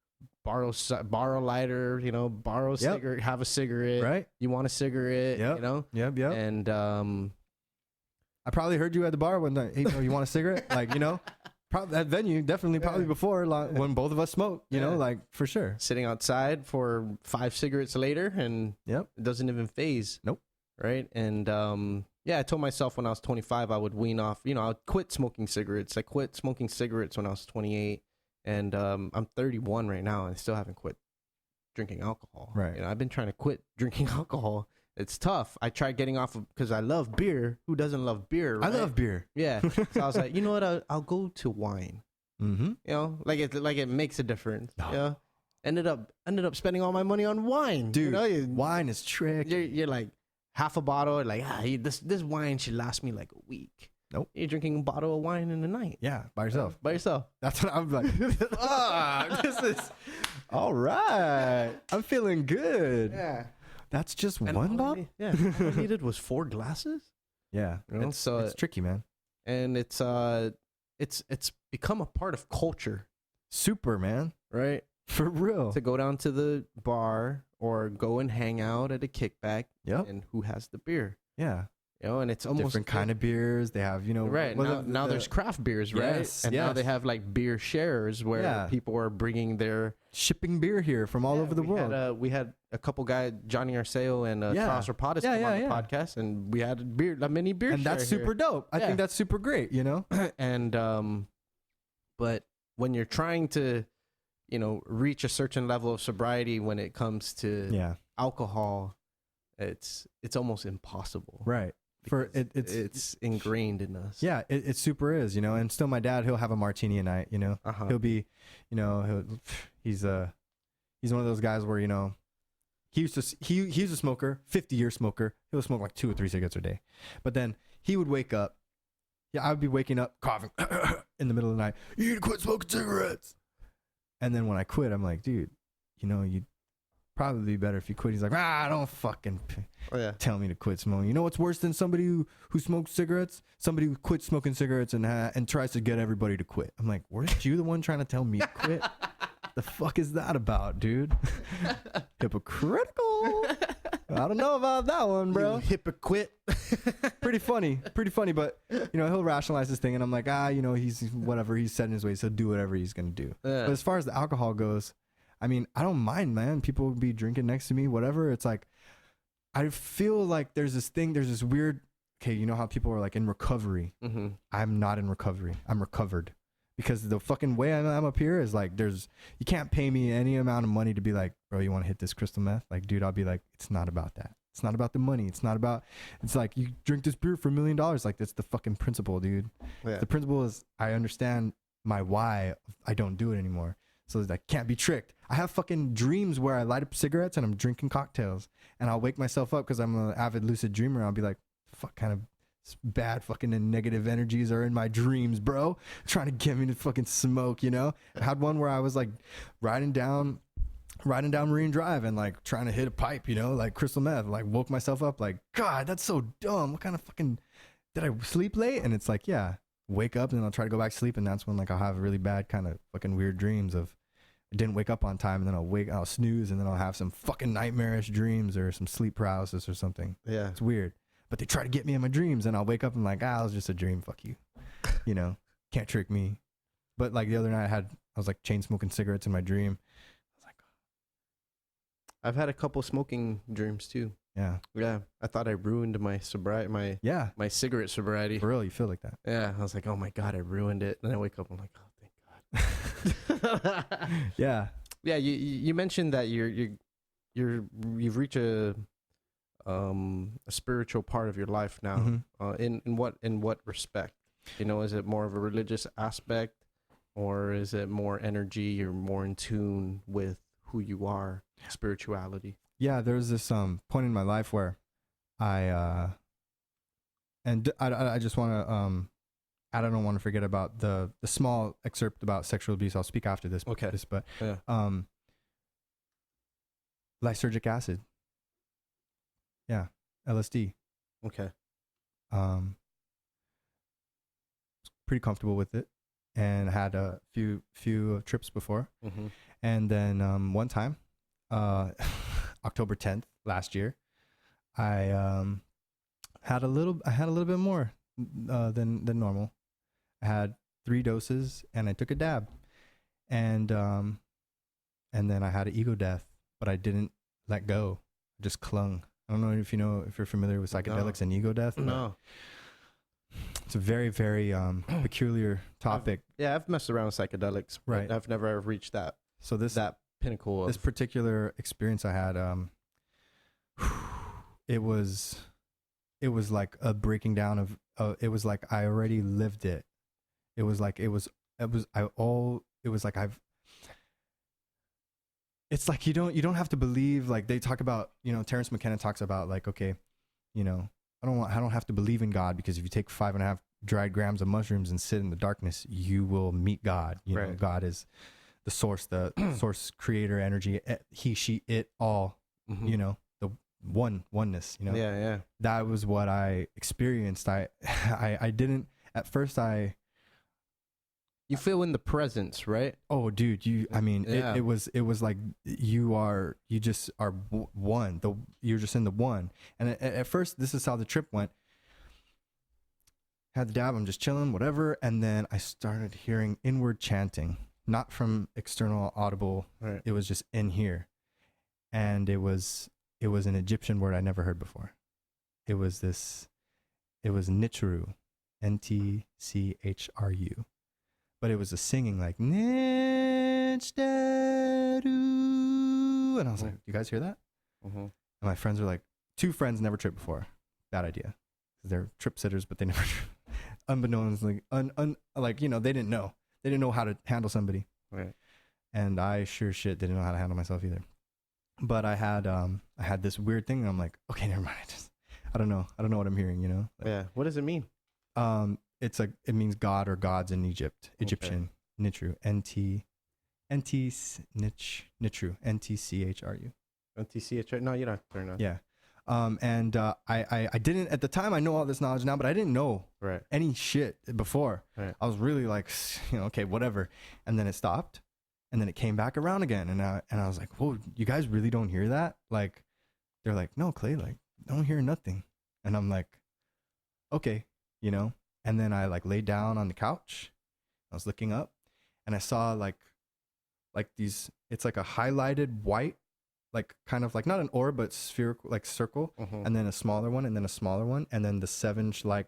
borrow lighter, you know, borrow cigarette, have a cigarette. Right. You want a cigarette, Yep. you know? Yep. And I probably heard you at the bar one night. Hey, bro, you want a cigarette? Like, you know, probably that venue, definitely probably before, like, when both of us smoked, you know, like for sure. Sitting outside for 5 cigarettes later, and it doesn't even phase. Nope. Right. And I told myself when I was 25, I would wean off, you know, I'd quit smoking cigarettes. I quit smoking cigarettes when I was 28. And I'm 31 right now, and I still haven't quit drinking alcohol. Right. You know, I've been trying to quit drinking alcohol. It's tough. I tried getting off of, because I love beer. Who doesn't love beer? Right? I love beer. Yeah. So I was like, you know what? I'll go to wine. Mm-hmm. You know, like it makes a difference. You know? Ended up spending all my money on wine. Dude, you know? wine is tricky. You're like half a bottle. Like this wine should last me like a week. Nope. You're drinking a bottle of wine in a night. Yeah, by yourself. By yourself. That's what I'm like. This is all right. I'm feeling good. Yeah. That's just one bottle? Yeah. All I needed was 4 glasses. Yeah. You know? It's tricky, man. And it's become a part of culture. Super, man. Right? For real. To go down to the bar or go and hang out at a kickback. Yep. And who has the beer. Yeah. You know, and it's almost different kind of beers. They have, you know, right now there's craft beers, right? Yes, and now they have like beer shares where people are bringing their shipping beer here from all over the world. We had a couple guys, Johnny Arceo and Charles Rapadas, come on the podcast, and we had a mini beer, and that's super dope. I think that's super great, you know. And but when you're trying to, you know, reach a certain level of sobriety when it comes to alcohol, it's almost impossible, right? For it's ingrained in us. Yeah, it super is, you know. And still, my dad, he'll have a martini a night, you know. He'll be, you know, he's one of those guys where, you know, he's a smoker, 50-year smoker. He'll smoke like 2 or 3 cigarettes a day, but then he would wake up. Yeah, I would be waking up coughing in the middle of the night. You need to quit smoking cigarettes. And then when I quit, I'm like, dude, you know, you'd probably be better if you quit. He's like, don't fucking tell me to quit smoking. You know what's worse than somebody who smokes cigarettes? Somebody who quits smoking cigarettes and tries to get everybody to quit. I'm like, weren't you the one trying to tell me to quit? The fuck is that about, dude? Hypocritical. I don't know about that one, bro. You hypocrite. Pretty funny, but you know, he'll rationalize this thing, and I'm like, you know, he's whatever, he's set in his ways, he'll do whatever he's gonna do. But as far as the alcohol goes, I mean, I don't mind, man. People will be drinking next to me, whatever. It's like, I feel like there's this weird, okay, you know how people are like in recovery? Mm-hmm. I'm not in recovery. I'm recovered. Because the fucking way I'm up here is like, you can't pay me any amount of money to be like, bro, you want to hit this crystal meth? Like, dude, I'll be like, it's not about that. It's not about the money. It's like, you drink this beer for $1 million. Like, that's the fucking principle, dude. Yeah. The principle is, I understand my why I don't do it anymore. So I can't be tricked. I have fucking dreams where I light up cigarettes and I'm drinking cocktails, and I'll wake myself up because I'm an avid lucid dreamer. I'll be like, fuck kind of bad fucking and negative energies are in my dreams, bro, trying to get me to fucking smoke, you know. I had one where I was like riding down Marine Drive and like trying to hit a pipe, you know, like crystal meth, like woke myself up like, God, that's so dumb. What kind of fucking, did I sleep late? And it's like, yeah, wake up and then I'll try to go back to sleep, and that's when like I'll have really bad kind of fucking weird dreams of I didn't wake up on time, and then I'll snooze, and then I'll have some fucking nightmarish dreams or some sleep paralysis or something. Yeah, it's weird. But they try to get me in my dreams, and I'll wake up and like, it was just a dream. Fuck you. You know, can't trick me. But like the other night I was like chain smoking cigarettes in my dream. I was like, I've had a couple smoking dreams too. Yeah. Yeah. I thought I ruined my sobriety, my cigarette sobriety. For real, you feel like that? Yeah. I was like, oh my God, I ruined it. And then I wake up, I'm like, oh, thank God. Yeah. Yeah. You mentioned that you've reached a spiritual part of your life now. Mm-hmm. In what respect? You know, is it more of a religious aspect, or is it more energy? You're more in tune with who you are, spirituality. Yeah, there's this point in my life where I just want to I don't want to forget about the small excerpt about sexual abuse. I'll speak after this. Okay. But lysergic acid. Yeah, LSD. Okay. Pretty comfortable with it, and had a few trips before. Mm-hmm. And then one time, October 10th last year, I had a little bit more than normal. I had 3 doses and I took a dab, and then I had an ego death, but I didn't let go. I just clung. I don't know if you're familiar with psychedelics and ego death. No. It's a very, very peculiar topic. I've messed around with psychedelics, right? But I've never reached that. So that pinnacle. This particular experience I had, it was like a breaking down of. It was like I already lived it. It was like It's like you don't have to believe, like they talk about, Terrence McKenna talks about, like, okay, I don't have to believe in God, because if you take 5.5 dried grams of mushrooms and sit in the darkness, you will meet God. Right. God is the source, source, creator, energy, he, she, it, all, Mm-hmm. The oneness, Yeah. That was what I experienced. I didn't, at first You feel in the presence, right? oh, dude, it was like you just are one. You're just in the one. And at first, this is how the trip went. Had the dab, I'm just chilling, whatever. And then I started hearing inward chanting, not from external audible. Right. It was just in here. And it was an Egyptian word I never heard before. It was Nichiru, Ntchru. But it was a singing, like, Nichderu. And I was like, you guys hear that? Mm-hmm. And my friends were like, 2 friends never tripped before. Bad idea. They're trip sitters, but they never, unbeknownst, like, they didn't know. They didn't know how to handle somebody. Right. And I sure shit didn't know how to handle myself either. But I had this weird thing, and I'm like, okay, never mind. I don't know what I'm hearing, Like, yeah. What does it mean? It means God or gods in Egypt. Egyptian. Okay. Nitru. Nitru. Ntchru. NTCH. No, you don't have to turn on. Yeah. And I didn't at the time. I know all this knowledge now, but I didn't know any shit before. Right. I was really like, okay, whatever. And then it stopped, and then it came back around again, and I was like, whoa, you guys really don't hear that? Like, they're like, no, Clay, like, don't hear nothing. And I'm like, okay, And then I like laid down on the couch. I was looking up, and I saw like these. It's like a highlighted white, like kind of like not an orb, but spherical, like circle, and then a smaller one, and then a smaller one, and then the 7 like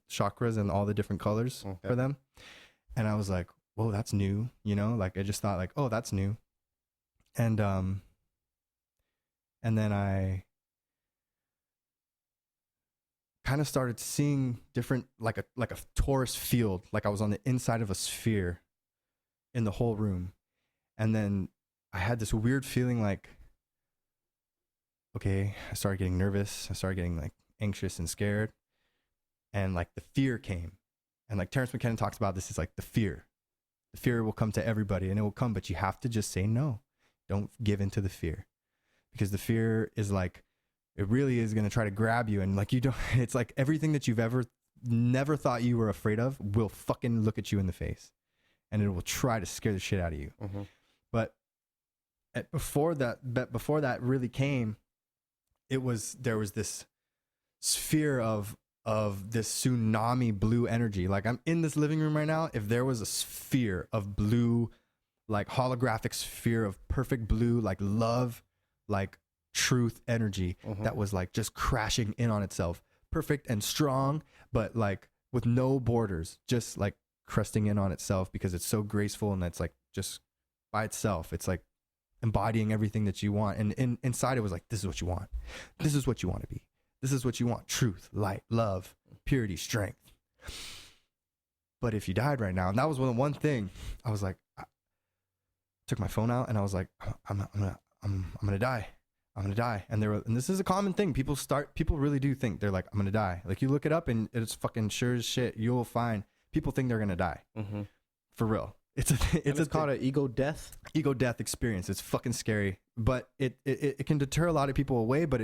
chakras and all the different colors for them. And I was like, whoa, that's new, Like I just thought like, oh, that's new. And then I kind of started seeing different, like a torus field, like I was on the inside of a sphere in the whole room. And then I had this weird feeling like, okay, I started getting nervous. I started getting like anxious and scared. And like the fear came. And like Terrence McKenna talks about this, is like the fear. The fear will come to everybody, and it will come, but you have to just say no. Don't give in to the fear, because the fear is like, it really is going to try to grab you. And like, it's like everything that you've ever never thought you were afraid of will fucking look at you in the face, and it will try to scare the shit out of you. Mm-hmm. But before that really came, there was this sphere of this tsunami blue energy. Like, I'm in this living room right now. If there was a sphere of blue, like holographic sphere of perfect blue, like love, like truth energy, that was like just crashing in on itself, perfect and strong, but like with no borders, just like cresting in on itself, because it's so graceful, and it's like just by itself, it's like embodying everything that you want. And inside it was like, this is what you want, this is what you want to be, this is what you want: truth, light, love, purity, strength. But if you died right now, and that was one thing, I was like, I took my phone out, and I was like, I'm gonna die. I'm going to die. And this is a common thing. People really do think, they're like, I'm going to die. Like, you look it up, and it's fucking sure as shit, you'll find people think they're going to die. Mm-hmm. For real. It's called an ego death. Ego death experience. It's fucking scary, but it can deter a lot of people away. But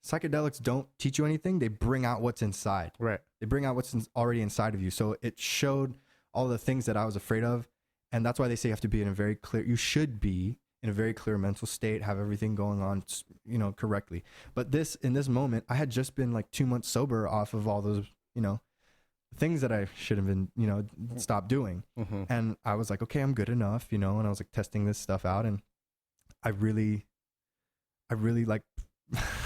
psychedelics don't teach you anything. They bring out what's inside. Right. They bring out what's already inside of you. So it showed all the things that I was afraid of, And that's why they say you have to be you should be in a very clear mental state, have everything going on, you know, correctly. But in this moment, I had just been like 2 months sober off of all those, you know, things that I should have been, you know, stopped doing. And I was like, okay, I'm good enough, you know, and I was like testing this stuff out, and I really like,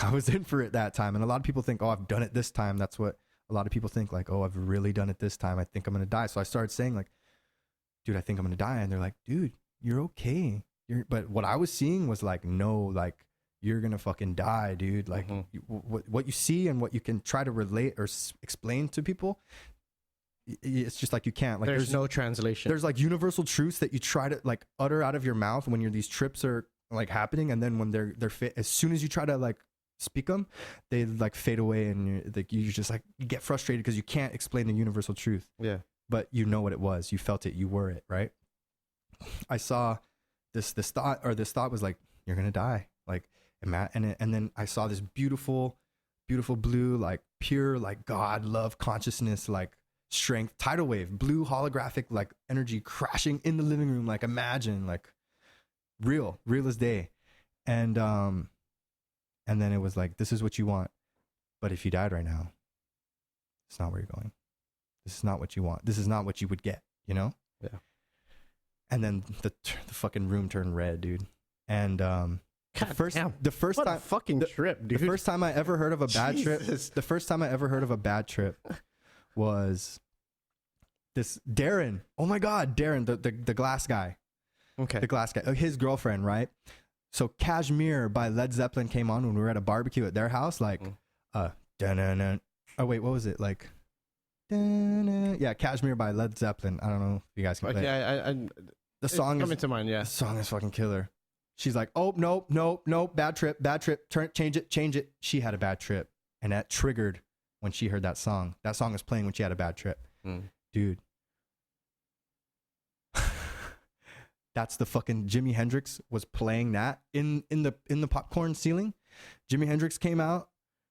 I was in for it that time. And a lot of people think, oh, I've done it this time. That's what a lot of people think, like, oh, I've really done it this time. I think I'm going to die. So I started saying like, dude, I think I'm going to die. And they're like, dude, you're okay. But what I was seeing was like, no, like, you're going to fucking die, dude. Like what you see and what you can try to relate or explain to people, it's just like you can't. Like there's no translation. There's like universal truths that you try to like utter out of your mouth when these trips are like happening, and then when they're as soon as you try to like speak them, they like fade away, and you just like you get frustrated because you can't explain the universal truth. Yeah. But you know what it was, you felt it, you were it, right? I saw this thought was like, you're gonna die, like, and then I saw this beautiful blue, like pure, like God, love, consciousness, like strength, tidal wave, blue holographic like energy crashing in the living room, like imagine, like real as day. And then it was like, this is what you want, but if you died right now, it's not where you're going. This is not what you want. This is not what you would get, you know? Yeah. And then the fucking room turned red, dude. And the first time trip, dude. The first time I ever heard of a bad trip. The first time I ever heard of a bad trip was this Darren. Oh my God, Darren, the glass guy. Okay. The glass guy, his girlfriend, right? So Kashmir by Led Zeppelin came on when we were at a barbecue at their house. Like, oh wait, what was it? Like, yeah, Kashmir by Led Zeppelin. I don't know if you guys can play it. The song is coming to mind. Yeah, the song is fucking killer. She's like, oh nope, bad trip. Change it. She had a bad trip, and that triggered when she heard that song. That song was playing when she had a bad trip, dude. That's the fucking Jimi Hendrix was playing that in the popcorn ceiling. Jimi Hendrix came out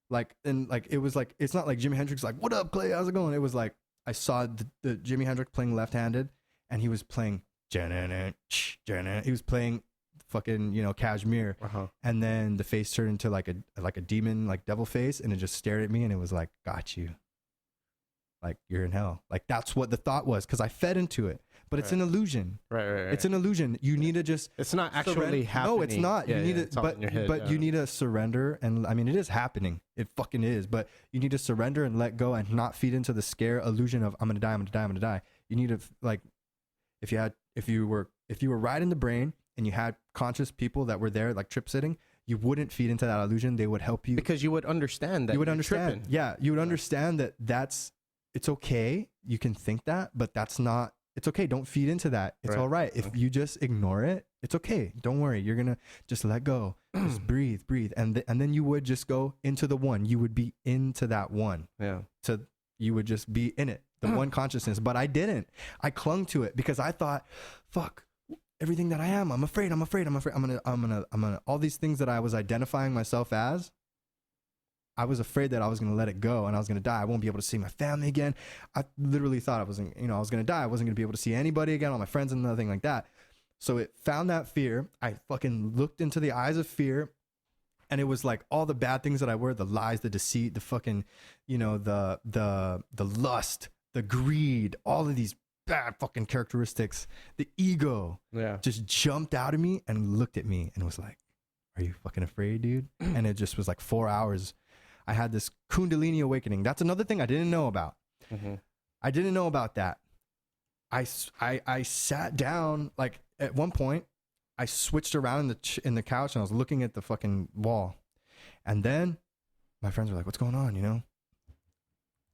like, and like it was like, it's not like Jimi Hendrix like, what up, Clay? How's it going? It was like I saw the Jimi Hendrix playing left-handed, and he was playing he was playing fucking, you know, Kashmir, and then the face turned into like a demon, like devil face, and it just stared at me, and it was like, got you. Like, you're in hell. Like, that's what the thought was, because I fed into it. But it's an illusion. Right. It's an illusion. You need to just... It's not actually happening. No, it's not. Yeah, you need to... But you need to surrender. And I mean, it is happening. It fucking is. But you need to surrender and let go and not feed into the scare illusion of, I'm going to die. You need to, like... If you were right in the brain and you had conscious people that were there, like trip sitting, you wouldn't feed into that illusion. They would help you. Because you would understand that. You would understand. Tripping. Yeah. You would understand that it's okay. You can think that, but that's not... It's okay. Don't feed into that. It's all right. If you just ignore it, it's okay. Don't worry. You're going to just let go. Just breathe. And then you would just go into the one. You would be into that one. Yeah. You would just be in it, the one consciousness. But I didn't. I clung to it because I thought, fuck, everything that I am, I'm afraid. I'm gonna, all these things that I was identifying myself as, I was afraid that I was going to let it go and I was going to die. I won't be able to see my family again. I literally thought I was going to die. I wasn't going to be able to see anybody again, all my friends and nothing like that. So it found that fear. I fucking looked into the eyes of fear, and it was like all the bad things that I were, the lies, the deceit, the fucking, the lust, the greed, all of these bad fucking characteristics, the ego just jumped out of me and looked at me and was like, are you fucking afraid, dude? And it just was like 4 hours. I had this Kundalini awakening. That's another thing I didn't know about. I didn't know about that. I sat down, like at one point, I switched around in the couch and I was looking at the fucking wall. And then my friends were like, what's going on, you know?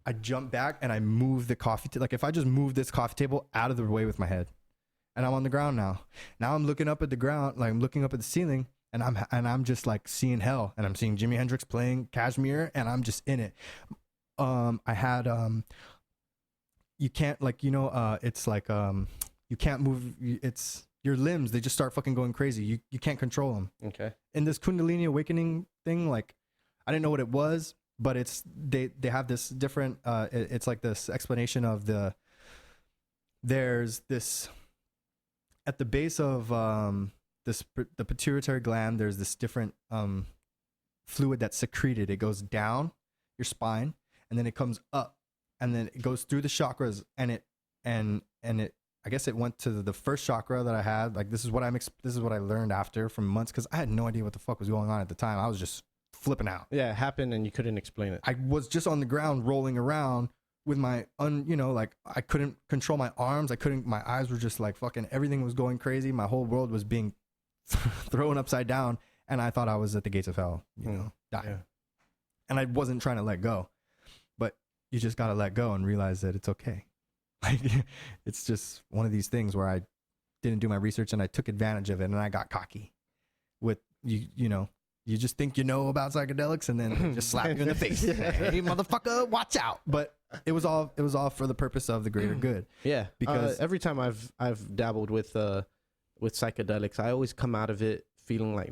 I jumped back and I moved the coffee table. Like if I just moved this coffee table out of the way with my head, and I'm on the ground now. Now I'm looking up at the ground, like I'm looking up at the ceiling. And I'm just like seeing hell, and I'm seeing Jimi Hendrix playing Kashmir, and I'm just in it. I had you can't, like, it's like you can't move. It's your limbs, they just start fucking going crazy. You can't control them. Okay. In this Kundalini awakening thing, like I didn't know what it was, but it's they have this different. It's like this explanation of there's this at the base of the pituitary gland, there's this different fluid that's secreted. It goes down your spine, and then it comes up, and then it goes through the chakras, and it I guess it went to the first chakra that I had. Like, this is what I learned after from months, because I had no idea what the fuck was going on at the time. I was just flipping out. Yeah, it happened and you couldn't explain it. I was just on the ground rolling around with my like, I couldn't control my arms. My eyes were just like fucking, everything was going crazy. My whole world was being thrown upside down, and I thought I was at the gates of hell, dying. Yeah. And I wasn't trying to let go, but you just got to let go and realize that it's okay. Like, it's just one of these things where I didn't do my research and I took advantage of it, and I got cocky with you just think about psychedelics, and then they just slap you in the face. Hey, motherfucker, watch out. But it was all for the purpose of the greater good. Yeah. Because every time I've dabbled with psychedelics, I always come out of it feeling like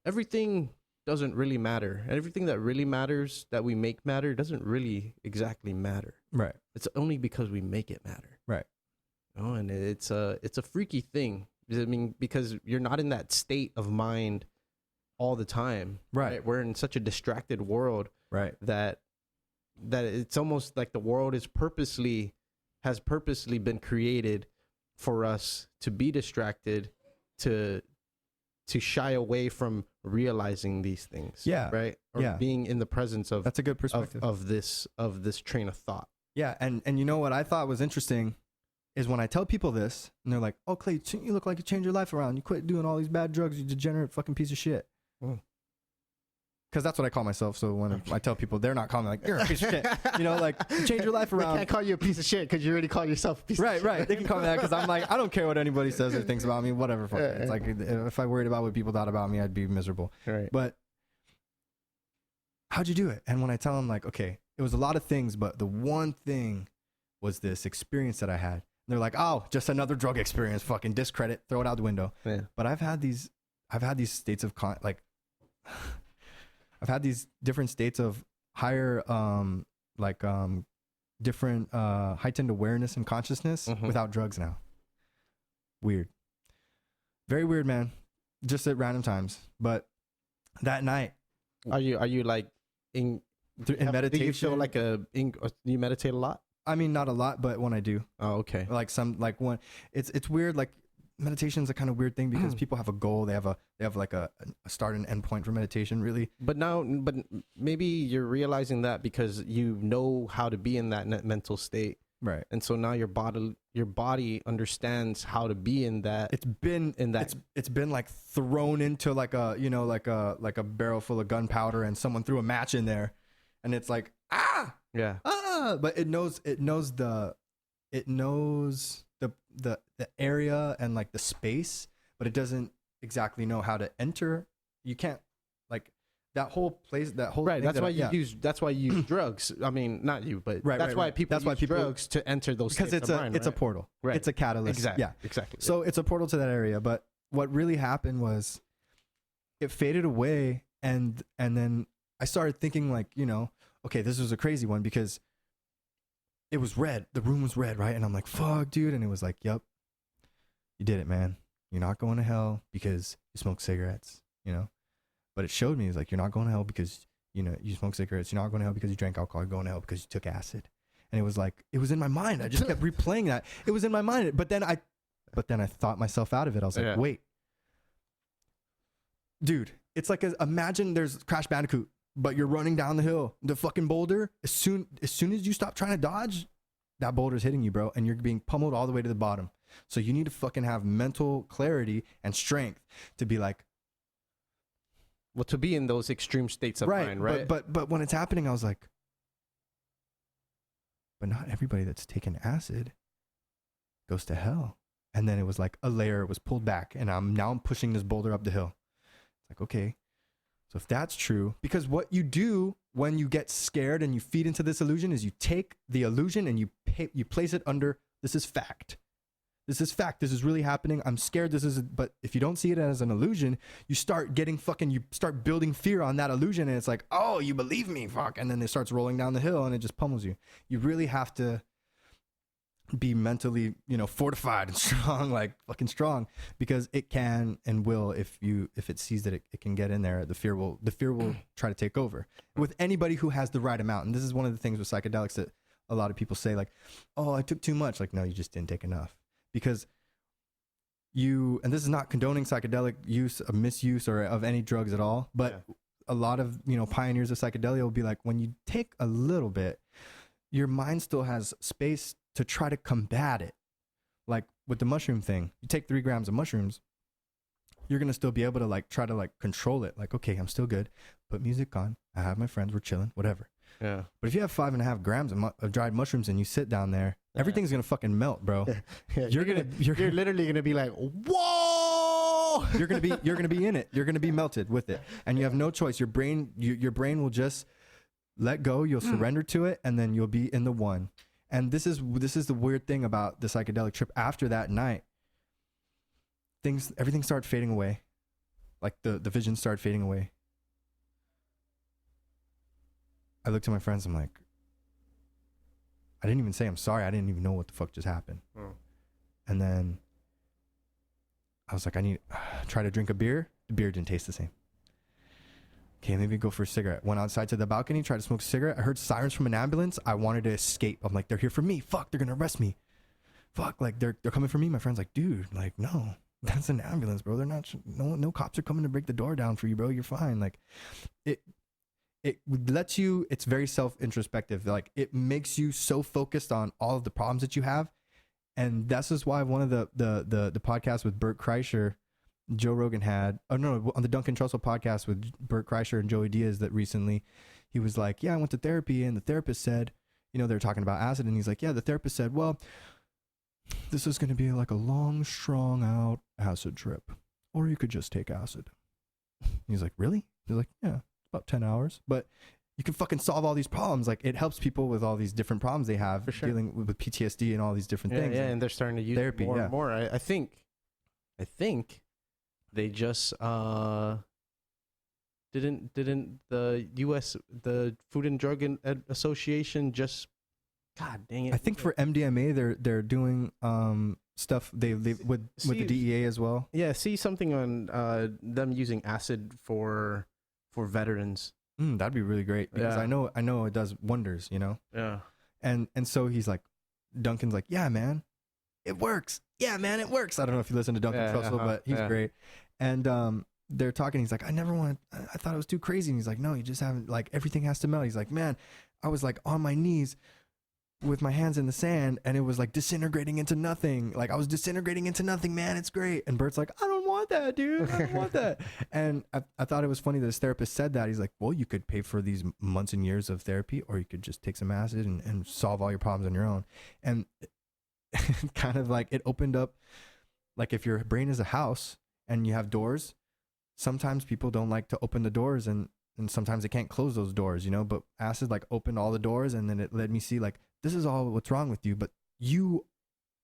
everything doesn't really matter. And everything that really matters, that we make matter, doesn't really exactly matter. Right. It's only because we make it matter. Right. And it's a freaky thing. I mean, because you're not in that state of mind all the time. Right. We're in such a distracted world. Right. That it's almost like the world has purposely been created for us to be distracted, to shy away from realizing these things. Yeah. Right. Or being in the presence of, that's a good perspective of this train of thought. Yeah. And you know what I thought was interesting is when I tell people this, and they're like, "Oh, Clay, you look like you changed your life around. You quit doing all these bad drugs. You degenerate fucking piece of shit." Because that's what I call myself. So when I tell people, they're not calling me like, "You're a piece of shit." Like, you change your life around. They can't call you a piece of shit because you already call yourself a piece of shit. Right. They can call me that because I'm like, I don't care what anybody says or thinks about me. Whatever. Fuck it. It's like, if I worried about what people thought about me, I'd be miserable. Right. But how'd you do it? And when I tell them, like, okay, it was a lot of things, but the one thing was this experience that I had. They're like, "Oh, just another drug experience. Fucking discredit, throw it out the window." Yeah. But I've had these states of I've had these different states of higher, different heightened awareness and consciousness without drugs now. Weird, very weird, man. Just at random times. But that night, are you like in meditation? Do you feel like you meditate a lot? I mean, not a lot, but when I do. Oh, okay. Like when it's weird. Like, meditation is a kind of weird thing because people have a goal. They have like a start and end point for meditation, really. But maybe you're realizing that because you know how to be in that mental state, right? And so now your body understands how to be in that. It's been like thrown into like a barrel full of gunpowder, and someone threw a match in there, and it's like, but it knows the area and like the space, but it doesn't exactly know how to enter. You can't, like, that whole place, that whole right. That's why you use drugs. I mean, not you, but that's why people use drugs to enter those because states of mind, it's a portal. Right. It's a catalyst. Exactly. Yeah, exactly. So it's a portal to that area. But what really happened was it faded away, and then I started thinking, like, okay, this was a crazy one because it was red. The room was red, right? And I'm like, "Fuck, dude." And it was like, "Yep, you did it, man. You're not going to hell because you smoke cigarettes, But it showed me, it's like, you're not going to hell because, you smoke cigarettes. You're not going to hell because you drank alcohol. You're going to hell because you took acid. And it was like, it was in my mind. I just kept replaying that. It was in my mind. But then I thought myself out of it. I was like, wait. Dude, it's like, imagine there's Crash Bandicoot, but you're running down the hill. The fucking boulder, as soon as you stop trying to dodge, that boulder's hitting you, bro. And you're being pummeled all the way to the bottom. So you need to fucking have mental clarity and strength to be like, well, to be in those extreme states of mind, right? But when it's happening, I was like, but not everybody that's taken acid goes to hell. And then it was like a layer was pulled back, and I'm pushing this boulder up the hill. It's like, okay, so if that's true, because what you do when you get scared and you feed into this illusion is you take the illusion and you place it under, this is fact. This is fact. This is really happening. I'm scared. But if you don't see it as an illusion, you start building fear on that illusion. And it's like, "Oh, you believe me, fuck." And then it starts rolling down the hill and it just pummels you. You really have to be mentally, fortified and strong, like fucking strong, because it can and will, if it sees that it can get in there, the fear will try to take over with anybody who has the right amount. And this is one of the things with psychedelics that a lot of people say, like, oh, I took too much. Like, no, you just didn't take enough, because and this is not condoning psychedelic use, of misuse, or of any drugs at all, but a lot of, pioneers of psychedelia will be like, when you take a little bit, your mind still has space to try to combat it. Like with the mushroom thing, you take 3 grams of mushrooms, you're going to still be able to like try to like control it. Like, okay, I'm still good. Put music on. I have my friends. We're chilling, whatever. Yeah. But if you have 5.5 grams of dried mushrooms and you sit down there, everything's going to fucking melt, bro. Yeah. You're literally going to be like, whoa! You're going to be in it. You're going to be melted with it. And you have no choice. Your brain will just let go. You'll surrender to it. And then you'll be in the one. And this is the weird thing about the psychedelic trip. After that night, everything started fading away. Like the vision started fading away. I looked at my friends. I'm like, I didn't even say I'm sorry. I didn't even know what the fuck just happened. And then I was like, I need try to drink a beer. The beer didn't taste the same. Okay, maybe go for a cigarette. Went outside to the balcony, tried to smoke a cigarette. I heard sirens from an ambulance. I wanted to escape. I'm like, they're here for me. Fuck, they're gonna arrest me. Fuck, like they're coming for me. My friend's like, dude, like, no, that's an ambulance, bro. They're not. No cops are coming to break the door down for you, bro. You're fine. Like, it lets you. It's very self-introspective. Like, it makes you so focused on all of the problems that you have, and that's just why one of the podcasts with Bert Kreischer, Joe Rogan had, on the Duncan Trussell podcast with Bert Kreischer and Joey Diaz, that recently, he was like, yeah, I went to therapy, and the therapist said, they're talking about acid, and he's like, yeah, the therapist said, well, this is going to be like a long, strong out acid trip, or you could just take acid. He's like, really? He's like, yeah, about 10 hours, but you can fucking solve all these problems. Like, it helps people with all these different problems they have, dealing with PTSD and all these different things. Yeah, and they're starting to use therapy more and more. I think they just didn't the U.S. the Food and Drug Association just, God dang it. I think for MDMA they're doing stuff they with the DEA as well. Yeah, see something on them using acid for veterans. That'd be really great, because I know it does wonders, Yeah. And so he's like, Duncan's like, yeah, man, it works. Yeah, man, it works. I don't know if you listen to Duncan Trussell, but he's great. And they're talking. He's like, I thought it was too crazy. And he's like, no, you just haven't, like, everything has to melt. He's like, man, I was like on my knees with my hands in the sand, and it was like disintegrating into nothing. Like, I was disintegrating into nothing, man. It's great. And Bert's like, I don't want that, dude. I don't want that. And I thought it was funny that his therapist said that. He's like, well, you could pay for these months and years of therapy, or you could just take some acid and solve all your problems on your own. And kind of like, it opened up, like, if your brain is a house and you have doors, sometimes people don't like to open the doors, and sometimes they can't close those doors, but acid like opened all the doors, and then it let me see, like, this is all what's wrong with you, but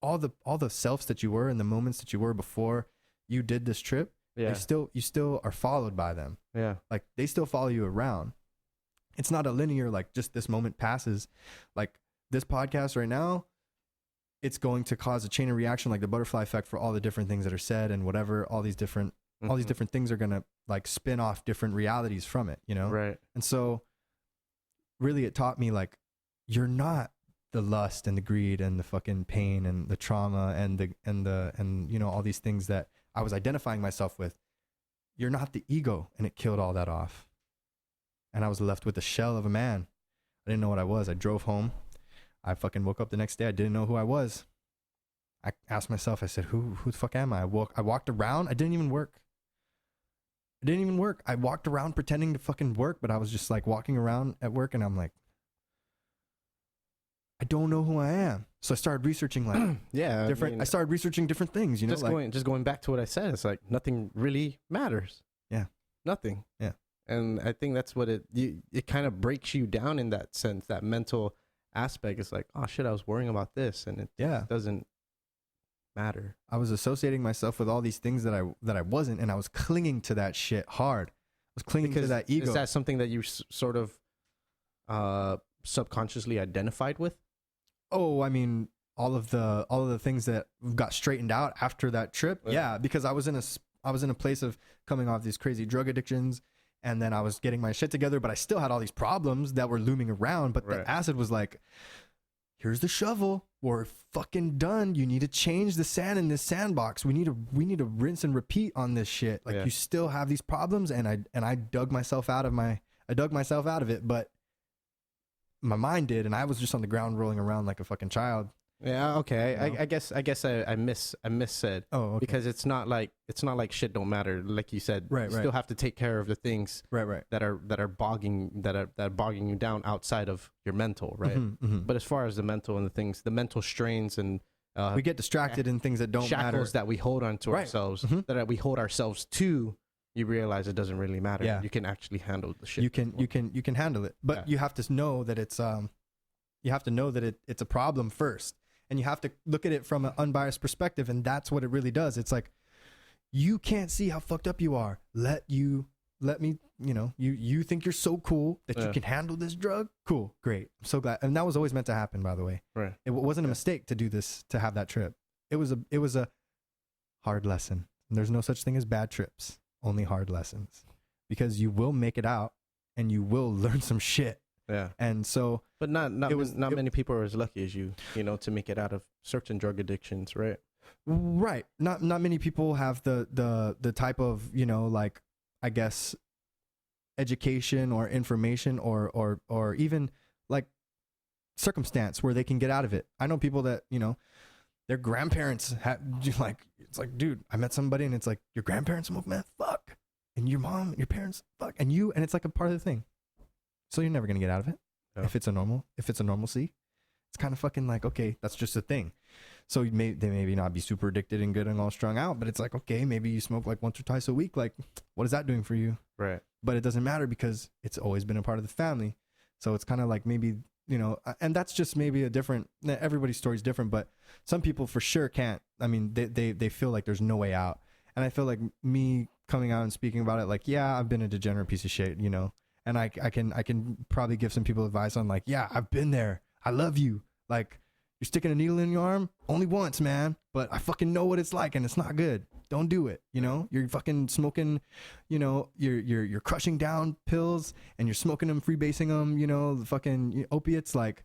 all the selves that you were and the moments that you were before you did this trip, you still are followed by them. Yeah. Like, they still follow you around. It's not a linear, like, just this moment passes. Like, this podcast right now, it's going to cause a chain of reaction, like the butterfly effect, for all the different things that are said, and whatever, all these different things are going to like spin off different realities from it, Right. And so really it taught me, like, you're not the lust and the greed and the fucking pain and the trauma and all these things that I was identifying myself with. You're not the ego, and it killed all that off. And I was left with the shell of a man. I didn't know what I was. I drove home. I fucking woke up the next day. I didn't know who I was. I asked myself, I said, who the fuck am I? I walked around. I didn't even work. I walked around pretending to fucking work, but I was just like walking around at work, and I'm like, I don't know who I am. So I started researching, like, I started researching different things, just going back to what I said. It's like, nothing really matters. Yeah. Nothing. Yeah. And I think that's what it kind of breaks you down in that sense, that mental aspect. Is like, oh shit, I was worrying about this, and it doesn't matter. I was associating myself with all these things that I wasn't, and I was clinging to that shit hard. I was clinging to that ego. Is that something that you sort of subconsciously identified with? Oh, I mean, all of the things that got straightened out after that trip. Yeah, because I was in a place of coming off these crazy drug addictions, and then I was getting my shit together, but I still had all these problems that were looming around. But the acid was like, here's the shovel. We're fucking done. You need to change the sand in this sandbox. We need to rinse and repeat on this shit. Like you still have these problems, and I dug myself out of it, but my mind did, and I was just on the ground rolling around like a fucking child. Yeah, okay. You know? I guess I missaid. Oh, okay. Because it's not like shit don't matter, like you said. Right, you still have to take care of the things right that are bogging you down outside of your mental, right? But as far as the mental and the mental strains and we get distracted in things that don't matter. Shackles that we hold onto ourselves, that we hold ourselves to, you realize it doesn't really matter. Yeah. You can actually handle the shit. You can handle it, but you have to know that it's it's a problem first. And you have to look at it from an unbiased perspective, and that's what it really does. It's like, you can't see how fucked up you are. Let me, you think you're so cool that you can handle this drug? Cool, great. I'm so glad. And that was always meant to happen, by the way. Right. It wasn't a mistake to do this, to have that trip. It was a hard lesson. And there's no such thing as bad trips, only hard lessons. Because you will make it out, and you will learn some shit. Yeah. And so, but not many people are as lucky as you to make it out of certain drug addictions, right? Right. Not many people have the type of, like, I guess, education or information or even like circumstance where they can get out of it. I know people that, their grandparents like, it's like, dude, I met somebody and it's like, your grandparents smoke meth? Fuck. And your mom and your parents? Fuck. And it's like a part of the thing. So you're never going to get out of it. Yeah. If it's a normalcy, it's kind of fucking like, okay, that's just a thing. So they maybe not be super addicted and getting all strung out, but it's like, okay, maybe you smoke like once or twice a week. Like, what is that doing for you? Right. But it doesn't matter because it's always been a part of the family. So it's kind of like maybe, and that's just maybe everybody's story is different, but some people for sure can't. I mean, they feel like there's no way out. And I feel like me coming out and speaking about it, like, yeah, I've been a degenerate piece of shit, and I can probably give some people advice on like, yeah, I've been there. I love you. Like, you're sticking a needle in your arm only once, man. But I fucking know what it's like, and it's not good. Don't do it. You're fucking smoking. You're crushing down pills, and you're smoking them, freebasing them. The fucking opiates, like,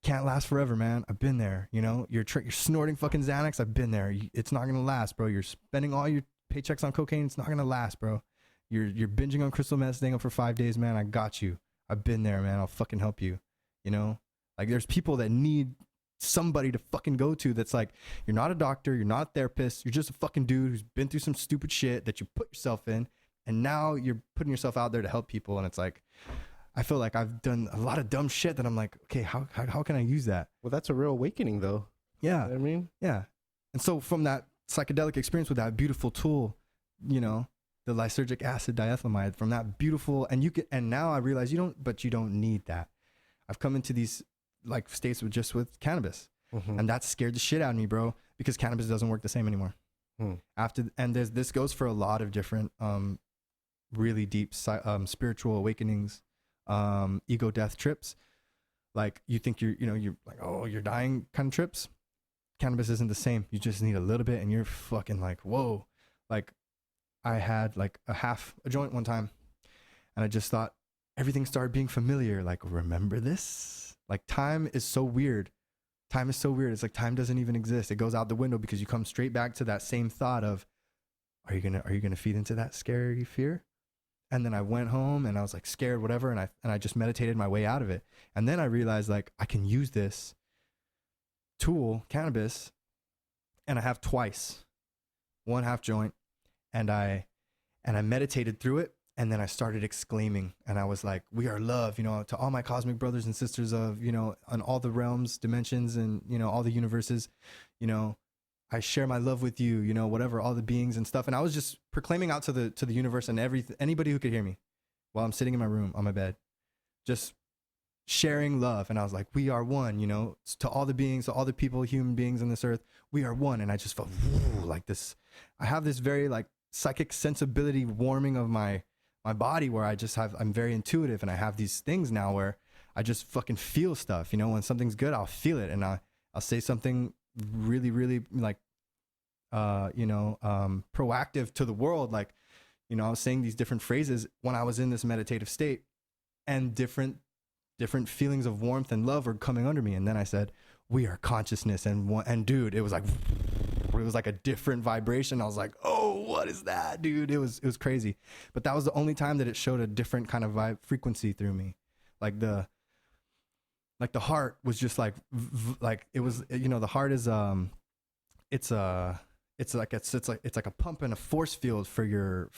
can't last forever, man. I've been there. You're snorting fucking Xanax. I've been there. It's not gonna last, bro. You're spending all your paychecks on cocaine. It's not gonna last, bro. You're binging on crystal meth, staying up for 5 days, man. I got you. I've been there, man. I'll fucking help you. Like, there's people that need somebody to fucking go to that's like, you're not a doctor, you're not a therapist, you're just a fucking dude who's been through some stupid shit that you put yourself in, and now you're putting yourself out there to help people. And it's like, I feel like I've done a lot of dumb shit that I'm like, okay, how can I use that? Well, that's a real awakening, though. Yeah. You know what I mean? Yeah. And so from that psychedelic experience with that beautiful tool, the lysergic acid diethylamide, from that beautiful, and now I realize you don't need that. I've come into these like states with cannabis, and that scared the shit out of me, bro, because cannabis doesn't work the same anymore. This goes for a lot of different, really deep, spiritual awakenings, ego death trips. Like, you think you're like, oh, you're dying kind of trips. Cannabis isn't the same. You just need a little bit and you're fucking like, whoa. Like, I had like a joint one time, and I just thought everything started being familiar. Like, remember this? Like, time is so weird. It's like time doesn't even exist. It goes out the window because you come straight back to that same thought of, are you gonna feed into that scary fear? And then I went home and I was like scared, whatever, and I just meditated my way out of it. And then I realized, like, I can use this tool, cannabis, and I have twice, 1/2 joint. And I meditated through it, and then I started exclaiming, and I was like, we are love, to all my cosmic brothers and sisters of, on all the realms, dimensions, and, all the universes, I share my love with you, whatever, all the beings and stuff. And I was just proclaiming out to the universe and anybody who could hear me while I'm sitting in my room on my bed, just sharing love. And I was like, we are one, to all the beings, to all the people, human beings on this earth, we are one. And I just felt like this. I have this very like psychic sensibility warming of my body where I'm very intuitive, and I have these things now where I just fucking feel stuff, when something's good, I'll feel it, and I'll I'll say something really, really like, proactive to the world. Like, I was saying these different phrases when I was in this meditative state, and different feelings of warmth and love were coming under me. And then I said, we are consciousness. And dude, it was like a different vibration. I was like, oh, what is that, dude? It was crazy. But that was the only time that it showed a different kind of frequency through me. Like the heart was just like it was, the heart is, it's like a pump and a force field for your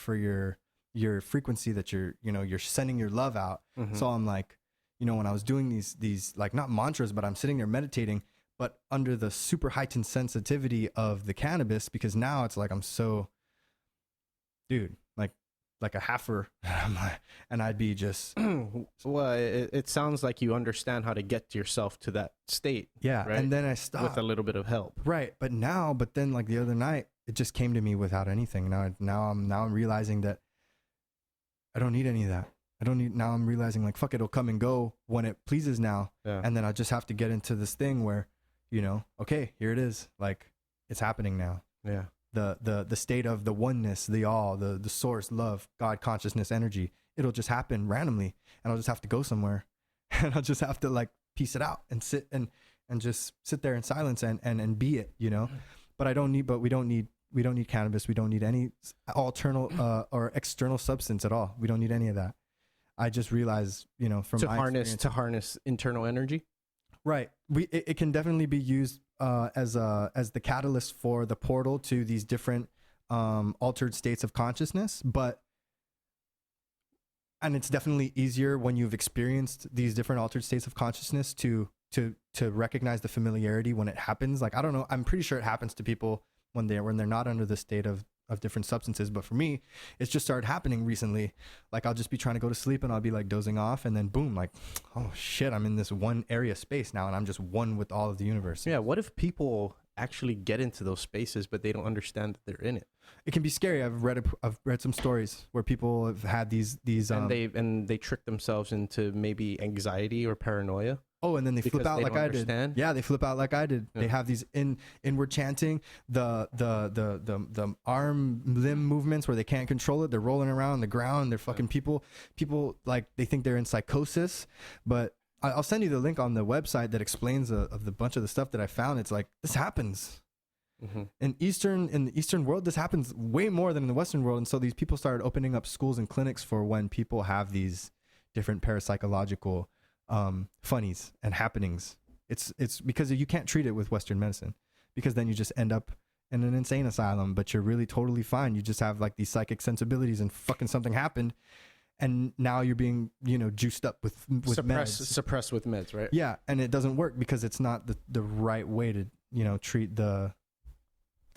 frequency that you're sending your love out. Mm-hmm. So I'm like, when I was doing these like not mantras, but I'm sitting there meditating, but under the super heightened sensitivity of the cannabis, because now it's like I'm so, dude, like a halfer, and I'd be just. Well, it sounds like you understand how to get yourself to that state. Yeah, right? And then I stopped with a little bit of help. Right, but then like the other night, it just came to me without anything. Now I'm realizing that I don't need any of that. Now I'm realizing like, fuck, it'll come and go when it pleases now. Yeah. And then I just have to get into this thing where, okay, here it is. Like, it's happening now. Yeah. The state of the oneness, the all, the source, love, God, consciousness, energy. It'll just happen randomly, and I'll just have to go somewhere, and I'll just have to like piece it out and sit and just sit there in silence and be it, But we don't need cannabis. We don't need any alternate or external substance at all. We don't need any of that. I just realized, from to harness internal energy. Right. It can definitely be used as the catalyst for the portal to these different altered states of consciousness, and it's definitely easier when you've experienced these different altered states of consciousness to recognize the familiarity when it happens. Like, I don't know, I'm pretty sure it happens to people when they're not under the state of different substances, but for me, it's just started happening recently. Like, I'll just be trying to go to sleep and I'll be like dozing off, and then boom, like, oh shit, I'm in this one area space now, and I'm just one with all of the universe. Yeah. What if people actually get into those spaces, but they don't understand that they're in it? It can be scary. I've read some stories where people have had these and they trick themselves into maybe anxiety or paranoia. Oh, and then they flip out like I did. Yeah, they flip out like I did. Yeah. They have these inward chanting, the arm limb movements where they can't control it. They're rolling around on the ground. They're fucking people like they think they're in psychosis. But I'll send you the link on the website that explains of the bunch of the stuff that I found. It's like, this happens. Mm-hmm. In the Eastern world, this happens way more than in the Western world. And so these people started opening up schools and clinics for when people have these different parapsychological funnies and happenings. It's because you can't treat it with Western medicine, because then you just end up in an insane asylum, but you're really totally fine. You just have like these psychic sensibilities and fucking something happened, and now you're being juiced up with suppressed with meds, right? Yeah, and it doesn't work because it's not the right way to treat the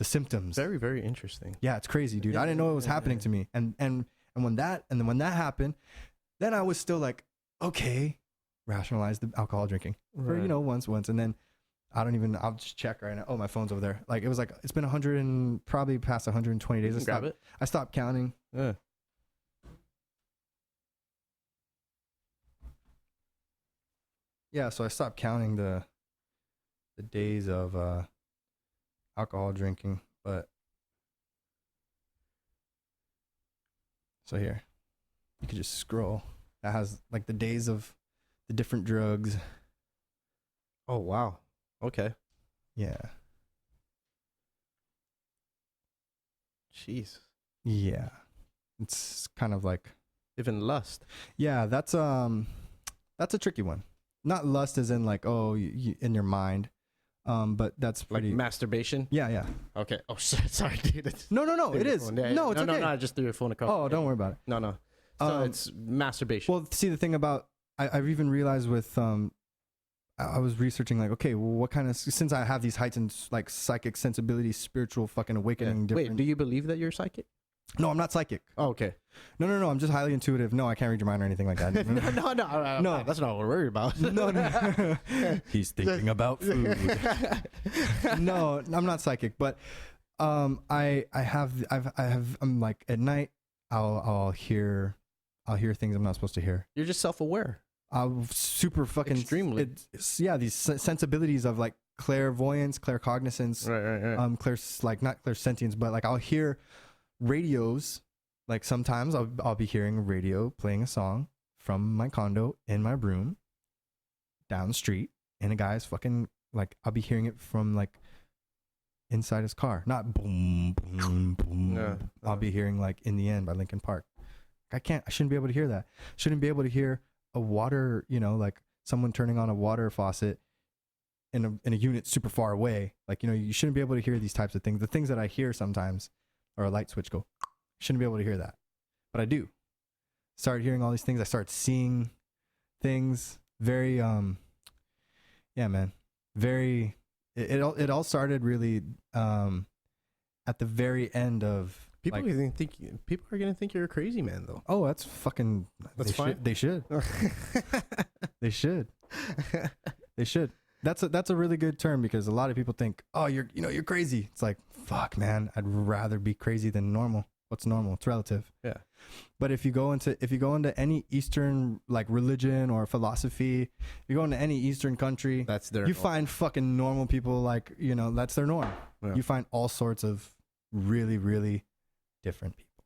symptoms. Very, very interesting. Yeah, it's crazy, dude. I didn't know it was happening to me, and when that happened, then I was still like, okay, rationalize the alcohol drinking for once, and then I'll just check right now. Oh, my phone's over there. Like, it was like, it's been 100 and probably past 120 days. I stopped counting. Yeah. Yeah, so I stopped counting the days of alcohol drinking, but so here you could just scroll. That has like the days of the different drugs. Oh wow. Okay. Yeah. Jeez. Yeah. It's kind of like even lust. Yeah, that's a tricky one. Not lust as in like, oh, you in your mind. But that's pretty... Like masturbation? Yeah. Okay. Oh, sorry, dude. No, it is. Yeah, no, it's okay. No, I just threw your phone across. Oh, don't worry about it. No. So it's masturbation. Well, see, the thing about... I've even realized with... I was researching like, okay, well, what kind of... Since I have these heightened like psychic sensibilities, spiritual fucking awakening... Yeah. Wait, do you believe that you're psychic? No, I'm not psychic. Oh, okay. No. I'm just highly intuitive. No, I can't read your mind or anything like that. No. That's not what we're worried about. No. He's thinking about food. No, I'm not psychic, but I'm like at night I'll hear things I'm not supposed to hear. You're just self-aware. Super fucking extremely. These sensibilities of like clairvoyance, claircognizance, like not clairsentience, but like I'll hear radios. Like sometimes I'll be hearing a radio playing a song from my condo in my room down the street, and a guy's fucking like I'll be hearing it from like inside his car, not boom boom boom. Yeah. I'll be hearing like In the End by Linkin Park. I shouldn't be able to hear that. Shouldn't be able to hear a water, like someone turning on a water faucet in a unit super far away. Like, you shouldn't be able to hear these types of things. The things that I hear sometimes, or a light switch go, shouldn't be able to hear that. But I do. Started hearing all these things. I started seeing things very, yeah, man. Very, it all started really at the very end of, people are gonna think you're a crazy man, though. Oh, that's fucking. That's fine. They should. They should. They should. That's a really good term, because a lot of people think, oh, you're crazy. It's like, fuck, man. I'd rather be crazy than normal. What's normal? It's relative. Yeah. But if you go into any Eastern like religion or philosophy, if you go into any Eastern country, that's their. You find fucking normal people, like, that's their norm. Yeah. You find all sorts of really, really different people,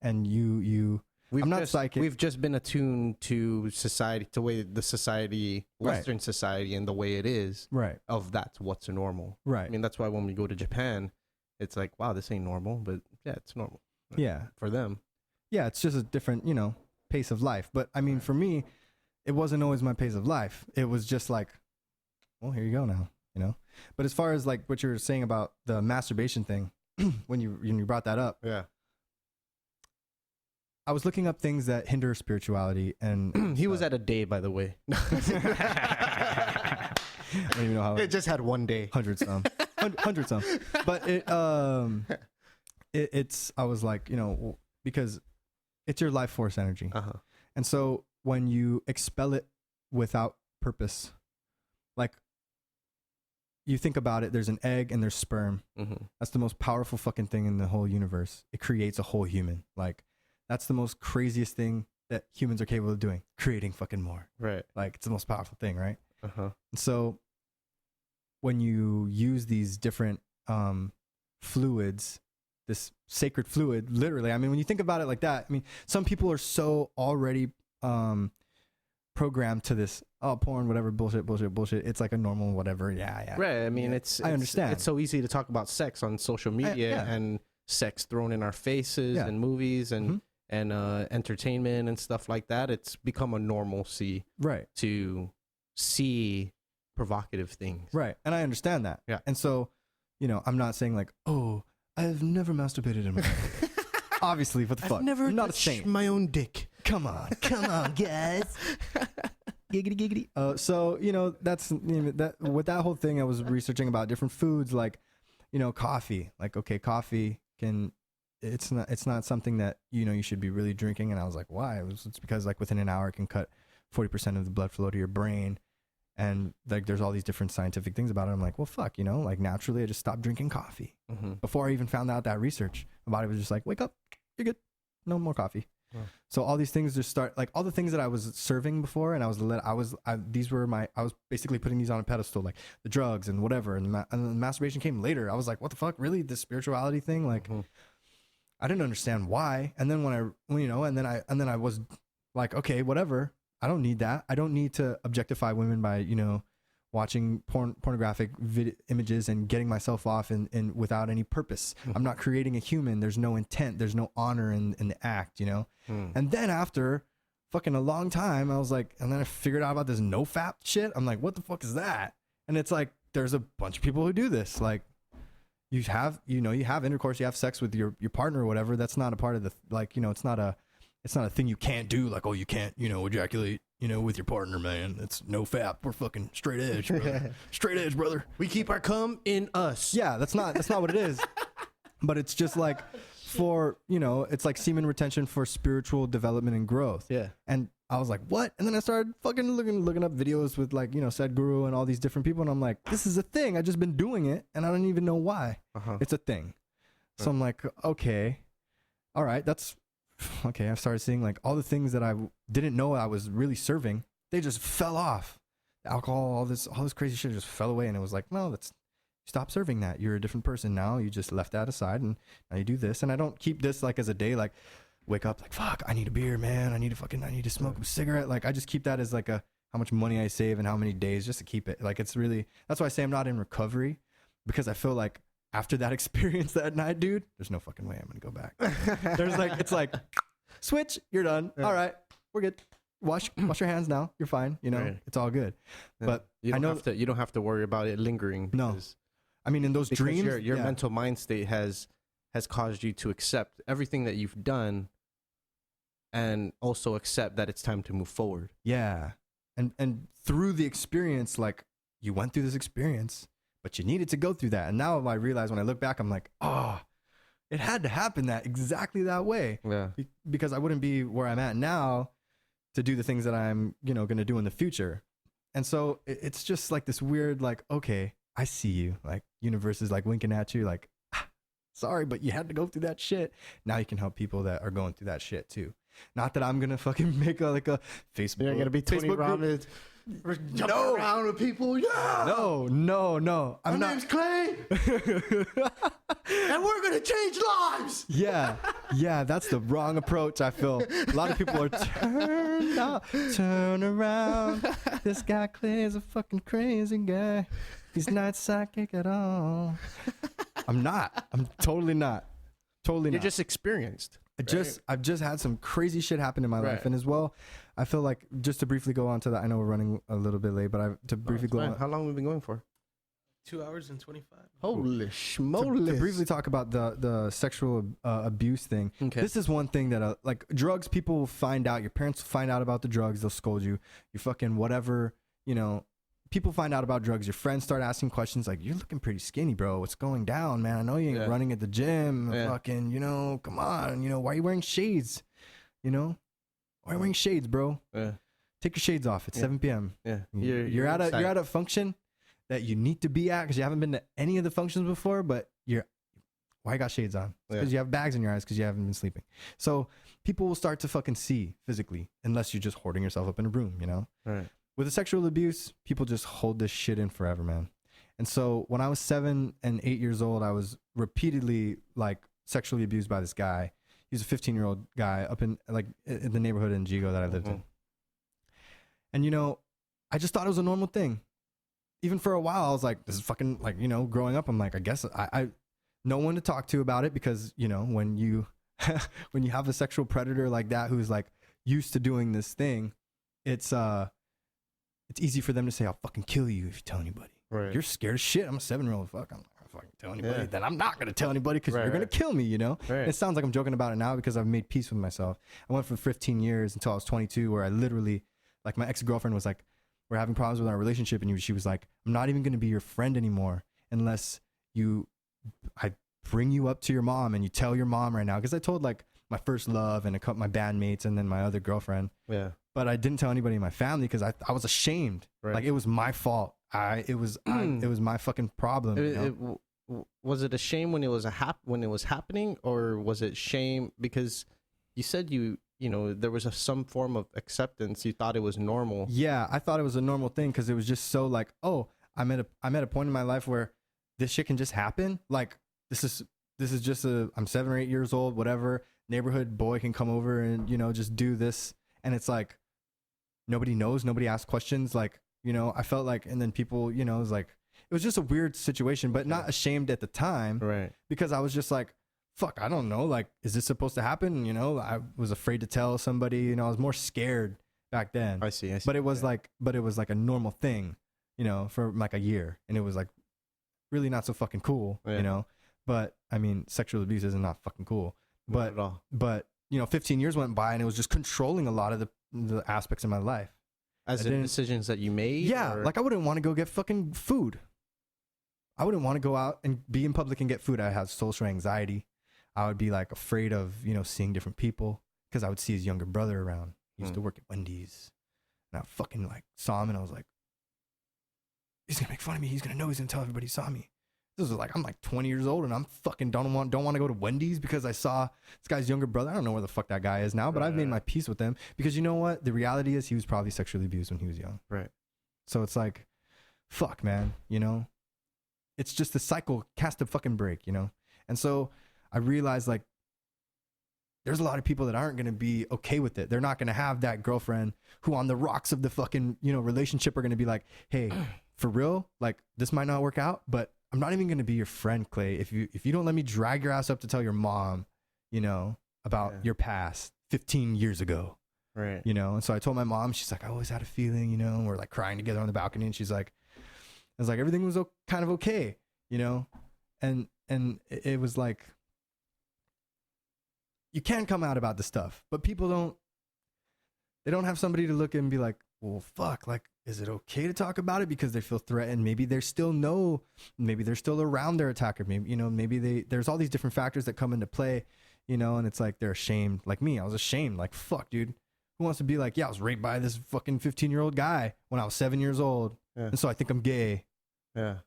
and I'm not psychic. We've just been attuned to society, to way the society, Western society, and the way it is. Right. Of that's what's normal. Right. I mean, that's why when we go to Japan, it's like, wow, this ain't normal, but yeah, it's normal. Yeah. For them. Yeah, it's just a different, pace of life. But I mean, for me, it wasn't always my pace of life. It was just like, well, here you go now, But as far as like what you were saying about the masturbation thing, when you brought that up, yeah, I was looking up things that hinder spirituality, and he was at a day, by the way. I don't even know how it just had one day, 100 some, but it's I was like, because it's your life force energy, and so when you expel it without purpose, like, you think about it, there's an egg and there's sperm. That's the most powerful fucking thing in the whole universe. It creates a whole human. Like, that's the most craziest thing that humans are capable of doing, creating fucking more. Right. Like, it's the most powerful thing, right? And so when you use these different fluids, this sacred fluid, literally, I mean, when you think about it like that, I mean, some people are so already programmed to this, porn, whatever, bullshit. It's like a normal whatever. Yeah. Right. I mean, I understand. It's so easy to talk about sex on social media and sex thrown in our faces and movies and entertainment and stuff like that. It's become a normalcy, right, to see provocative things. Right. And I understand that. Yeah. And so, I'm not saying like, oh, I've never masturbated in my life. Obviously, what the fuck? I've never touched my own dick. Come on, guys. Giggity. So, that's, that with that whole thing, I was researching about different foods, like, coffee. Like, okay, coffee it's not something that, you should be really drinking. And I was like, why? It's because, like, within an hour, it can cut 40% of the blood flow to your brain. And, like, there's all these different scientific things about it. I'm like, well, fuck, like, naturally, I just stopped drinking coffee. Before I even found out that research, my body was just like, wake up, you're good, no more coffee. So all these things just start, like, all the things that I was serving before, and I was basically putting these on a pedestal, like the drugs and whatever, and the masturbation came later. I was like, what the fuck, really, this spirituality thing? Like, I didn't understand why. And then and then I was like, okay, whatever, I don't need that. I don't need to objectify women by watching pornographic images and getting myself off and without any purpose. I'm not creating a human. There's no intent. There's no honor in the act, And then after fucking a long time, I was like, and then I figured out about this no-fap shit. I'm like, what the fuck is that? And it's like, there's a bunch of people who do this. Like, you have intercourse, you have sex with your partner or whatever. That's not a part of the, like, it's not a thing you can't do. Like, oh, you can't, ejaculate, with your partner, man. It's no fap. We're fucking straight edge, brother. Straight edge, brother. We keep our cum in us. Yeah, that's not what it is. But it's just like for, it's like semen retention for spiritual development and growth. Yeah. And I was like, what? And then I started fucking looking up videos with, like, Sadhguru and all these different people. And I'm like, this is a thing. I just been doing it and I don't even know why. It's a thing. So I'm like, okay, all right, that's okay. I started seeing, like, all the things that I didn't know I was really serving. They just fell off. alcohol, all this crazy shit just fell away. And it was like, no, that's, stop serving that. You're a different person now. You just left that aside and now you do this. And I don't keep this like as a day, like wake up like, fuck, I need a beer, man. I need to smoke a cigarette. Like I just keep that as like a, how much money I save and how many days just to keep it. Like it's really, that's why I say I'm not in recovery, because I feel like after that experience that night, dude, there's no fucking way I'm going to go back. There's like, it's like switch, you're done. Yeah. All right, we're good. Wash your hands now. You're fine. You know, right. It's all good. Yeah. But you don't have to worry about it lingering. No. I mean, in those dreams, your mental mind state has caused you to accept everything that you've done, and also accept that it's time to move forward. Yeah, and through the experience, like you went through this experience, but you needed to go through that. And now I realize when I look back, I'm like, oh, it had to happen exactly that way. Yeah, because I wouldn't be where I'm at now to do the things that I'm, going to do in the future. And so it's just like this weird, like, okay, I see you. Like universe is like winking at you, like, sorry, but you had to go through that shit. Now you can help people that are going through that shit too. Not that I'm gonna fucking make a Facebook. You're gonna be Tony Robbins. No, around with people. Yeah. No. My name's Clay, and we're gonna change lives. Yeah. That's the wrong approach. I feel a lot of people are turn around. This guy Clay is a fucking crazy guy. He's not psychic at all. I'm not. I'm totally not. You're just experienced. I've just had some crazy shit happen in my life, and as well, I feel like just to briefly go on to that. I know we're running a little bit late, but to briefly go on. How long have we been going for? 2 hours and 25. Holy schmoly! To briefly talk about the sexual abuse thing. Okay. This is one thing that like drugs. People will find out. Your parents will find out about the drugs. They'll scold you. You fucking whatever. People find out about drugs. Your friends start asking questions like, "You're looking pretty skinny, bro. What's going down, man? I know you ain't running at the gym. Fucking, come on. Why are you wearing shades? Why are you wearing shades, bro? Yeah. Take your shades off. It's 7 p.m. Yeah. You're at a function that you need to be at because you haven't been to any of the functions before. But why you got shades on? Because you have bags in your eyes because you haven't been sleeping. So people will start to fucking see physically, unless you're just hoarding yourself up in a room. Right. With the sexual abuse, people just hold this shit in forever, man. And so when I was 7 and 8 years old, I was repeatedly like sexually abused by this guy. He's a 15-year-old guy up in the neighborhood in Jigo that I lived in. And I just thought it was a normal thing. Even for a while, I was like, this is fucking growing up, I'm like, I guess I no one to talk to about it because, when you when you have a sexual predator like that who's like used to doing this thing, it's easy for them to say, I'll fucking kill you if you tell anybody. Right. You're scared as shit. I'm a 7-year-old. Fuck, I'm not gonna fucking tell anybody. Then I'm not gonna tell anybody because you're gonna kill me, Right. It sounds like I'm joking about it now because I've made peace with myself. I went for 15 years until I was 22 where I literally, like my ex-girlfriend was like, we're having problems with our relationship and she was like, I'm not even gonna be your friend anymore unless I bring you up to your mom and you tell your mom right now. Because I told like my first love and a couple my bandmates and then my other girlfriend. Yeah. But I didn't tell anybody in my family because I was ashamed. Right. Like it was my fault. It was my fucking problem. Was it a shame when it was happening, or was it shame because you said there was some form of acceptance? You thought it was normal. Yeah, I thought it was a normal thing because it was just so like, oh, I'm at a point in my life where this shit can just happen. Like this is just I'm 7 or 8 years old, whatever. Neighborhood boy can come over and just do this, and it's like. Nobody knows. Nobody asks questions. Like, I felt like, and then people, it was like, it was just a weird situation, but not ashamed at the time. Right. Because I was just like, fuck, I don't know. Like, is this supposed to happen? I was afraid to tell somebody, I was more scared back then. I see. But it was like a normal thing, for like a year. And it was like really not so fucking cool, but I mean, sexual abuse is not fucking cool, not at all. But 15 years went by and it was just controlling a lot of the aspects of my life. As in decisions that you made? Yeah, like I wouldn't want to go get fucking food. I wouldn't want to go out and be in public and get food. I had social anxiety. I would be like afraid of, seeing different people because I would see his younger brother around. He used to work at Wendy's. And I fucking like saw him and I was like, he's going to make fun of me. He's going to know. He's going to tell everybody he saw me. This was like, I'm like 20 years old and I'm fucking don't want to go to Wendy's because I saw this guy's younger brother. I don't know where the fuck that guy is now, but I've made my peace with him because you know what? The reality is he was probably sexually abused when he was young. Right. So it's like, fuck, man, you know, it's just the cycle has to fucking break, you know? And so I realized like, there's a lot of people that aren't going to be okay with it. They're not going to have that girlfriend who on the rocks of the fucking, you know, relationship are going to be like, hey, for real, like this might not work out, but I'm not even going to be your friend, Clay. If you don't let me drag your ass up to tell your mom, you know, about your past 15 years ago. Right. You know? And so I told my mom, she's like, I always had a feeling, you know, and we're like crying together on the balcony. And she's like, I was like, everything was kind of okay, you know? And it was like, you can come out about the stuff, but people they don't have somebody to look at and be like, well, fuck, like, is it okay to talk about it because they feel threatened? Maybe they're still around their attacker. Maybe, you know, maybe there's all these different factors that come into play, you know, and it's like, they're ashamed. Like me, I was ashamed. Like, fuck, dude, who wants to be like, yeah, I was raped by this fucking 15-year-old guy when I was 7 years old. Yeah. And so I think I'm gay. Yeah.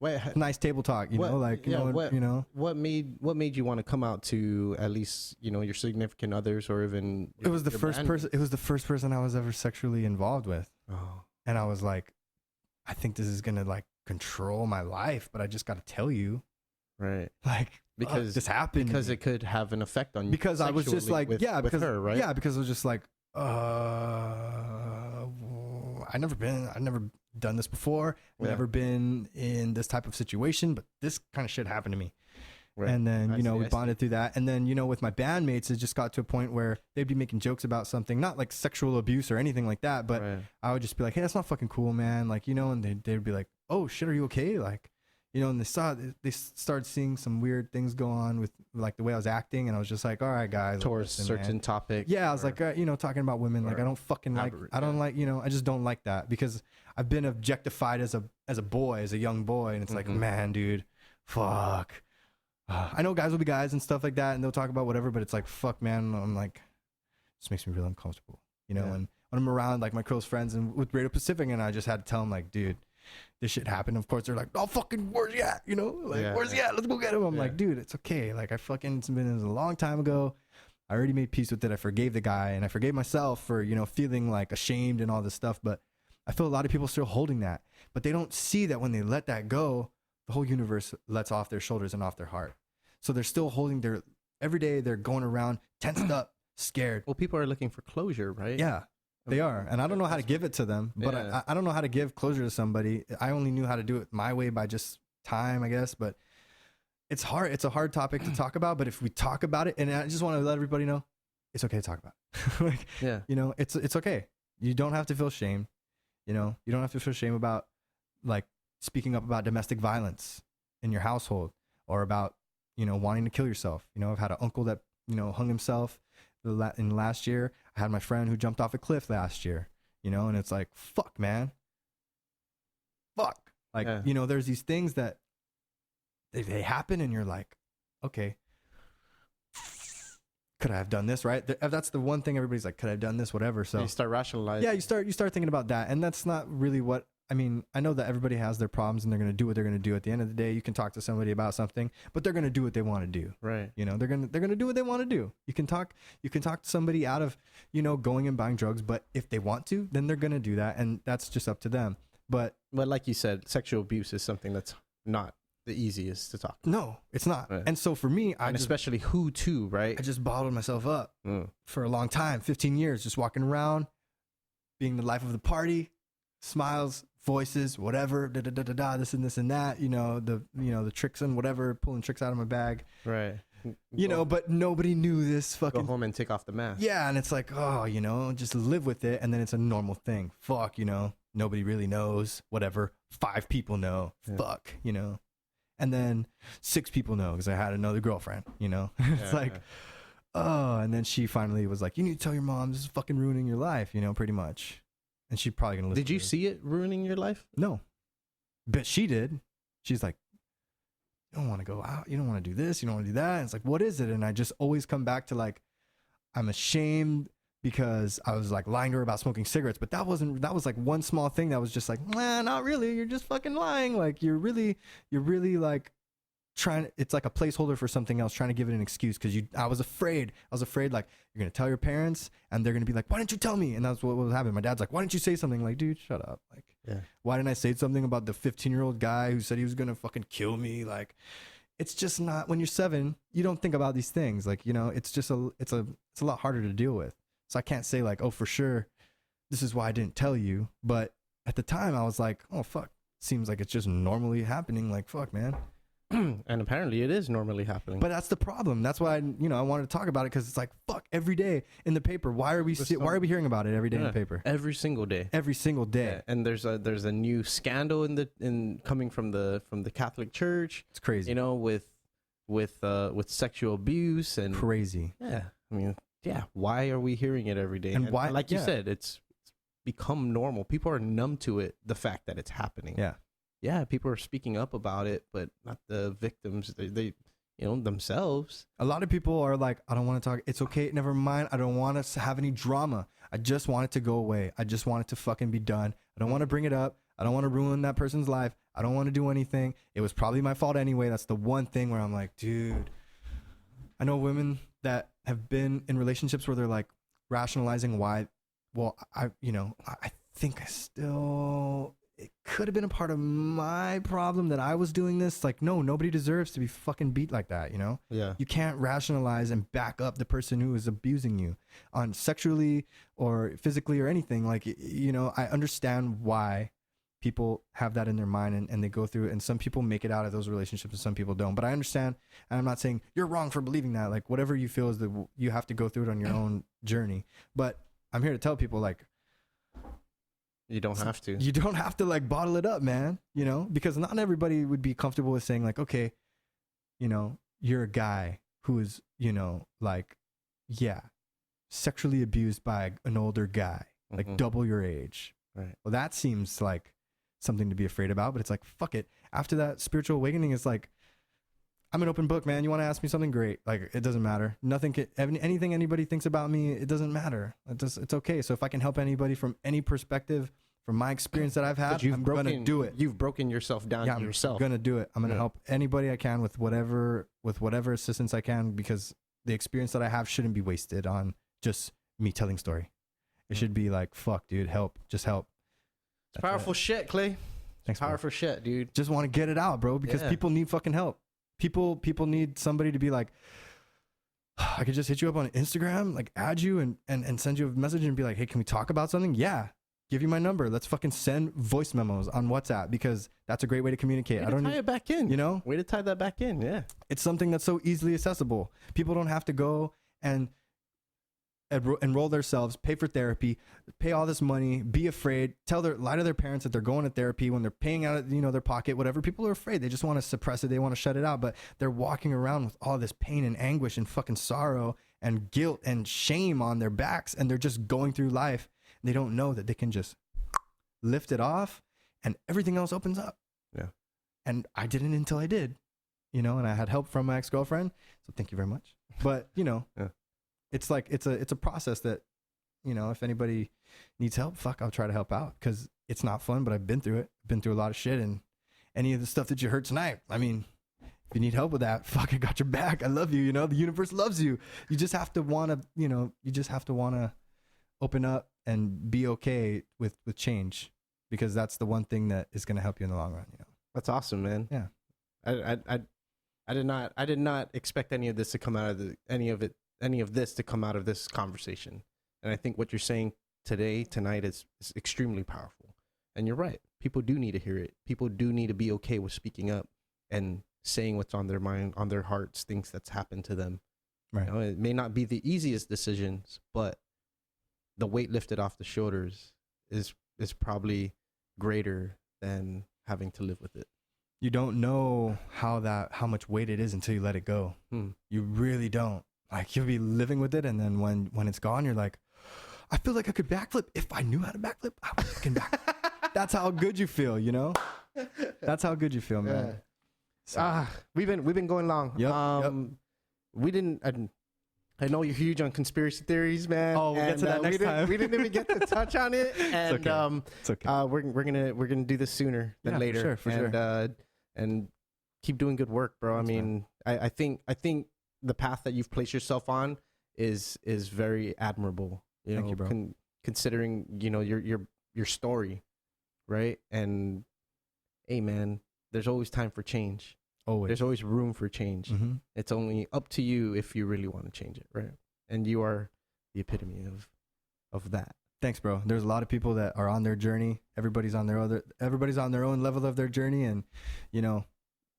Wait, nice table talk, you know, like, what made you want to come out to at least, you know, your significant others or even it was the first person I was ever sexually involved with. Oh. And I was like, I think this is going to like control my life, but I just got to tell you. Right. Like, because this happened. Because it could have an effect on you. Because I was just like, with her, right? Yeah, because I was just like, I've never done this before. I've never been in this type of situation, but this kind of shit happened to me. Right. And then, you know, we bonded through that. And then, you know, with my bandmates, it just got to a point where they'd be making jokes about something, not like sexual abuse or anything like that, but I would just be like, hey, that's not fucking cool, man. Like, you know, and they'd be like, oh shit, are you okay? Like, you know, and they started seeing some weird things go on with like the way I was acting. And I was just like, all right, guys. Towards certain topic. Yeah. I was like, you know, talking about women, like, I don't fucking like, I don't like, you know, I just don't like that because I've been objectified as a boy, as a young boy. And it's like, man, dude, fuck. I know guys will be guys and stuff like that. And they'll talk about whatever, but it's like, fuck, man. I'm like, it just makes me really uncomfortable, you know? And when I'm around like my close friends and with Radio Pacific, and I just had to tell them like, dude, this shit happened. Of course, they're like, oh, fucking, where's he at? You know, like, where's he at? Let's go get him. I'm like, dude, it's okay. Like, it was a long time ago. I already made peace with it. I forgave the guy and I forgave myself for, you know, feeling like ashamed and all this stuff. But I feel a lot of people still holding that, but they don't see that when they let that go, the whole universe lets off their shoulders and off their heart. So they're still holding every day they're going around tensed up, scared. Well, people are looking for closure, right? Yeah. They are. And I don't know how to give it to them, but I don't know how to give closure to somebody. I only knew how to do it my way by just time, I guess. But it's hard. It's a hard topic to talk about. But if we talk about it, and I just want to let everybody know, it's okay to talk about it. Like, you know, it's okay. You don't have to feel shame. You know, you don't have to feel shame about like speaking up about domestic violence in your household or about, you know, wanting to kill yourself. You know, I've had an uncle that, you know, hung himself in last year. I had my friend who jumped off a cliff last year, you know, and it's like, fuck, man. Fuck. Like, you know, there's these things that they happen and you're like, okay, could I have done this, right? That's the one thing everybody's like, could I have done this, whatever. So you start rationalizing. Yeah, you start thinking about that. And that's not really what, I mean, I know that everybody has their problems and they're going to do what they're going to do. At the end of the day, you can talk to somebody about something, but they're going to do what they want to do. Right. You know, they're going to do what they want to do. You can talk to somebody out of, you know, going and buying drugs, but if they want to, then they're going to do that. And that's just up to them. But like you said, sexual abuse is something that's not the easiest to talk. No, it's not. Right. And so for me, especially who too, right? I just bottled myself up for a long time, 15 years, just walking around, being the life of the party, smiles, voices, whatever, this and this and that, you know, the tricks and whatever, pulling tricks out of my bag. Right. You know, but nobody knew this fucking. Go home and take off the mask. Yeah. And it's like, oh, you know, just live with it. And then it's a normal thing. Fuck, you know, nobody really knows, whatever. 5 people know. Yeah. Fuck, you know. And then 6 people know because I had another girlfriend, you know. It's oh, and then she finally was like, you need to tell your mom this is fucking ruining your life, you know, pretty much. And she's probably going to listen. Did you see it ruining your life? No. But she did. She's like, you don't want to go out. You don't want to do this. You don't want to do that. And it's like, what is it? And I just always come back to like, I'm ashamed because I was like lying to her about smoking cigarettes. But that was like one small thing that was just like, nah, not really. You're just fucking lying. Like you're really like trying. It's like a placeholder for something else, trying to give it an excuse. Cause I was afraid like you're going to tell your parents and they're going to be like, why didn't you tell me? And that's what was happening. My dad's like, why didn't you say something? Like, dude, shut up. Like, Yeah. Why didn't I say something about the 15-year-old guy who said he was gonna fucking kill me? Like, it's just not, when you're 7, you don't think about these things. Like, you know, it's just it's a lot harder to deal with. So I can't say like, oh, for sure, this is why I didn't tell you. But at the time I was like, oh fuck, seems like it's just normally happening. Like, fuck, man. And apparently it is normally happening. But that's the problem. That's why I wanted to talk about it, because it's like, fuck, every day in the paper. Why are we hearing about it every day in the paper? Every single day. Every single day. Yeah. And there's a new scandal coming from the Catholic Church. It's crazy. You know, with sexual abuse and crazy. Yeah. I mean, yeah. Why are we hearing it every day? And why? Like you said, it's become normal. People are numb to it. The fact that it's happening. Yeah. Yeah, people are speaking up about it, but not the victims. They themselves. A lot of people are like, I don't want to talk. It's okay. Never mind. I don't want us to have any drama. I just want it to go away. I just want it to fucking be done. I don't want to bring it up. I don't want to ruin that person's life. I don't want to do anything. It was probably my fault anyway. That's the one thing where I'm like, dude, I know women that have been in relationships where they're like rationalizing why, well, I think it could have been a part of my problem that I was doing this. Like, no, nobody deserves to be fucking beat like that, you know? Yeah. You can't rationalize and back up the person who is abusing you on sexually or physically or anything. Like, you know, I understand why people have that in their mind and they go through it. And some people make it out of those relationships and some people don't. But I understand. And I'm not saying you're wrong for believing that. Like, whatever you feel is that you have to go through it on your own journey. But I'm here to tell people, like, you don't have to. You don't have to like bottle it up, man. You know, because not everybody would be comfortable with saying like, okay, you know, you're a guy who is, you know, like, yeah, sexually abused by an older guy, like double your age. Right. Well, that seems like something to be afraid about, but it's like, fuck it. After that spiritual awakening, it's like, I'm an open book, man. You want to ask me something? Great. Like, it doesn't matter. Anything anybody thinks about me, it doesn't matter. It's okay. So if I can help anybody from any perspective, from my experience that I've had, I'm going to do it. You've broken yourself down to yourself. I'm going to do it. I'm going to help anybody I can with whatever assistance I can, because the experience that I have shouldn't be wasted on just me telling story. It should be like, fuck, dude, help. Just help. It's powerful shit, Clay. Thanks, powerful shit, dude. Just want to get it out, bro, because people need fucking help. People need somebody to be like, I could just hit you up on Instagram, like add you and send you a message and be like, hey, can we talk about something? Yeah. Give you my number. Let's fucking send voice memos on WhatsApp, because that's a great way to communicate. Way to tie it back in. You know? Way to tie that back in, yeah. It's something that's so easily accessible. People don't have to go and enroll themselves, pay for therapy, pay all this money, be afraid, lie to their parents that they're going to therapy when they're paying out of, you know, their pocket, whatever. People are afraid. They just want to suppress it. They want to shut it out, but they're walking around with all this pain and anguish and fucking sorrow and guilt and shame on their backs. And they're just going through life. And they don't know that they can just lift it off and everything else opens up. Yeah. And I didn't until I did, you know, and I had help from my ex-girlfriend. So thank you very much. But, you know, it's like, it's a process that, you know, if anybody needs help, fuck, I'll try to help out, because it's not fun, but I've been through it. Been through a lot of shit, and any of the stuff that you heard tonight, I mean, if you need help with that, fuck, I got your back. I love you. You know, the universe loves you. You just have to want to, you know, open up and be okay with change, because that's the one thing that is going to help you in the long run, you know. That's awesome, man. Yeah. I did not expect any of this to come out of any of this to come out of this conversation. And I think what you're saying tonight is extremely powerful. And you're right. People do need to hear it. People do need to be okay with speaking up and saying what's on their mind, on their hearts, things that's happened to them. Right. You know, it may not be the easiest decisions, but the weight lifted off the shoulders is probably greater than having to live with it. You don't know how much weight it is until you let it go. You really don't. Like, you'll be living with it, and then when it's gone, you're like, I feel like I could backflip. If I knew how to backflip, I would fucking backflip. That's how good you feel, you know? That's how good you feel, man. So. We've been going long. Yep. We didn't. I know you're huge on conspiracy theories, man. Oh, we'll get to that next time. We didn't even get to touch on it, and it's okay. We're gonna do this sooner than later, for sure. And keep doing good work, bro. That's I mean, I think the path that you've placed yourself on is very admirable. Thank you, bro. Considering, you know, your story, right? And hey, man, there's always time for change. Always. There's always room for change. Mm-hmm. It's only up to you if you really want to change it, right? And you are the epitome of that. Thanks, bro. There's a lot of people that are on their journey. Everybody's on their own level of their journey, and you know,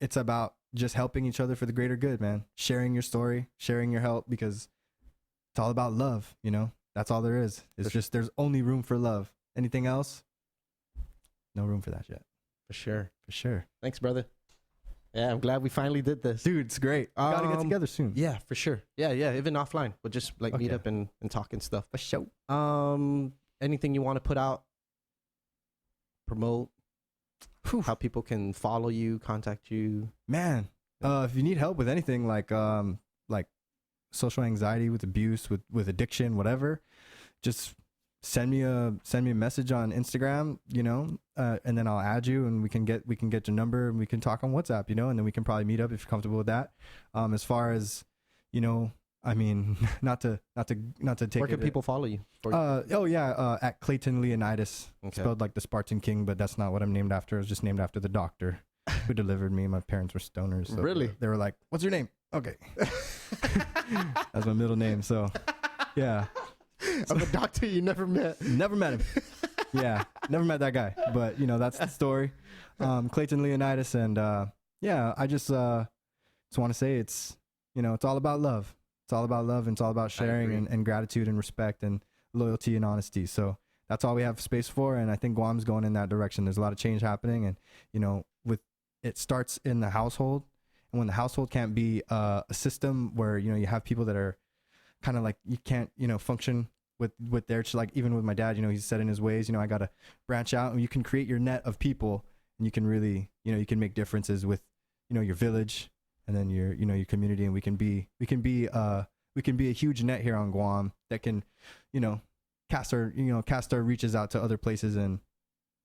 it's about just helping each other for the greater good, man. Sharing your story, sharing your help, because it's all about love, you know? That's all there is. It's just there's only room for love. Anything else? No room for that yet. For sure. For sure. Thanks, brother. Yeah, I'm glad we finally did this. Dude, it's great. We gotta get together soon. Yeah, for sure. Yeah, even offline. We'll just like meet up and talk and stuff. For sure. Anything you want to put out? Promote? How people can follow you, contact you? Man, if you need help with anything like social anxiety, with abuse, with addiction, whatever, just send me a message on Instagram, you know, and then I'll add you, and we can get your number, and we can talk on WhatsApp, you know, and then we can probably meet up if you're comfortable with that. As far as, you know, I mean, not to take. Where can people follow you? At Clayton Leonidas, spelled like the Spartan King, but that's not what I'm named after. I was just named after the doctor who delivered me. My parents were stoners. So really? They were like, "What's your name?" Okay, that's my middle name. So, yeah. Of a doctor you never met. Never met him. Yeah, never met that guy. But you know, that's the story. Clayton Leonidas, and I just want to say it's, you know, it's all about love. It's all about love, and it's all about sharing and gratitude and respect and loyalty and honesty. So that's all we have space for, and I think Guam's going in that direction. There's a lot of change happening, and you know, it starts in the household, and when the household can't be a system where, you know, you have people that are kind of like, you can't, you know, function with their, like, even with my dad, you know, he's set in his ways, you know, I got to branch out, and you can create your net of people, and you can really, you know, you can make differences with, you know, your village, and then your, you know, your community, and we can be a huge net here on Guam that can, you know, cast our reaches out to other places and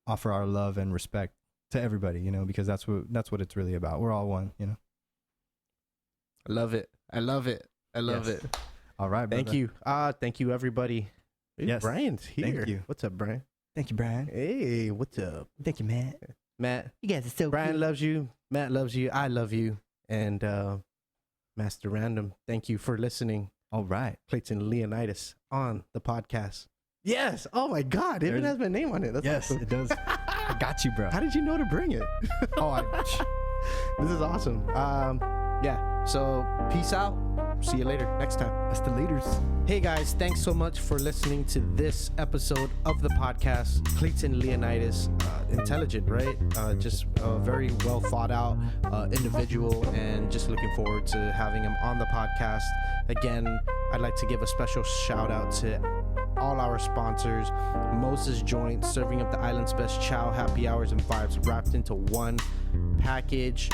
offer our love and respect to everybody, you know, because that's what it's really about. We're all one, you know. I love it. All right, brother. Thank you. Thank you, everybody. Hey, yes. Brian's here. Thank you. What's up, Brian? Thank you, Brian. Hey, what's up? Thank you, Matt. You guys are so Brian cute. loves you. Matt loves you. I love you. And Master Random, thank you for listening. All right. Clayton Leonidas on the podcast. Yes. Oh my God. It even has my name on it. That's yes, awesome. it does. I got you, bro. How did you know to bring it? This is awesome. Yeah. So peace out. See you later next time. That's the leaders. Hey guys, thanks so much for listening to this episode of the podcast. Clayton Leonidas, intelligent, right? Just a very well thought out individual, and just looking forward to having him on the podcast. Again, I'd like to give a special shout out to all our sponsors. Mosa's Joint, serving up the island's best chow, happy hours, and vibes wrapped into one package.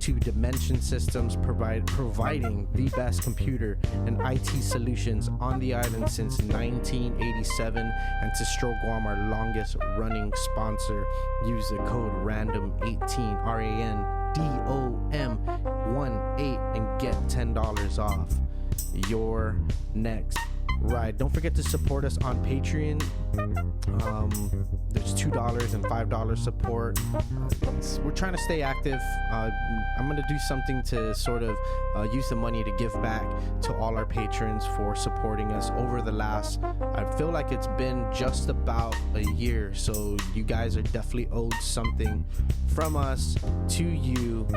To Dimension Systems, providing the best computer and IT solutions on the island since 1987, and to Stroh Guam, our longest running sponsor. Use the code RANDOM18 RANDOM18 and get $10 off your next ride. Don't forget to support us on Patreon. There's $2 and $5 support. We're trying to stay active. I'm going to do something to sort of use the money to give back to all our patrons for supporting us over the last, I feel like it's been just about a year. So you guys are definitely owed something from us to you.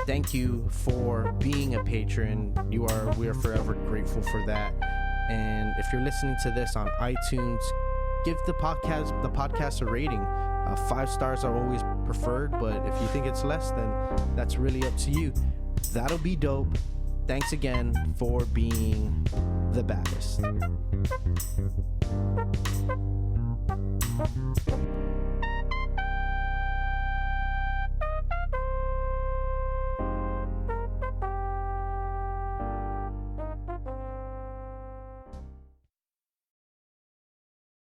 Thank you for being a patron. We are forever grateful for that. And if you're listening to this on iTunes, give the podcast a rating. 5 stars are always preferred, but if you think it's less, then that's really up to you. That'll be dope. Thanks again for being the baddest.